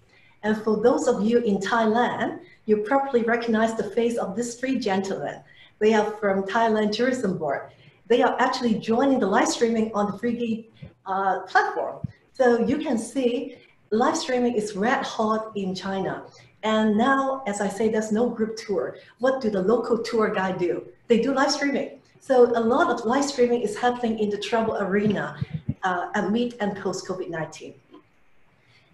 And for those of you in Thailand, you probably recognize the face of these 3 gentlemen. They are from Thailand Tourism Board. They are actually joining the live streaming on the Free platform. So you can see live streaming is red hot in China. And now, as I say, there's no group tour. What do the local tour guide do? They do live streaming. So a lot of live streaming is happening in the travel arena amid and post COVID-19.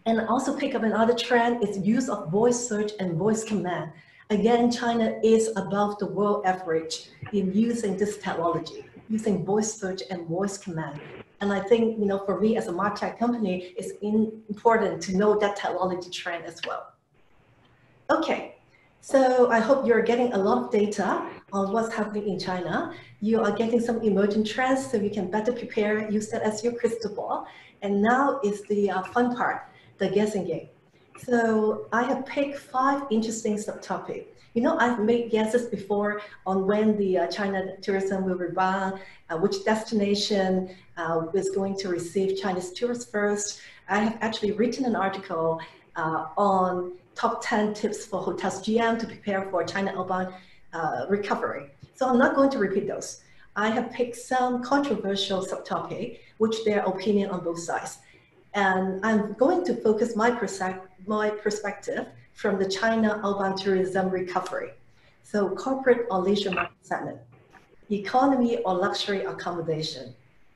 And also pick up another trend is use of voice search and voice command. Again, China is above the world average in using this technology, using voice search and voice command. And I think, you know, for me as a martech company, it's important to know that technology trend as well. Okay, so I hope you're getting a lot of data on what's happening in China. You are getting some emerging trends so you can better prepare, use that as your crystal ball. And now is the fun part, the guessing game. So I have picked 5 interesting subtopics. You know, I've made guesses before on when the China tourism will rebound, which destination is going to receive Chinese tourists first. I have actually written an article on top 10 tips for hotels GM to prepare for China outbound recovery. So I'm not going to repeat those. I have picked some controversial subtopics, which their opinion on both sides. And I'm going to focus my perspective from the China outbound tourism recovery. So corporate or leisure market segment, economy or luxury accommodation,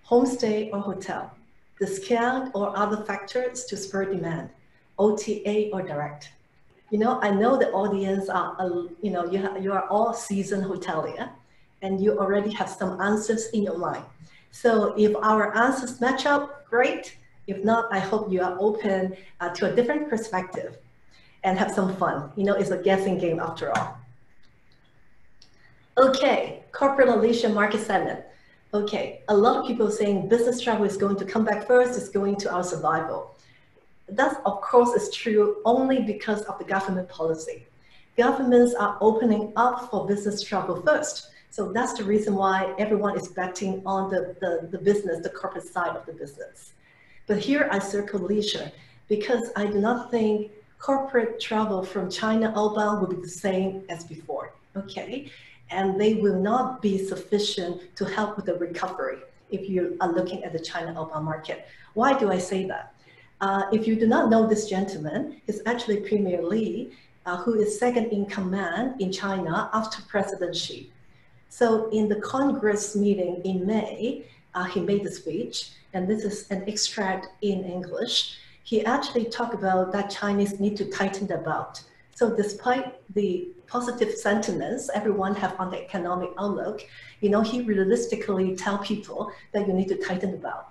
homestay or hotel, discount or other factors to spur demand, OTA or direct. You know, I know the audience are, you know, you are all seasoned hotelier and you already have some answers in your mind. So if our answers match up, great. If not, I hope you are open to a different perspective and have some fun. You know, it's a guessing game after all. Okay, corporate or leisure market segment. Okay, a lot of people saying business travel is going to come back first, it's going to our survival. That, of course, is true only because of the government policy. Governments are opening up for business travel first. So that's the reason why everyone is betting on the business, the corporate side of the business. But here I circle leisure because I do not think corporate travel from China outbound will be the same as before, okay? And they will not be sufficient to help with the recovery if you are looking at the China outbound market. Why do I say that? If you do not know this gentleman, he's actually Premier Li, who is second in command in China after President Xi. So in the Congress meeting in May, he made a speech, and this is an extract in English. He actually talked about that Chinese need to tighten their belt. So despite the positive sentiments everyone have on the economic outlook, he realistically tell people that you need to tighten the belt.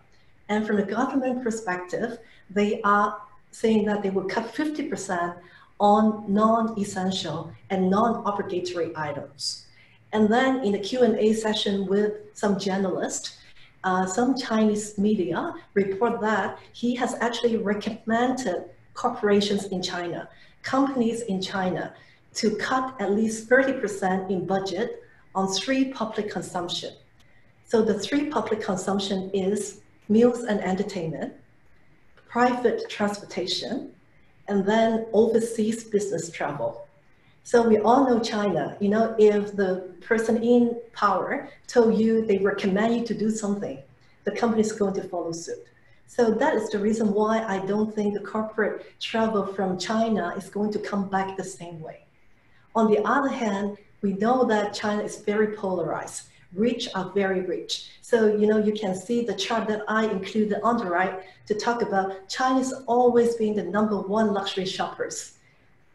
And from the government perspective, they are saying that they will cut 50% on non-essential and non-obligatory items. And then in the Q&A session with some journalists, some Chinese media report that he has actually recommended corporations in China, companies in China, to cut at least 30% in budget on 3 public consumption. So the 3 public consumption is meals and entertainment, private transportation, and then overseas business travel. So we all know China, if the person in power told you they recommend you to do something, the company is going to follow suit. So that is the reason why I don't think the corporate travel from China is going to come back the same way. On the other hand, we know that China is very polarized. Rich are very rich. So, you can see the chart that I included on the right to talk about China's always being the #1 luxury shoppers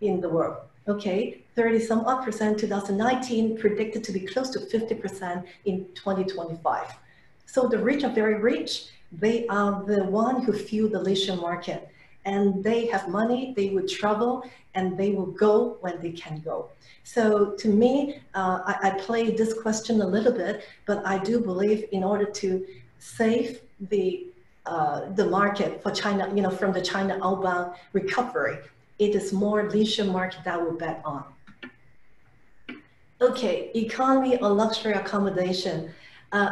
in the world. Okay, 30-some odd percent 2019, predicted to be close to 50% in 2025. So the rich are very rich. They are the one who fuel the leisure market, and they have money, they will travel, and they will go when they can go. So to me, I play this question a little bit, but I do believe in order to save the market for China, from the China outbound recovery, it is more leisure market that we'll bet on. Okay, economy or luxury accommodation.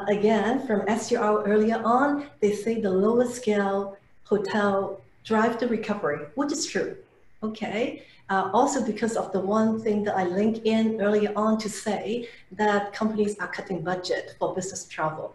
Again, from SUR earlier on, they say the lowest scale hotel drive the recovery, which is true. Okay, also because of the one thing that I linked in earlier on to say that companies are cutting budget for business travel.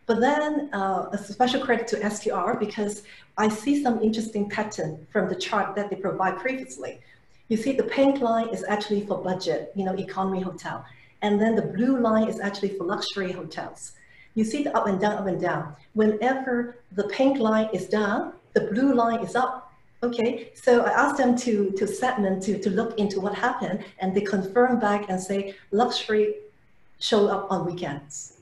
But then a special credit to STR because I see some interesting pattern from the chart that they provide previously. You see the pink line is actually for budget, economy hotel. And then the blue line is actually for luxury hotels. You see the up and down, up and down. Whenever the pink line is down, the blue line is up. Okay, so I asked them to segment, to look into what happened, and they confirm back and say luxury show up on weekends.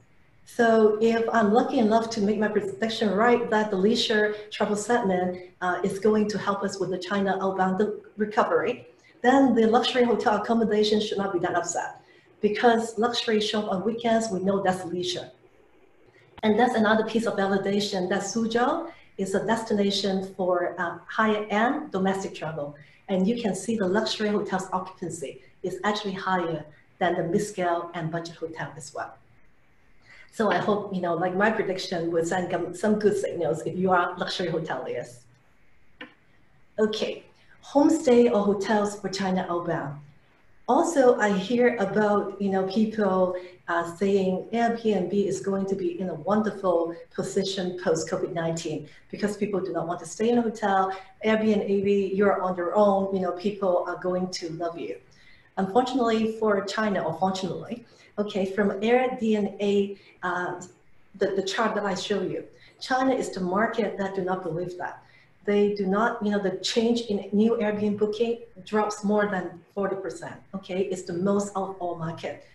So if I'm lucky enough to make my prediction right that the leisure travel segment is going to help us with the China outbound recovery, then the luxury hotel accommodation should not be that upset because luxury show up on weekends, we know that's leisure. And that's another piece of validation that Suzhou is a destination for higher end domestic travel. And you can see the luxury hotels occupancy is actually higher than the mid-scale and budget hotel as well. So I hope, like my prediction would send some good signals if you are luxury hoteliers. Okay, homestay or hotels for China outbound. Also, I hear about, people saying Airbnb is going to be in a wonderful position post-COVID-19 because people do not want to stay in a hotel. Airbnb, you're on your own, people are going to love you. Unfortunately for China, or fortunately, okay, from AirDNA, the chart that I show you, China is the market that do not believe that. They do not, the change in new Airbnb booking drops more than 40%, okay? It's the most of all market.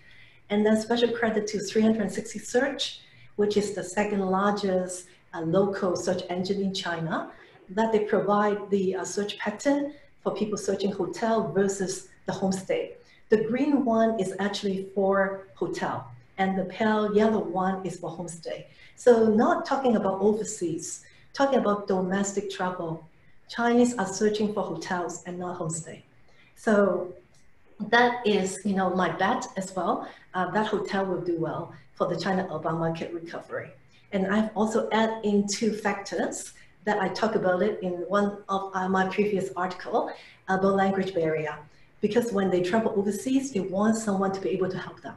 And then special credit to 360 Search, which is the second largest local search engine in China, that they provide the search pattern for people searching hotel versus the homestay. The green one is actually for hotel. and the pale yellow one is for homestay. So not talking about overseas, talking about domestic travel, Chinese are searching for hotels and not homestay. So that is, my bet as well. That hotel will do well for the China urban market recovery. And I've also added in 2 factors that I talk about it in one of my previous article about language barrier. Because when they travel overseas, they want someone to be able to help them.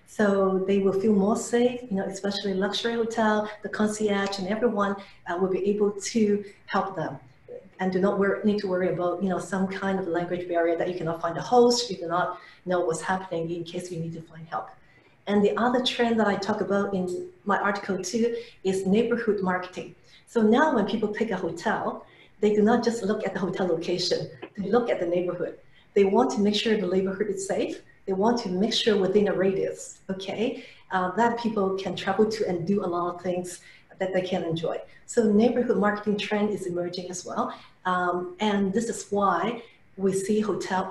So they will feel more safe, especially luxury hotel, the concierge and everyone will be able to help them. And do not need to worry about, some kind of language barrier that you cannot find a host, you do not know what's happening in case you need to find help. And the other trend that I talk about in my article too is neighborhood marketing. So now when people pick a hotel, they do not just look at the hotel location, they look at the neighborhood. They want to make sure the neighborhood is safe. They want to make sure within a radius, okay, that people can travel to and do a lot of things that they can enjoy. So neighborhood marketing trend is emerging as well. And this is why I see hotel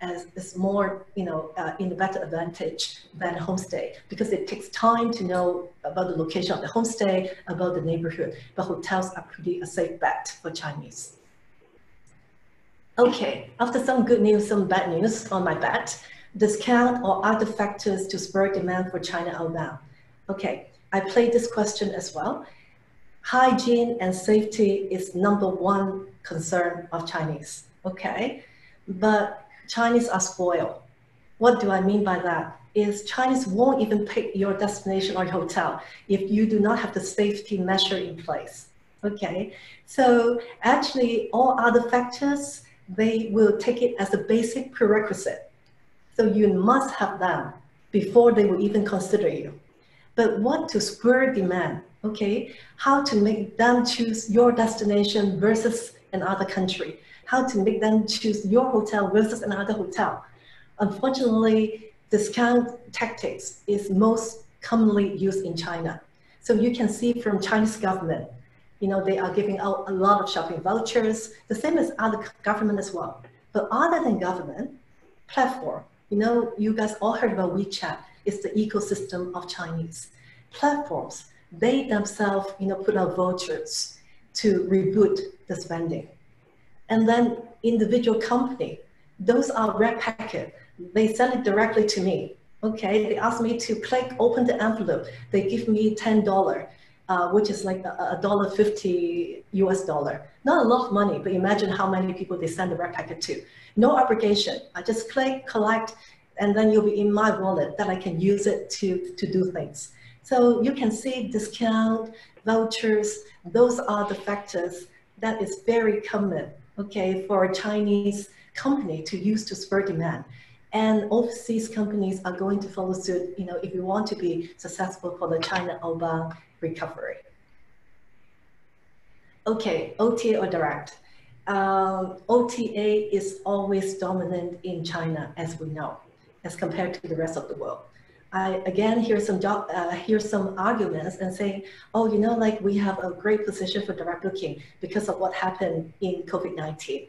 as more, in a better advantage than homestay, because it takes time to know about the location of the homestay, about the neighborhood, but hotels are pretty a safe bet for Chinese. Okay, after some good news, some bad news on my bet, discount or other factors to spur demand for China outbound. Okay, I played this question as well. Hygiene and safety is #1 concern of Chinese, okay? But Chinese are spoiled. What do I mean by that? Is Chinese won't even pick your destination or your hotel if you do not have the safety measure in place, okay? So actually all other factors, they will take it as a basic prerequisite. So you must have them before they will even consider you. But what to spur demand, okay? How to make them choose your destination versus another country? How to make them choose your hotel versus another hotel? Unfortunately, discount tactics is most commonly used in China. So you can see from Chinese government, they are giving out a lot of shopping vouchers, the same as other government as well. But other than government, platform, you guys all heard about WeChat. It's the ecosystem of Chinese platforms. They themselves, put out vouchers to reboot the spending. And then individual company, those are red packet. They send it directly to me. Okay, they ask me to click, open the envelope. They give me $10, which is like $1.50 US dollar. Not a lot of money, but imagine how many people they send the red packet to. No obligation. I just click, collect, and then you'll be in my wallet that I can use it to do things. So you can see discount, vouchers, those are the factors that is very common, okay, for a Chinese company to use to spur demand. And overseas companies are going to follow suit, if you want to be successful for the China outbound recovery. Okay, OTA or direct. OTA is always dominant in China, as we know, as compared to the rest of the world. I again hear some arguments and saying, oh, like we have a great position for direct booking because of what happened in COVID-19.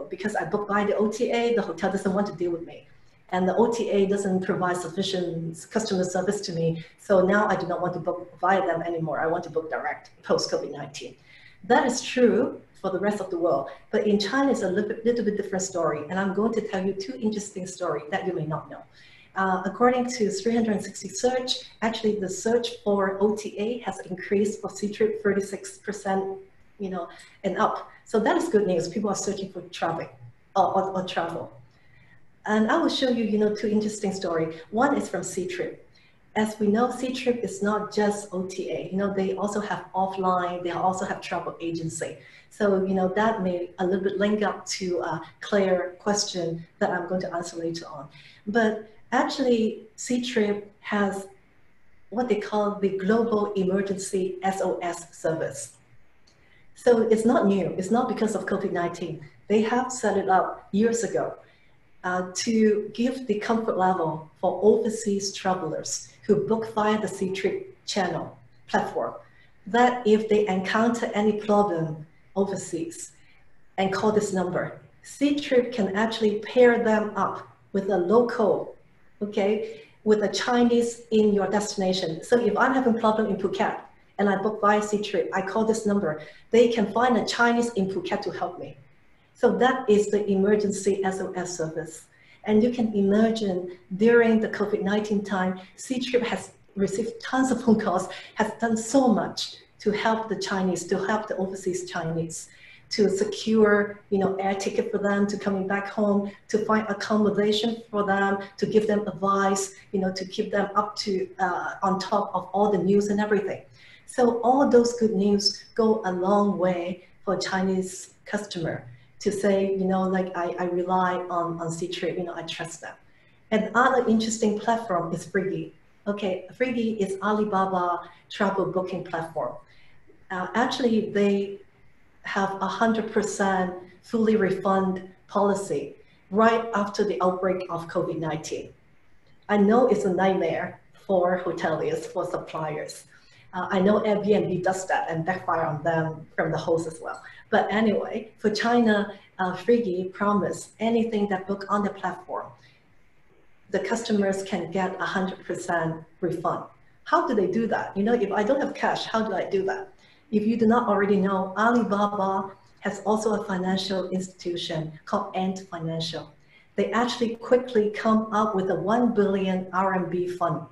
Because I booked by the OTA, the hotel doesn't want to deal with me. And the OTA doesn't provide sufficient customer service to me. So now I do not want to book via them anymore. I want to book direct post-COVID-19. That is true for the rest of the world. But in China, it's a little bit different story. And I'm going to tell you 2 interesting stories that you may not know. According to 360 Search, actually the search for OTA has increased for Ctrip 36%, and up. So that is good news. People are searching for traffic or travel. And I will show you, 2 interesting stories. One is from Ctrip. As we know, Ctrip is not just OTA. They also have offline. They also have travel agency. So, that may a little bit link up to Claire's question that I'm going to answer later on. But actually, Ctrip has what they call the Global Emergency SOS Service. So it's not new. It's not because of COVID-19. They have set it up years ago to give the comfort level for overseas travelers who book via the Ctrip channel platform, that if they encounter any problem overseas and call this number, Ctrip can actually pair them up with a local, okay, with a Chinese in your destination. So if I'm having problem in Phuket and I book via Ctrip, I call this number, they can find a Chinese in Phuket to help me. So that is the emergency SOS service. And you can imagine during the COVID-19 time, Ctrip has received tons of phone calls, has done so much to help the Chinese, to help the overseas Chinese, to secure, air ticket for them, to coming back home, to find accommodation for them, to give them advice, to keep them up to, on top of all the news and everything. So all those good news go a long way for Chinese customer to say, like I rely on Ctrip, I trust them. And other interesting platform is Freegie. Okay, Freegie is Alibaba travel booking platform. Actually, they have 100% fully refund policy right after the outbreak of COVID-19. I know it's a nightmare for hoteliers, for suppliers. I know Airbnb does that and backfire on them from the host as well. But anyway, for China, Freegie promised anything that book on the platform, the customers can get 100% refund. How do they do that? If I don't have cash, how do I do that? If you do not already know, Alibaba has also a financial institution called Ant Financial. They actually quickly come up with a 1 billion RMB fund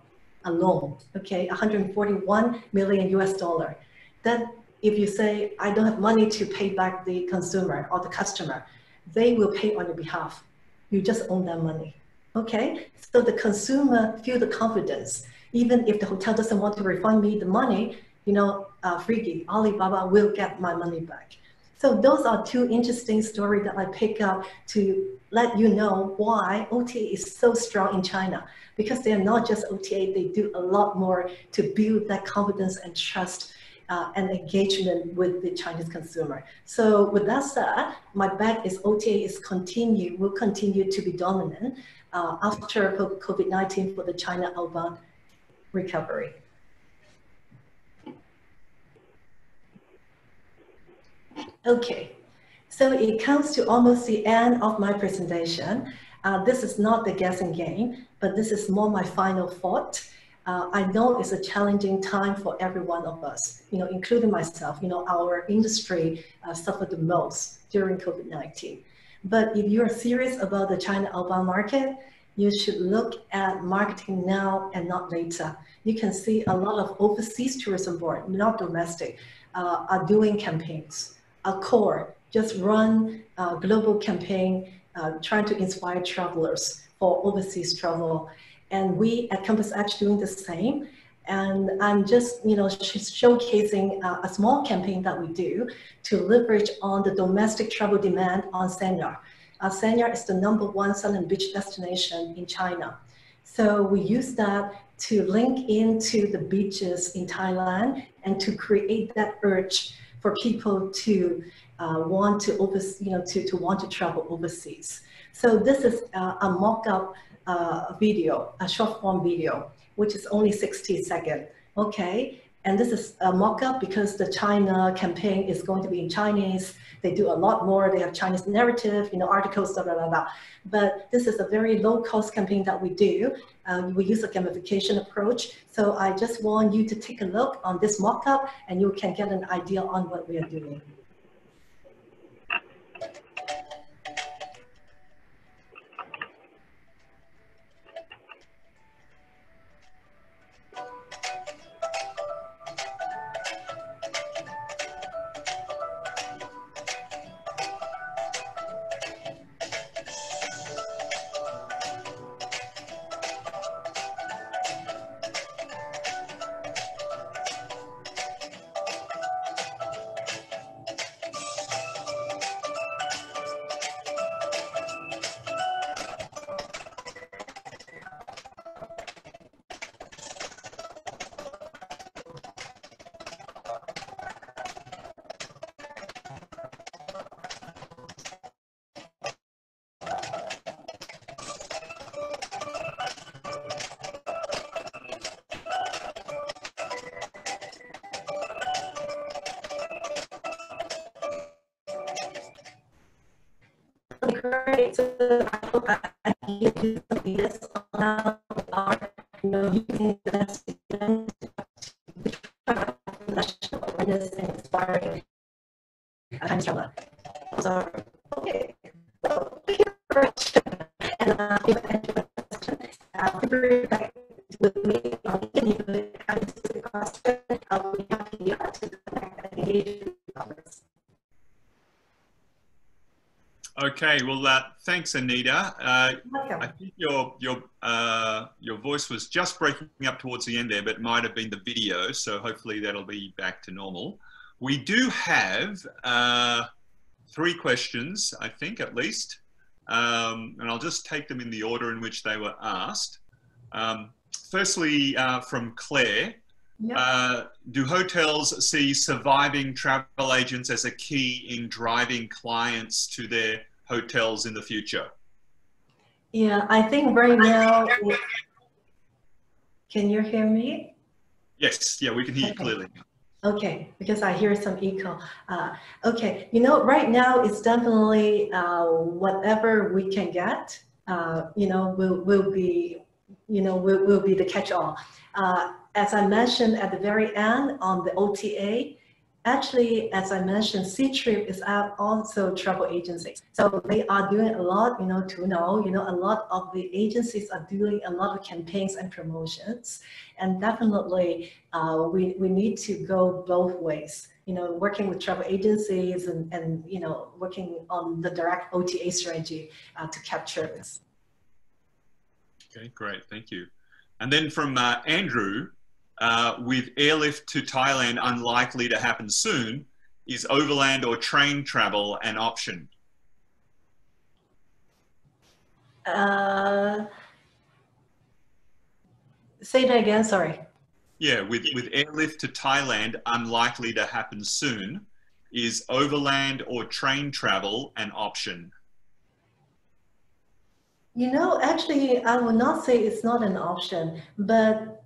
alone, okay, 141 million US dollar. Then if you say, I don't have money to pay back the consumer or the customer, they will pay on your behalf. You just own that money, okay? So the consumer feel the confidence. Even if the hotel doesn't want to refund me the money, Freegie, Alibaba will get my money back. So those are two interesting stories that I pick up to let you know why OTA is so strong in China, because they are not just OTA, they do a lot more to build that confidence and trust and engagement with the Chinese consumer. So with that said, my bet is OTA will continue to be dominant after COVID-19 for the China outbound recovery. Okay, so it comes to almost the end of my presentation. This is not the guessing game, but this is more my final thought. I know it's a challenging time for every one of us, including myself. Our industry suffered the most during COVID-19. But if you're serious about the China outbound market, you should look at marketing now and not later. You can see a lot of overseas tourism board, not domestic, are doing campaigns. Accor just run a global campaign trying to inspire travelers for overseas travel. And we at Compass Edge doing the same. And I'm just showcasing a small campaign that we do to leverage on the domestic travel demand on Sanya. Sanya is the #1 selling beach destination in China. So we use that to link into the beaches in Thailand and to create that urge for people to want to travel overseas. So this is a mock-up video, a short-form video, which is only 60 seconds. Okay, and this is a mock-up because the China campaign is going to be in Chinese. They do a lot more. They have Chinese narrative, articles, blah, blah, blah, blah. But this is a very low-cost campaign that we do. We use a gamification approach. So I just want you to take a look on this mock-up and you can get an idea on what we are doing. Great. So I hope I can give you some ideas on how using that national awareness and inspiring Chinese traveler. So, okay. So, thank you very much. And if you have any questions, feel back with me on LinkedIn. If you have a question, I'll be happy to connect and engage with others. Okay, well, thanks, Anita. I think your voice was just breaking up towards the end there, but it might have been the video, so hopefully that'll be back to normal. We do have 3 questions, I think, at least, and I'll just take them in the order in which they were asked. Firstly, from Claire. Yep. Do hotels see surviving travel agents as a key in driving clients to their hotels in the future? Yeah, I think right now, can you hear me? Yes, yeah, we can hear you clearly. Okay, because I hear some echo. Okay, right now it's definitely whatever we can get, will be, will be the catch-all. As I mentioned at the very end on the OTA, actually, as I mentioned, C-Trip is also travel agencies. So they are doing a lot, a lot of the agencies are doing a lot of campaigns and promotions. And definitely, we need to go both ways, working with travel agencies and working on the direct OTA strategy to capture this. Okay, great, thank you. And then from Andrew, with airlift to Thailand unlikely to happen soon, is overland or train travel an option? Say that again, sorry. Yeah, with airlift to Thailand unlikely to happen soon, is overland or train travel an option? Actually, I would not say it's not an option, but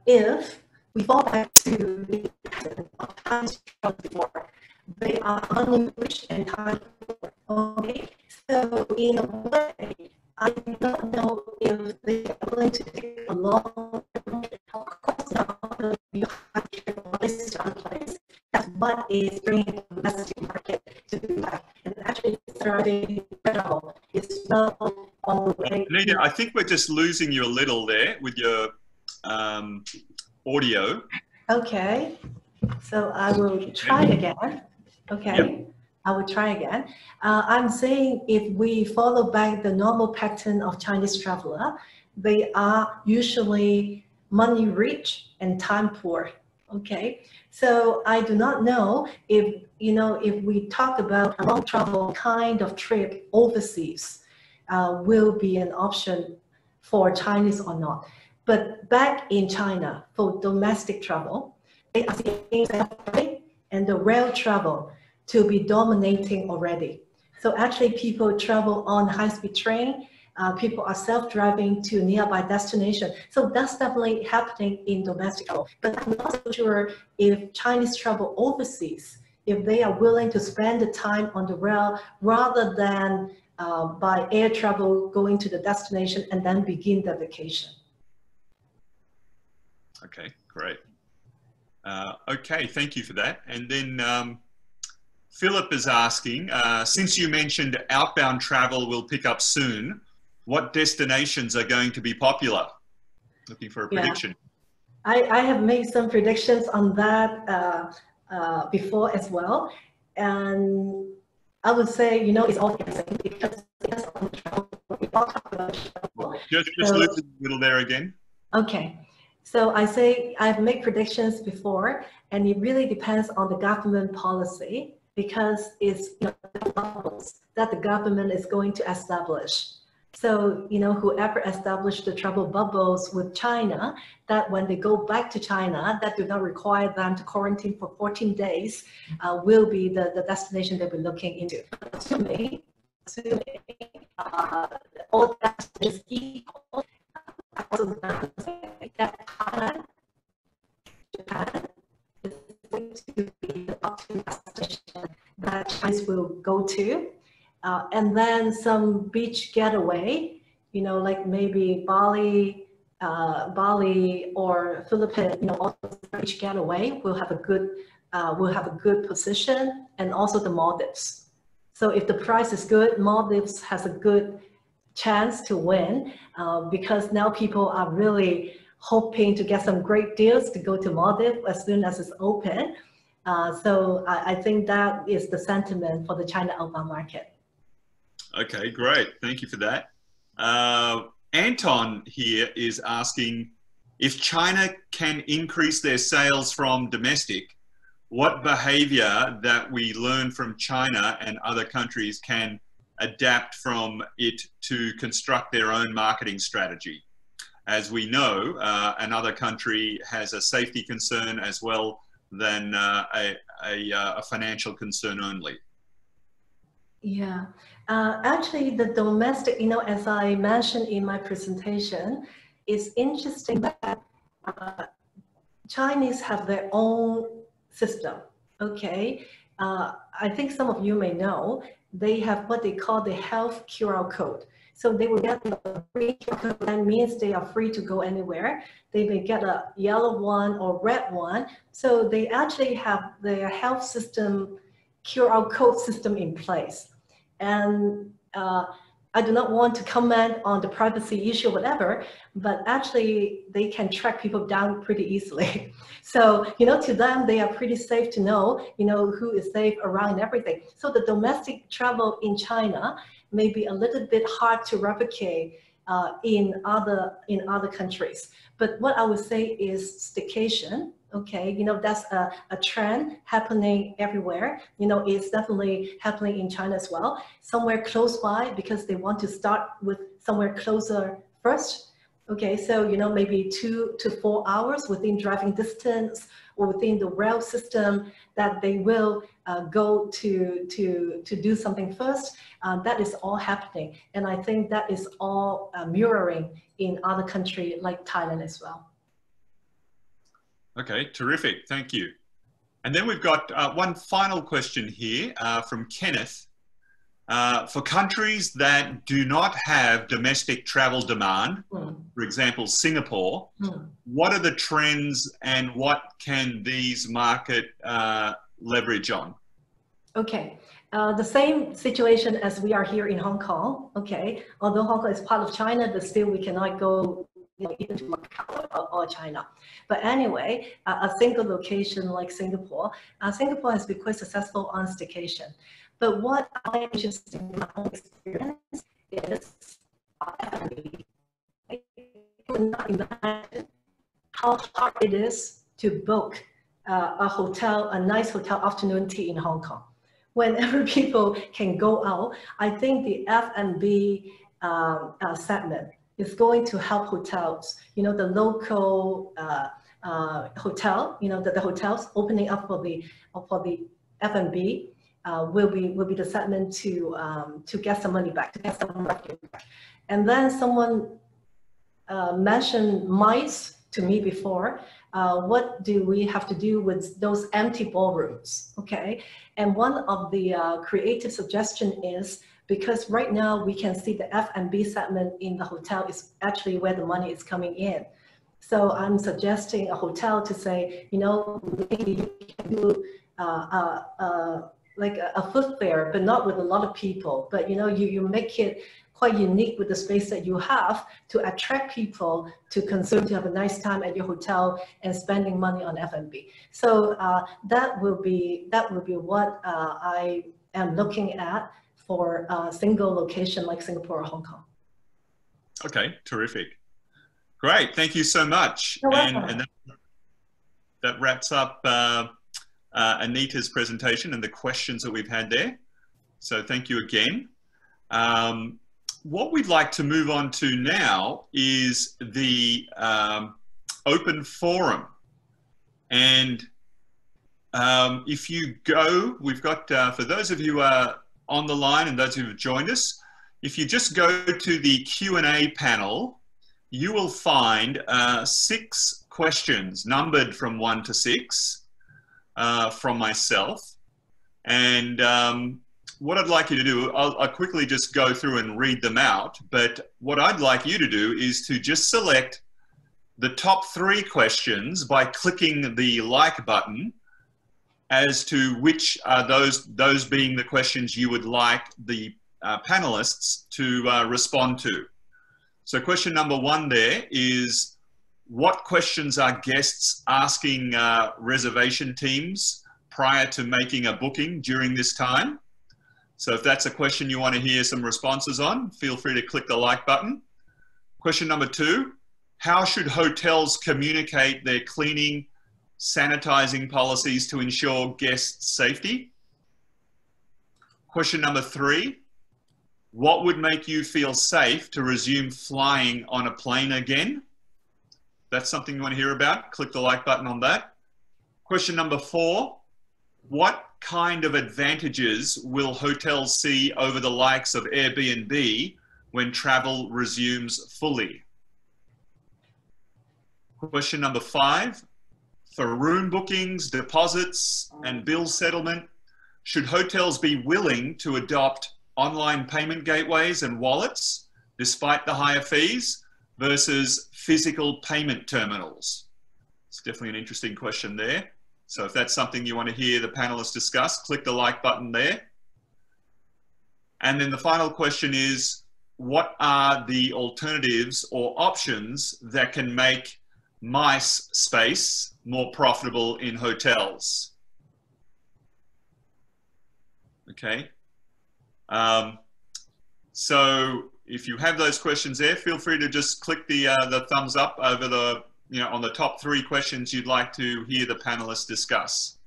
if we fall back to the pattern of times before, they are unleashed and time before. Okay, so in a way, I do not know if they are willing to take a long term. Of course, now you have to place on place. That's what is bringing the domestic market to do that. And actually, starting travel is not on the way. Anita, I think we're just losing you a little there with your audio. Okay, so I will try again. Okay, yep. I will try again. I'm saying if we follow back the normal pattern of Chinese traveler, they are usually money rich and time poor. Okay, so I do not know if, if we talk about a long travel kind of trip overseas, will be an option for Chinese or not. But back in China, for domestic travel, they are seeing self-driving and the rail travel to be dominating already. So actually people travel on high-speed train, people are self-driving to nearby destination. So that's definitely happening in domestic travel. But I'm not so sure if Chinese travel overseas, if they are willing to spend the time on the rail rather than by air travel going to the destination and then begin the vacation. Okay, great. Okay, thank you for that. And then Philip is asking, since you mentioned outbound travel will pick up soon, what destinations are going to be popular? Looking for a prediction. I have made some predictions on that before as well. And I would say, it's all the same because it's on travel. Just lose the middle there again. Okay. So I say I've made predictions before, and it really depends on the government policy because it's levels that the government is going to establish. So, whoever established the travel bubbles with China, that when they go back to China, that do not require them to quarantine for 14 days, will be the destination they'll be looking into. Assuming all that is equal, that Japan is going to be the optimal destination that Chinese will go to. And then some beach getaway, like maybe Bali, Bali or Philippines, all those each get away will have a good position, and also the Maldives. So if the price is good, Maldives has a good chance to win because now people are really hoping to get some great deals to go to Maldives as soon as it's open. So I think that is the sentiment for the China outbound market. Okay, great. Thank you for that. Anton here is asking, if China can increase their sales from domestic, what behavior that we learn from China and other countries can adapt from it to construct their own marketing strategy? As we know, another country has a safety concern as well than a financial concern only. Yeah, actually the domestic, as I mentioned in my presentation, it's interesting that Chinese have their own system, okay? I think some of you may know, they have what they call the health QR code. So they will get a free QR code, that means they are free to go anywhere. They may get a yellow one or red one. So they actually have their health system, QR code system in place. And I do not want to comment on the privacy issue or whatever, but actually they can track people down pretty easily. So, to them, they are pretty safe to know, who is safe around and everything. So the domestic travel in China may be a little bit hard to replicate in other countries. But what I would say is staycation. Okay, that's a trend happening everywhere. It's definitely happening in China as well. Somewhere close by, because they want to start with somewhere closer first. Okay, so maybe 2 to 4 hours within driving distance or within the rail system that they will go to do something first. That is all happening, and I think that is all mirroring in other countries like Thailand as well. Okay, terrific. Thank you. And then we've got one final question here from Kenneth. For countries that do not have domestic travel demand, for example, Singapore, what are the trends and what can these market leverage on? Okay, the same situation as we are here in Hong Kong. Okay, although Hong Kong is part of China, but still we cannot go even to Macau or China. But anyway, a single location like Singapore, Singapore has been quite successful on staycation. But what I am interested in my own experience is I cannot imagine how hard it is to book a hotel, a nice hotel afternoon tea in Hong Kong. Whenever people can go out, I think the F&B segment is going to help hotels, the local hotel, the hotels opening up for the F&B will be the segment to get some money back, to get some revenue back. And then someone mentioned MICE to me before. What do we have to do with those empty ballrooms? Okay, and one of the creative suggestion is, because right now we can see the F&B segment in the hotel is actually where the money is coming in. So I'm suggesting a hotel to say, maybe you can do like a food fair, but not with a lot of people. But you make it quite unique with the space that you have to attract people to consume, to have a nice time at your hotel and spending money on F&B. So that will be what I am looking at for a single location like Singapore or Hong Kong. Okay, terrific. Great, thank you so much. And that wraps up Anita's presentation and the questions that we've had there. So thank you again. What we'd like to move on to now is the open forum. And if you go, we've got, for those of you who are on the line and those who have joined us, if you just go to the Q&A panel, you will find 6 questions numbered from 1 to 6 from myself. And what I'd like you to do, I'll quickly just go through and read them out, but what I'd like you to do is to just select the top 3 questions by clicking the like button as to which are those being the questions you would like the panelists to respond to. So question number 1 there is, what questions are guests asking reservation teams prior to making a booking during this time? So if that's a question you want to hear some responses on, feel free to click the like button. Question number 2, how should hotels communicate their cleaning, sanitizing policies to ensure guest safety? Question number 3, what would make you feel safe to resume flying on a plane again? That's something you want to hear about, click the like button on that. Question number 4, what kind of advantages will hotels see over the likes of Airbnb when travel resumes fully? Question number 5, for room bookings, deposits, and bill settlement, should hotels be willing to adopt online payment gateways and wallets despite the higher fees versus physical payment terminals? It's definitely an interesting question there. So if that's something you want to hear the panelists discuss, click the like button there. And then the final question is, what are the alternatives or options that can make MICE space more profitable in hotels? Okay. So if you have those questions there, feel free to just click the thumbs up over the, on the top 3 questions you'd like to hear the panelists discuss.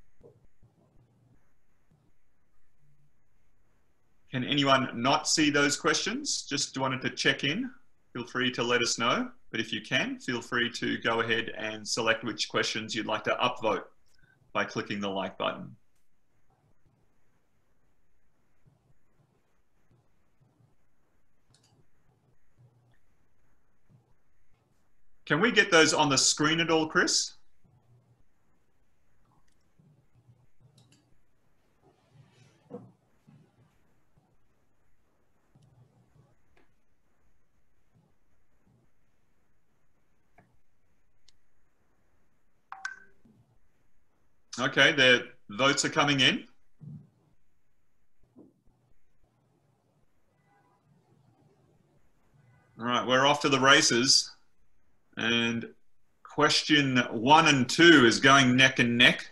Can anyone not see those questions? Just wanted to check in. Feel free to let us know. But if you can, feel free to go ahead and select which questions you'd like to upvote by clicking the like button. Can we get those on the screen at all, Chris? Okay, the votes are coming in. All right, we're off to the races. And question 1 and 2 is going neck and neck.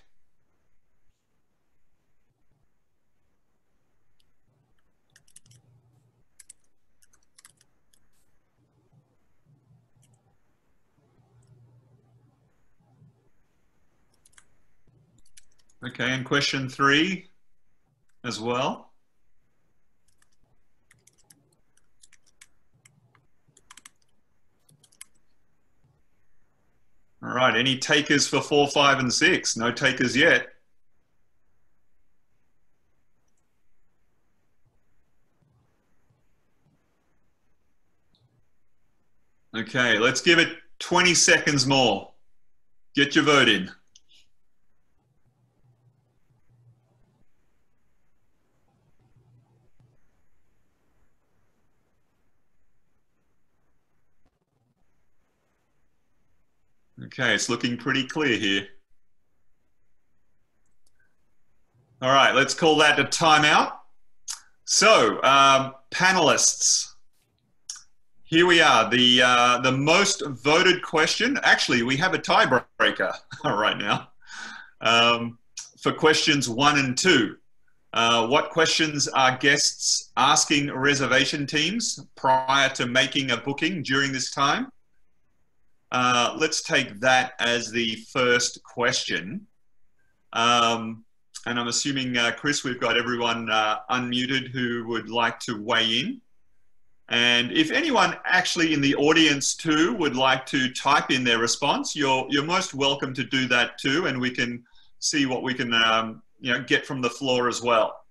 Okay, and question 3 as well. All right, any takers for 4, 5, and 6? No takers yet. Okay, let's give it 20 seconds more. Get your vote in. Okay, it's looking pretty clear here. All right, let's call that a timeout. So, panelists, here we are. The most voted question. Actually, we have a tiebreaker right now for questions 1 and 2. What questions are guests asking reservation teams prior to making a booking during this time? Let's take that as the first question. And I'm assuming, Chris, we've got everyone unmuted who would like to weigh in. And if anyone actually in the audience too would like to type in their response, you're most welcome to do that too, and we can see what we can get from the floor as well,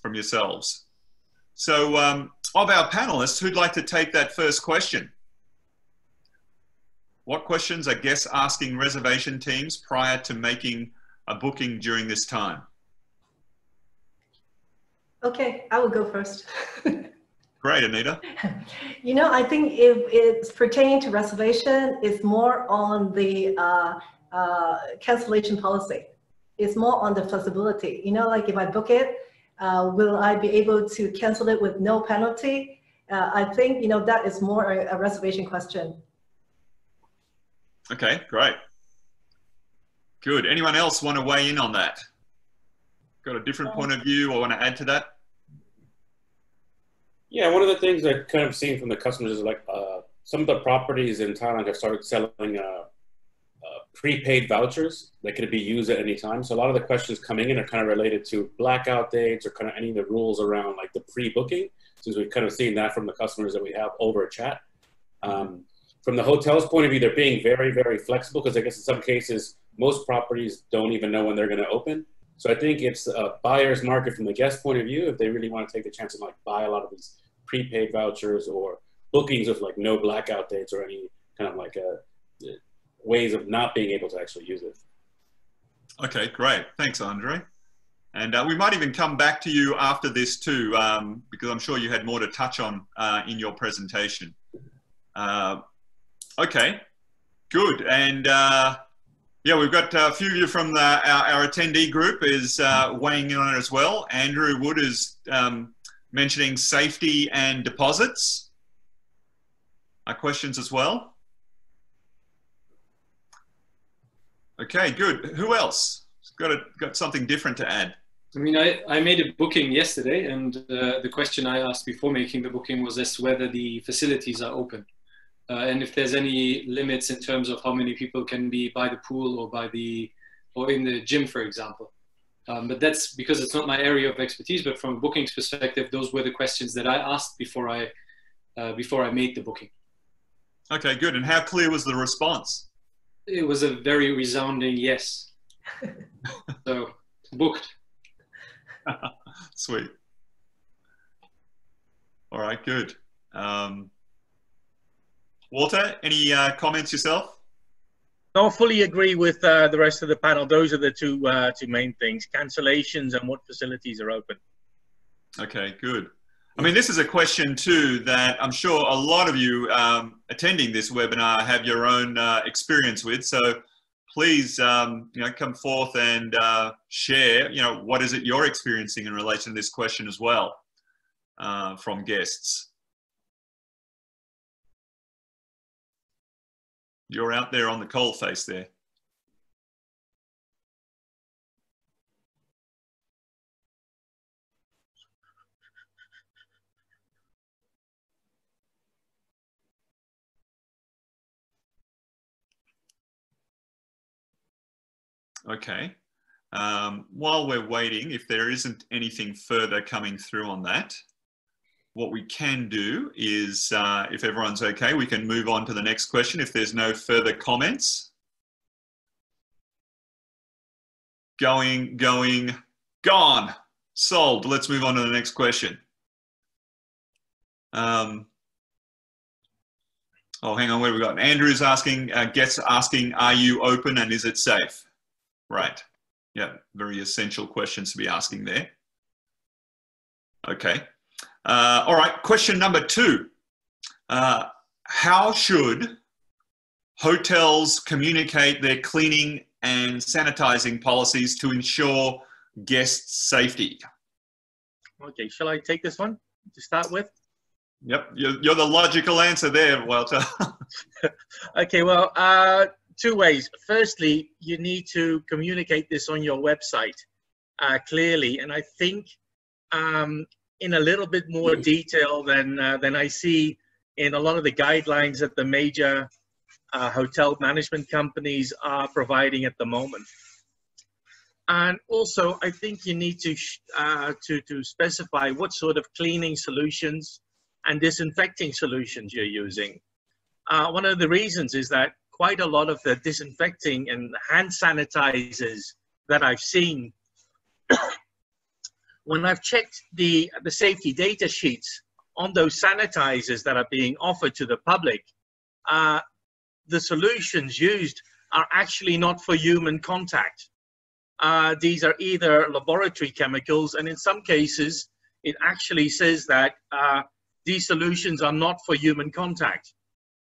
from yourselves. So of our panelists, who'd like to take that first question? What questions are guests asking reservation teams prior to making a booking during this time? Okay, I will go first. Great, Anita. You know, I think if it's pertaining to reservation, it's more on the cancellation policy. It's more on the flexibility. You know, like if I book it, will I be able to cancel it with no penalty? I think, you know, that is more a reservation question. Okay, great. Good. Anyone else want to weigh in on that? Got a different point of view or want to add to that? Yeah, one of the things I've kind of seen from the customers is like some of the properties in Thailand have started selling prepaid vouchers that could be used at any time. So a lot of the questions coming in are kind of related to blackout dates or kind of any of the rules around like the pre-booking, since we've kind of seen that from the customers that we have over chat. From the hotel's point of view, they're being very, very flexible because I guess in some cases, most properties don't even know when they're going to open. So I think it's a buyer's market from the guest point of view if they really want to take the chance and like buy a lot of these prepaid vouchers or bookings with like no blackout dates or any kind of like ways of not being able to actually use it. Okay, great. Thanks, Andre. And we might even come back to you after this too, because I'm sure you had more to touch on in your presentation. Okay, good. And yeah, we've got a few of you from our attendee group is weighing in on it as well. Andrew Wood is mentioning safety and deposits. Questions as well? Okay, good. Who else? Got something different to add? I mean, I made a booking yesterday, and the question I asked before making the booking was as to whether the facilities are open. And if there's any limits in terms of how many people can be by the pool or in the gym, for example. But that's because it's not my area of expertise, but from a bookings perspective, those were the questions that I asked before I made the booking. Okay, good. And how clear was the response? It was a very resounding yes. So, booked. Sweet. All right, good. Walter, any comments yourself? No, I fully agree with the rest of the panel. Those are the two main things: cancellations and what facilities are open. Okay, good. I mean, this is a question too that I'm sure a lot of you attending this webinar have your own experience with. So please, you know, come forth and share. You know, what is it you're experiencing in relation to this question as well from guests. You're out there on the coal face there. Okay. While we're waiting, if there isn't anything further coming through on that, what we can do is, if everyone's okay, we can move on to the next question if there's no further comments. Going, gone, sold. Let's move on to the next question. Oh, hang on, where have we got? Andrew's asking, guests asking, are you open and is it safe? Right. Yeah, very essential questions to be asking there. Okay. All right, question number 2. How should hotels communicate their cleaning and sanitizing policies to ensure guest safety? Okay, shall I take this one to start with? Yep, you're the logical answer there, Walter. Okay, well, 2 ways. Firstly, you need to communicate this on your website clearly, and I think in a little bit more detail than I see in a lot of the guidelines that the major hotel management companies are providing at the moment. And also, I think you need to specify what sort of cleaning solutions and disinfecting solutions you're using. One of the reasons is that quite a lot of the disinfecting and hand sanitizers that I've seen, when I've checked the safety data sheets on those sanitizers that are being offered to the public, the solutions used are actually not for human contact. These are either laboratory chemicals, and in some cases, it actually says that these solutions are not for human contact.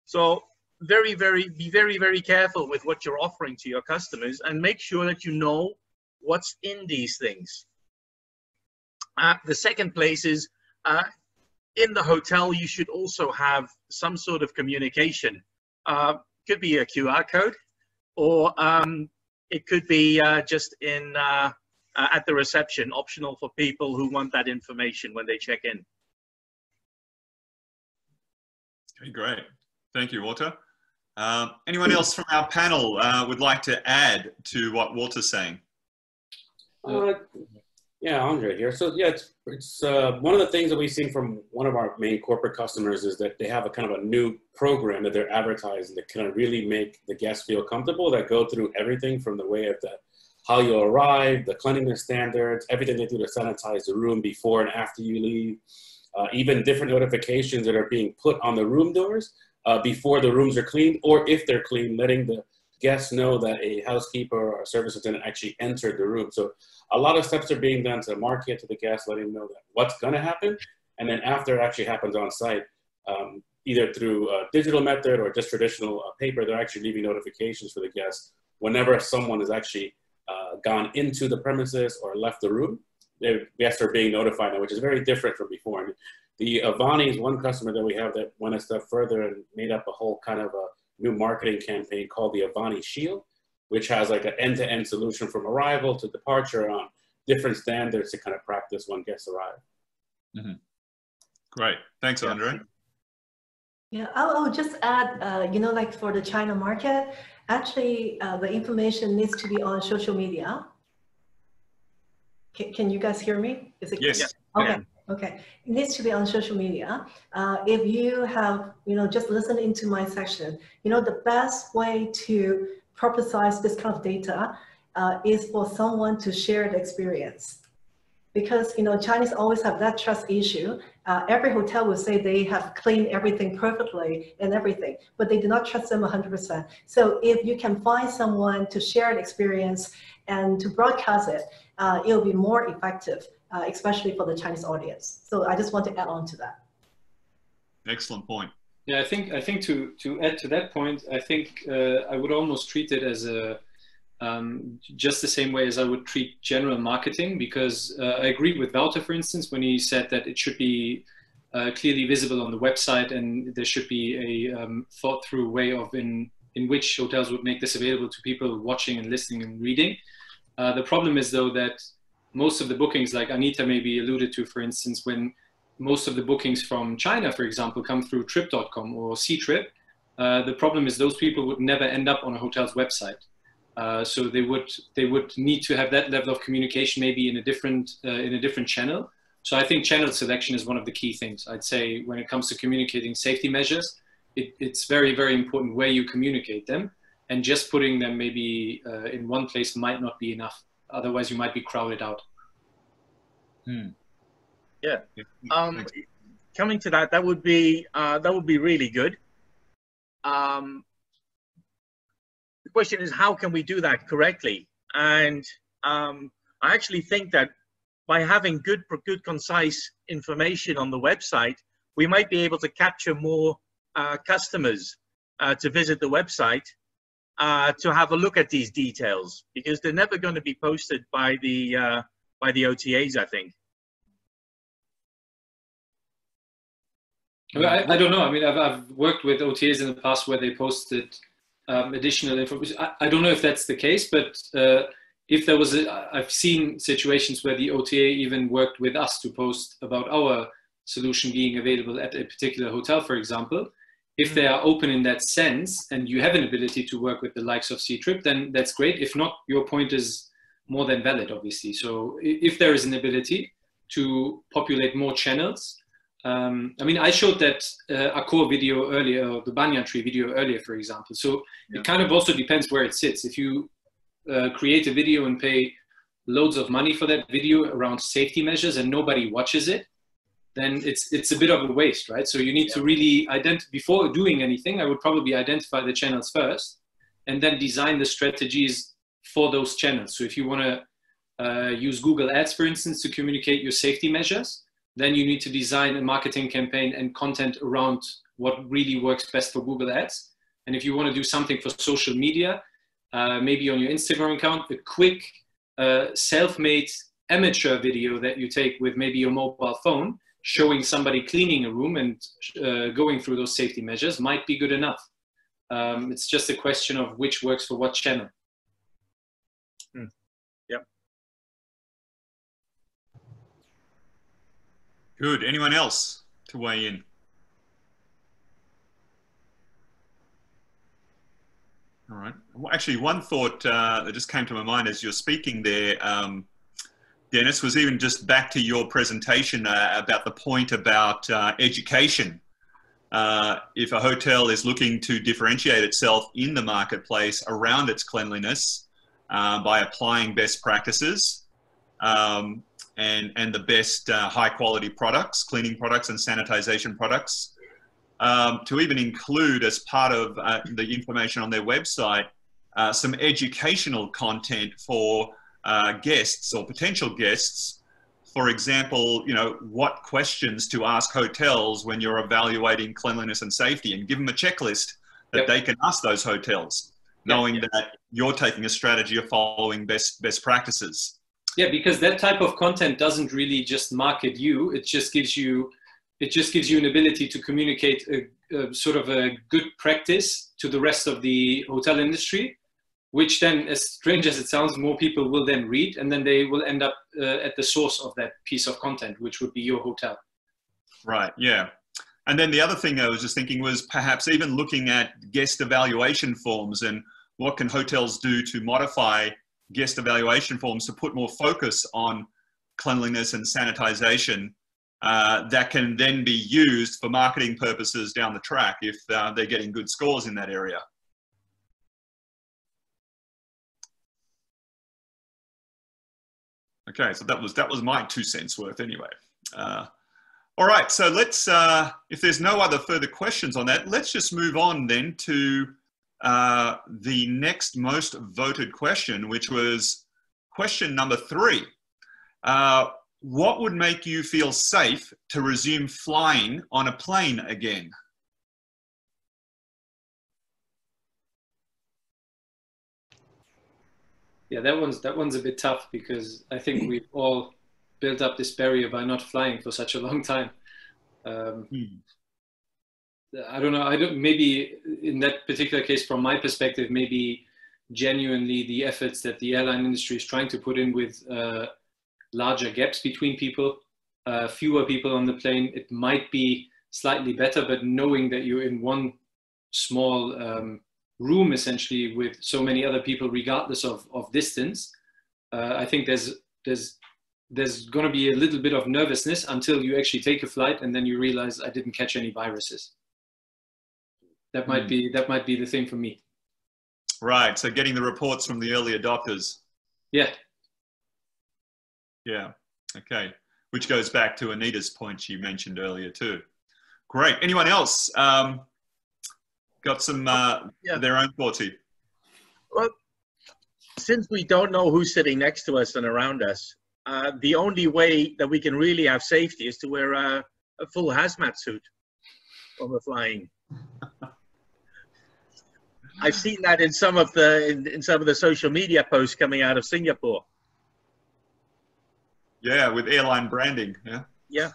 So be very careful with what you're offering to your customers, and make sure that you know what's in these things. The second place is in the hotel, you should also have some sort of communication. Could be a QR code, or it could be just in at the reception, optional for people who want that information when they check in. Okay, great. Thank you, Walter. Anyone else from our panel would like to add to what Walter's saying? Yeah, Andre here. So yeah, it's one of the things that we've seen from one of our main corporate customers is that they have a kind of a new program that they're advertising that kind of really make the guests feel comfortable, that go through everything from the way of how you arrive, the cleanliness standards, everything they do to sanitize the room before and after you leave, even different notifications that are being put on the room doors before the rooms are cleaned, or if they're clean, letting the guests know that a housekeeper or a service attendant actually entered the room. So a lot of steps are being done to market to the guests, letting them know that what's going to happen. And then after it actually happens on site, either through a digital method or just traditional paper, they're actually leaving notifications for the guests whenever someone has actually gone into the premises or left the room. The guests are being notified now, which is very different from before. And the Avani is one customer that we have that went a step further and made up a whole kind of a new marketing campaign called the Avani Shield, which has like an end-to-end solution from arrival to departure on different standards to kind of practice when guests arrive. Mm-hmm. Great. Thanks, Andre. Yeah, I'll just add, you know, like for the China market, actually the information needs to be on social media. Can you guys hear me? Is it yes. Okay. Okay. It needs to be on social media. If you have, you know, just listen into my section, you know, the best way to publicize this kind of data is for someone to share the experience. Because, you know, Chinese always have that trust issue. Every hotel will say they have cleaned everything perfectly and everything, but they do not trust them 100%. So if you can find someone to share the experience and to broadcast it, it'll be more effective, especially for the Chinese audience. So I just want to add on to that. Excellent point. Yeah, I think to add to that point, I think I would almost treat it as a just the same way as I would treat general marketing, because I agree with Wouter, for instance, when he said that it should be clearly visible on the website, and there should be a thought through way of in which hotels would make this available to people watching and listening and reading. The problem is, though, that most of the bookings, like Anita maybe alluded to, for instance, when most of the bookings from China, for example, come through trip.com or Ctrip, the problem is those people would never end up on a hotel's website. So they would need to have that level of communication maybe in a different channel. So I think channel selection is one of the key things. I'd say when it comes to communicating safety measures, it's very, very important where you communicate them, and just putting them maybe in one place might not be enough. Otherwise, you might be crowded out. Hmm. Yeah. Coming to that, that would be really good. The question is, how can we do that correctly? And I actually think that by having good, concise information on the website, we might be able to capture more customers to visit the website to have a look at these details, because they're never going to be posted by the OTAs, I think. I don't know. I mean, I've worked with OTAs in the past where they posted additional information. I don't know if that's the case, but if there was, I've seen situations where the OTA even worked with us to post about our solution being available at a particular hotel, for example. If they are open in that sense and you have an ability to work with the likes of Ctrip, then that's great. If not, your point is more than valid, obviously. So if there is an ability to populate more channels, I mean, I showed that Accor video earlier, or the banyan tree video earlier, for example. So it kind of also depends where it sits. If you create a video and pay loads of money for that video around safety measures and nobody watches it, then it's a bit of a waste, right? So you need to really before doing anything, I would probably identify the channels first and then design the strategies for those channels. So if you want to use Google Ads, for instance, to communicate your safety measures, then you need to design a marketing campaign and content around what really works best for Google Ads. And if you want to do something for social media, maybe on your Instagram account, a quick self-made amateur video that you take with maybe your mobile phone, showing somebody cleaning a room and going through those safety measures might be good enough. It's just a question of which works for what channel. Yep. Good. Anyone else to weigh in? All right. Well, actually, one thought that just came to my mind as you're speaking there, Dennis, was even just back to your presentation about the point about education. If a hotel is looking to differentiate itself in the marketplace around its cleanliness by applying best practices and the best high quality products, cleaning products and sanitization products, to even include as part of the information on their website some educational content for guests or potential guests. For example, you know, what questions to ask hotels when you're evaluating cleanliness and safety, and give them a checklist that they can ask those hotels, knowing that you're taking a strategy of following best practices. Yeah, because that type of content doesn't really just market you. It just gives you an ability to communicate a sort of a good practice to the rest of the hotel industry, which then, as strange as it sounds, more people will then read, and then they will end up at the source of that piece of content, which would be your hotel. Right, yeah. And then the other thing I was just thinking was perhaps even looking at guest evaluation forms and what can hotels do to modify guest evaluation forms to put more focus on cleanliness and sanitization that can then be used for marketing purposes down the track if they're getting good scores in that area. Okay, so that was my 2 cents worth anyway. All right, so let's, if there's no other further questions on that, let's just move on then to the next most voted question, which was question number 3. What would make you feel safe to resume flying on a plane again? Yeah, that one's a bit tough, because I think we've all built up this barrier by not flying for such a long time. I don't know. Maybe in that particular case, from my perspective, maybe genuinely the efforts that the airline industry is trying to put in with larger gaps between people, fewer people on the plane, it might be slightly better. But knowing that you're in one small room essentially with so many other people, regardless of distance, I think there's going to be a little bit of nervousness until you actually take a flight and then you realize I didn't catch any viruses. That might be the thing for me. Right. So getting the reports from the early adopters. Yeah. Yeah. Okay. Which goes back to Anita's point she mentioned earlier too. Great. Anyone else got some their own thoughts here? Well, since we don't know who's sitting next to us and around us, the only way that we can really have safety is to wear a full hazmat suit when we're flying. I've seen that in some of the social media posts coming out of Singapore. Yeah, with airline branding. Yeah. Yeah.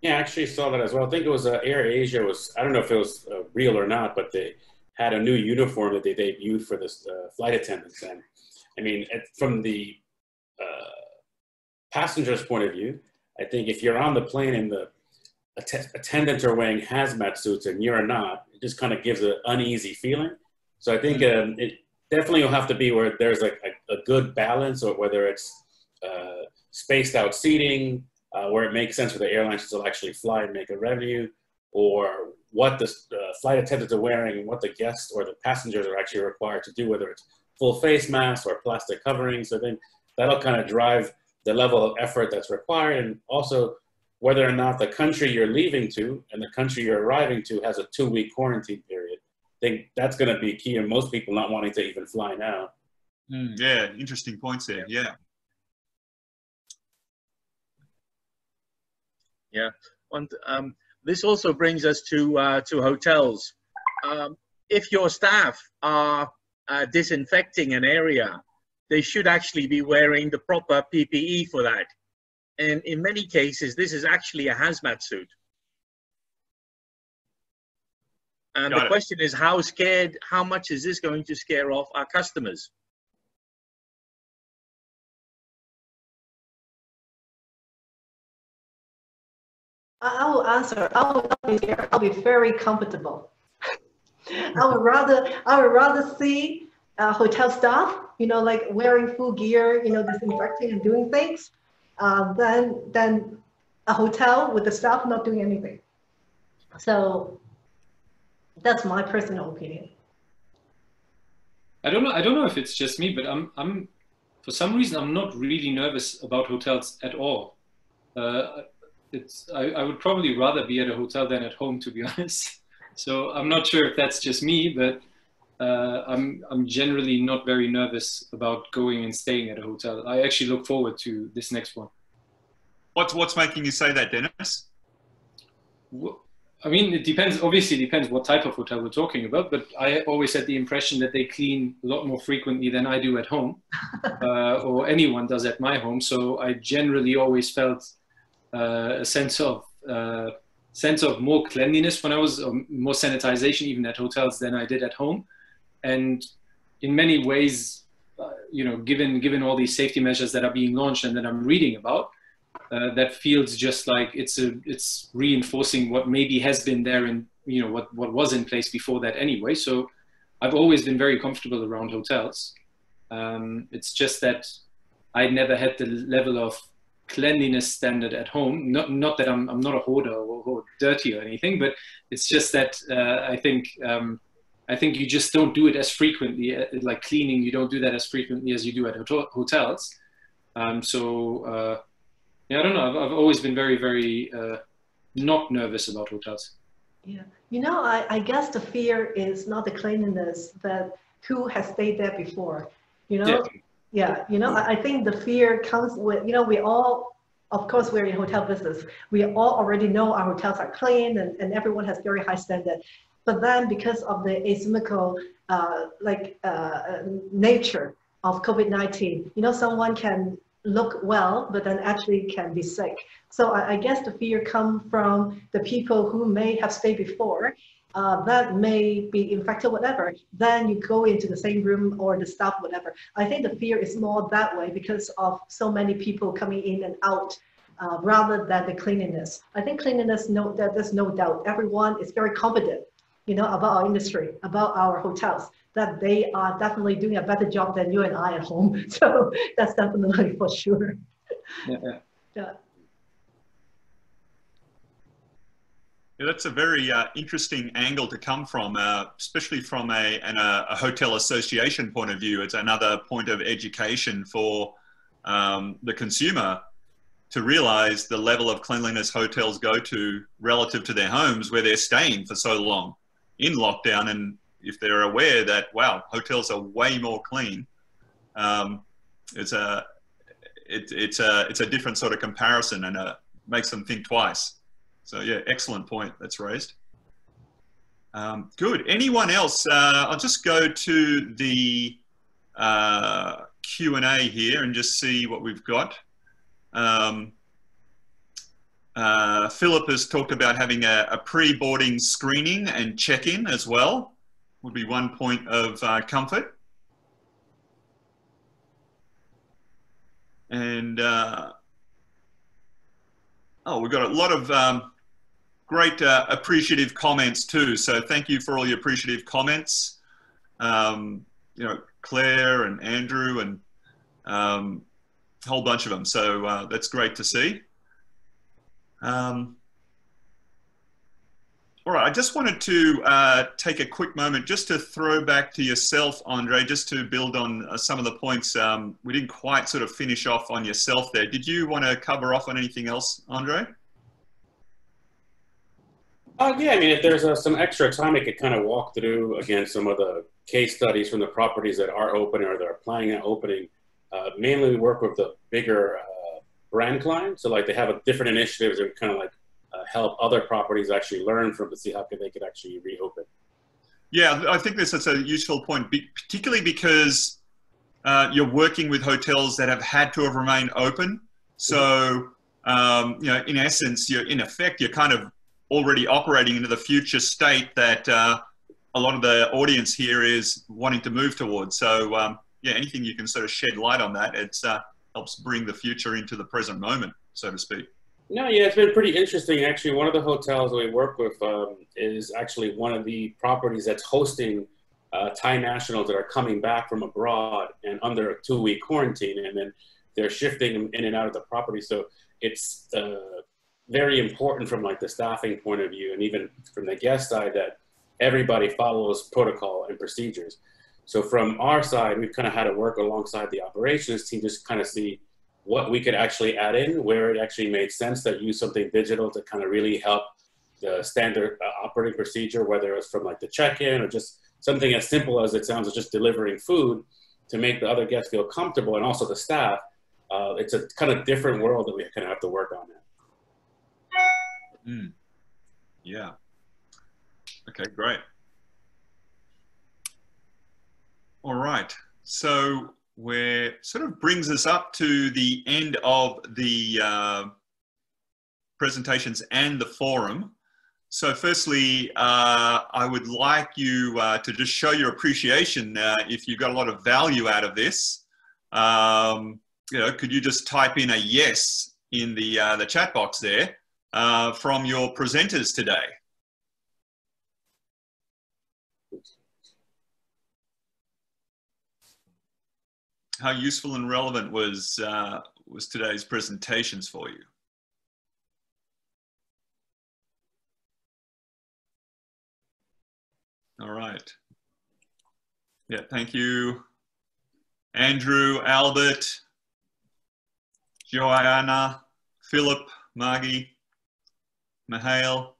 Yeah, I actually saw that as well. I think it was Air Asia I don't know if it was real or not, but they had a new uniform that they debuted for this flight attendants. And I mean, from the passenger's point of view, I think if you're on the plane and the attendants are wearing hazmat suits and you're not, it just kind of gives an uneasy feeling. So I think it definitely will have to be where there's like a good balance, or whether it's spaced out seating, where it makes sense for the airlines to actually fly and make a revenue, or what the flight attendants are wearing and what the guests or the passengers are actually required to do, whether it's full face masks or plastic coverings. So I think that'll kind of drive the level of effort that's required, and also whether or not the country you're leaving to and the country you're arriving to has a 2-week quarantine period. I think that's going to be key in most people not wanting to even fly now. Yeah, interesting points there. Yeah. Yeah. And this also brings us to hotels. If your staff are disinfecting an area, they should actually be wearing the proper PPE for that. And in many cases, this is actually a hazmat suit. And the question is, how much is this going to scare off our customers? I will answer. I'll be very comfortable. I would rather see hotel staff, like wearing full gear, disinfecting and doing things, than a hotel with the staff not doing anything. So that's my personal opinion. I don't know if it's just me, but I'm for some reason I'm not really nervous about hotels at all. I would probably rather be at a hotel than at home, to be honest. So I'm not sure if that's just me, but I'm generally not very nervous about going and staying at a hotel. I actually look forward to this next one. What's making you say that, Dennis? I mean, it depends. Obviously, it depends what type of hotel we're talking about. But I always had the impression that they clean a lot more frequently than I do at home, or anyone does at my home. So I generally always felt a sense of more cleanliness when I was, or more sanitization even at hotels than I did at home. And in many ways, given all these safety measures that are being launched and that I'm reading about, that feels just like it's reinforcing what maybe has been there and what was in place before that anyway. So I've always been very comfortable around hotels. It's just that I never had the level of cleanliness standard at home. Not that I'm not a hoarder or dirty or anything, but it's just that I think you just don't do it as frequently, like cleaning. You don't do that as frequently as you do at hotels. Yeah, I don't know. I've always been very, very not nervous about hotels. Yeah, I guess the fear is not the cleanliness, but who has stayed there before. Yeah, I think the fear comes with, we all, of course, we're in hotel business. We all already know our hotels are clean and everyone has very high standard. But then because of the asymmetrical nature of COVID-19, someone can look well, but then actually can be sick. So I guess the fear comes from the people who may have stayed before, that may be infected, whatever. Then you go into the same room or the staff, whatever. I think the fear is more that way because of so many people coming in and out, rather than the cleanliness. I think cleanliness, there's no doubt. Everyone is very confident, about our industry, about our hotels, that they are definitely doing a better job than you and I at home. So that's definitely for sure. Yeah. Yeah. Yeah, that's a very interesting angle to come from, especially from a hotel association point of view. It's another point of education for the consumer to realize the level of cleanliness hotels go to relative to their homes where they're staying for so long in lockdown. And if they're aware that, wow, hotels are way more clean, it's a different sort of comparison, and makes them think twice. So yeah, excellent point that's raised. Good. Anyone else? I'll just go to the Q&A here and just see what we've got. Philip has talked about having a pre-boarding screening and check-in as well. Would be one point of comfort. And we've got a lot of great appreciative comments too. So thank you for all your appreciative comments. Claire and Andrew and a whole bunch of them. So that's great to see. All right, I just wanted to take a quick moment just to throw back to yourself, Andre, just to build on some of the points. We didn't quite sort of finish off on yourself there. Did you want to cover off on anything else, Andre? Yeah, I mean, if there's some extra time, I could kind of walk through, again, some of the case studies from the properties that are opening or that are planning on opening. Mainly we work with the bigger brand clients. So like they have different initiatives and kind of like help other properties actually learn from to see how they could actually reopen. Yeah, I think that's a useful point, particularly because you're working with hotels that have had to have remained open. So, you know, in essence, in effect, you're kind of already operating into the future state that a lot of the audience here is wanting to move towards. So, yeah, anything you can sort of shed light on that, it helps bring the future into the present moment, so to speak. No, yeah, it's been pretty interesting. Actually, one of the hotels we work with is actually one of the properties that's hosting Thai nationals that are coming back from abroad and under a 2-week quarantine, and then they're shifting them in and out of the property. So it's very important from like the staffing point of view, and even from the guest side, that everybody follows protocol and procedures. So from our side, we've kind of had to work alongside the operations team, just kind of see what we could actually add in, where it actually made sense that use something digital to kind of really help the standard operating procedure, whether it's from like the check-in or just something as simple as it sounds, as just delivering food to make the other guests feel comfortable, and also the staff. It's a kind of different world that we kind of have to work on now. Yeah. Okay, great. All right. So where sort of brings us up to the end of the presentations and the forum. So firstly, I would like you to just show your appreciation if you got a lot of value out of this. You know, could you just type in a yes in the chat box there from your presenters today? How useful and relevant was today's presentations for you? All right. Yeah, thank you. Andrew, Albert, Joanna, Philip, Margie, Mihail,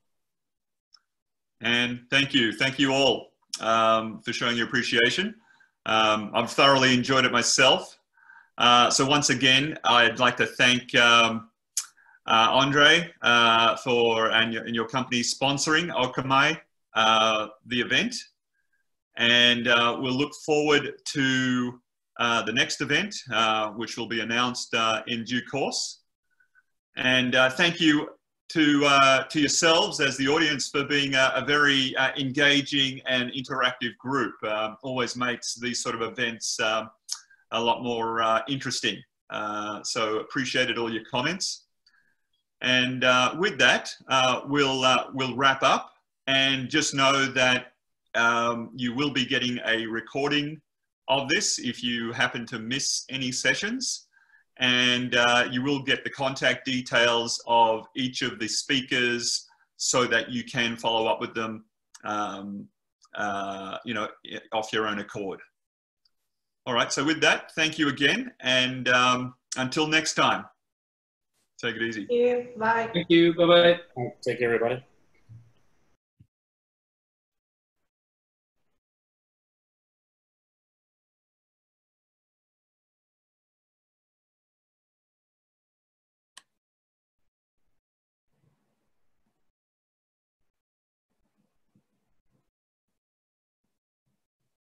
and thank you all for showing your appreciation. I've thoroughly enjoyed it myself. So once again, I'd like to thank Andre and your company sponsoring Okamai, the event. And we'll look forward to the next event, which will be announced in due course. And thank you to yourselves as the audience for being a very engaging and interactive group. Always makes these sort of events a lot more interesting. So appreciated all your comments. And with that, we'll wrap up, and just know that you will be getting a recording of this if you happen to miss any sessions. And you will get the contact details of each of the speakers so that you can follow up with them, you know, off your own accord. All right, so with that, thank you again, and until next time, take it easy. Thank you. Bye. Thank you. Bye-bye. Take care, everybody.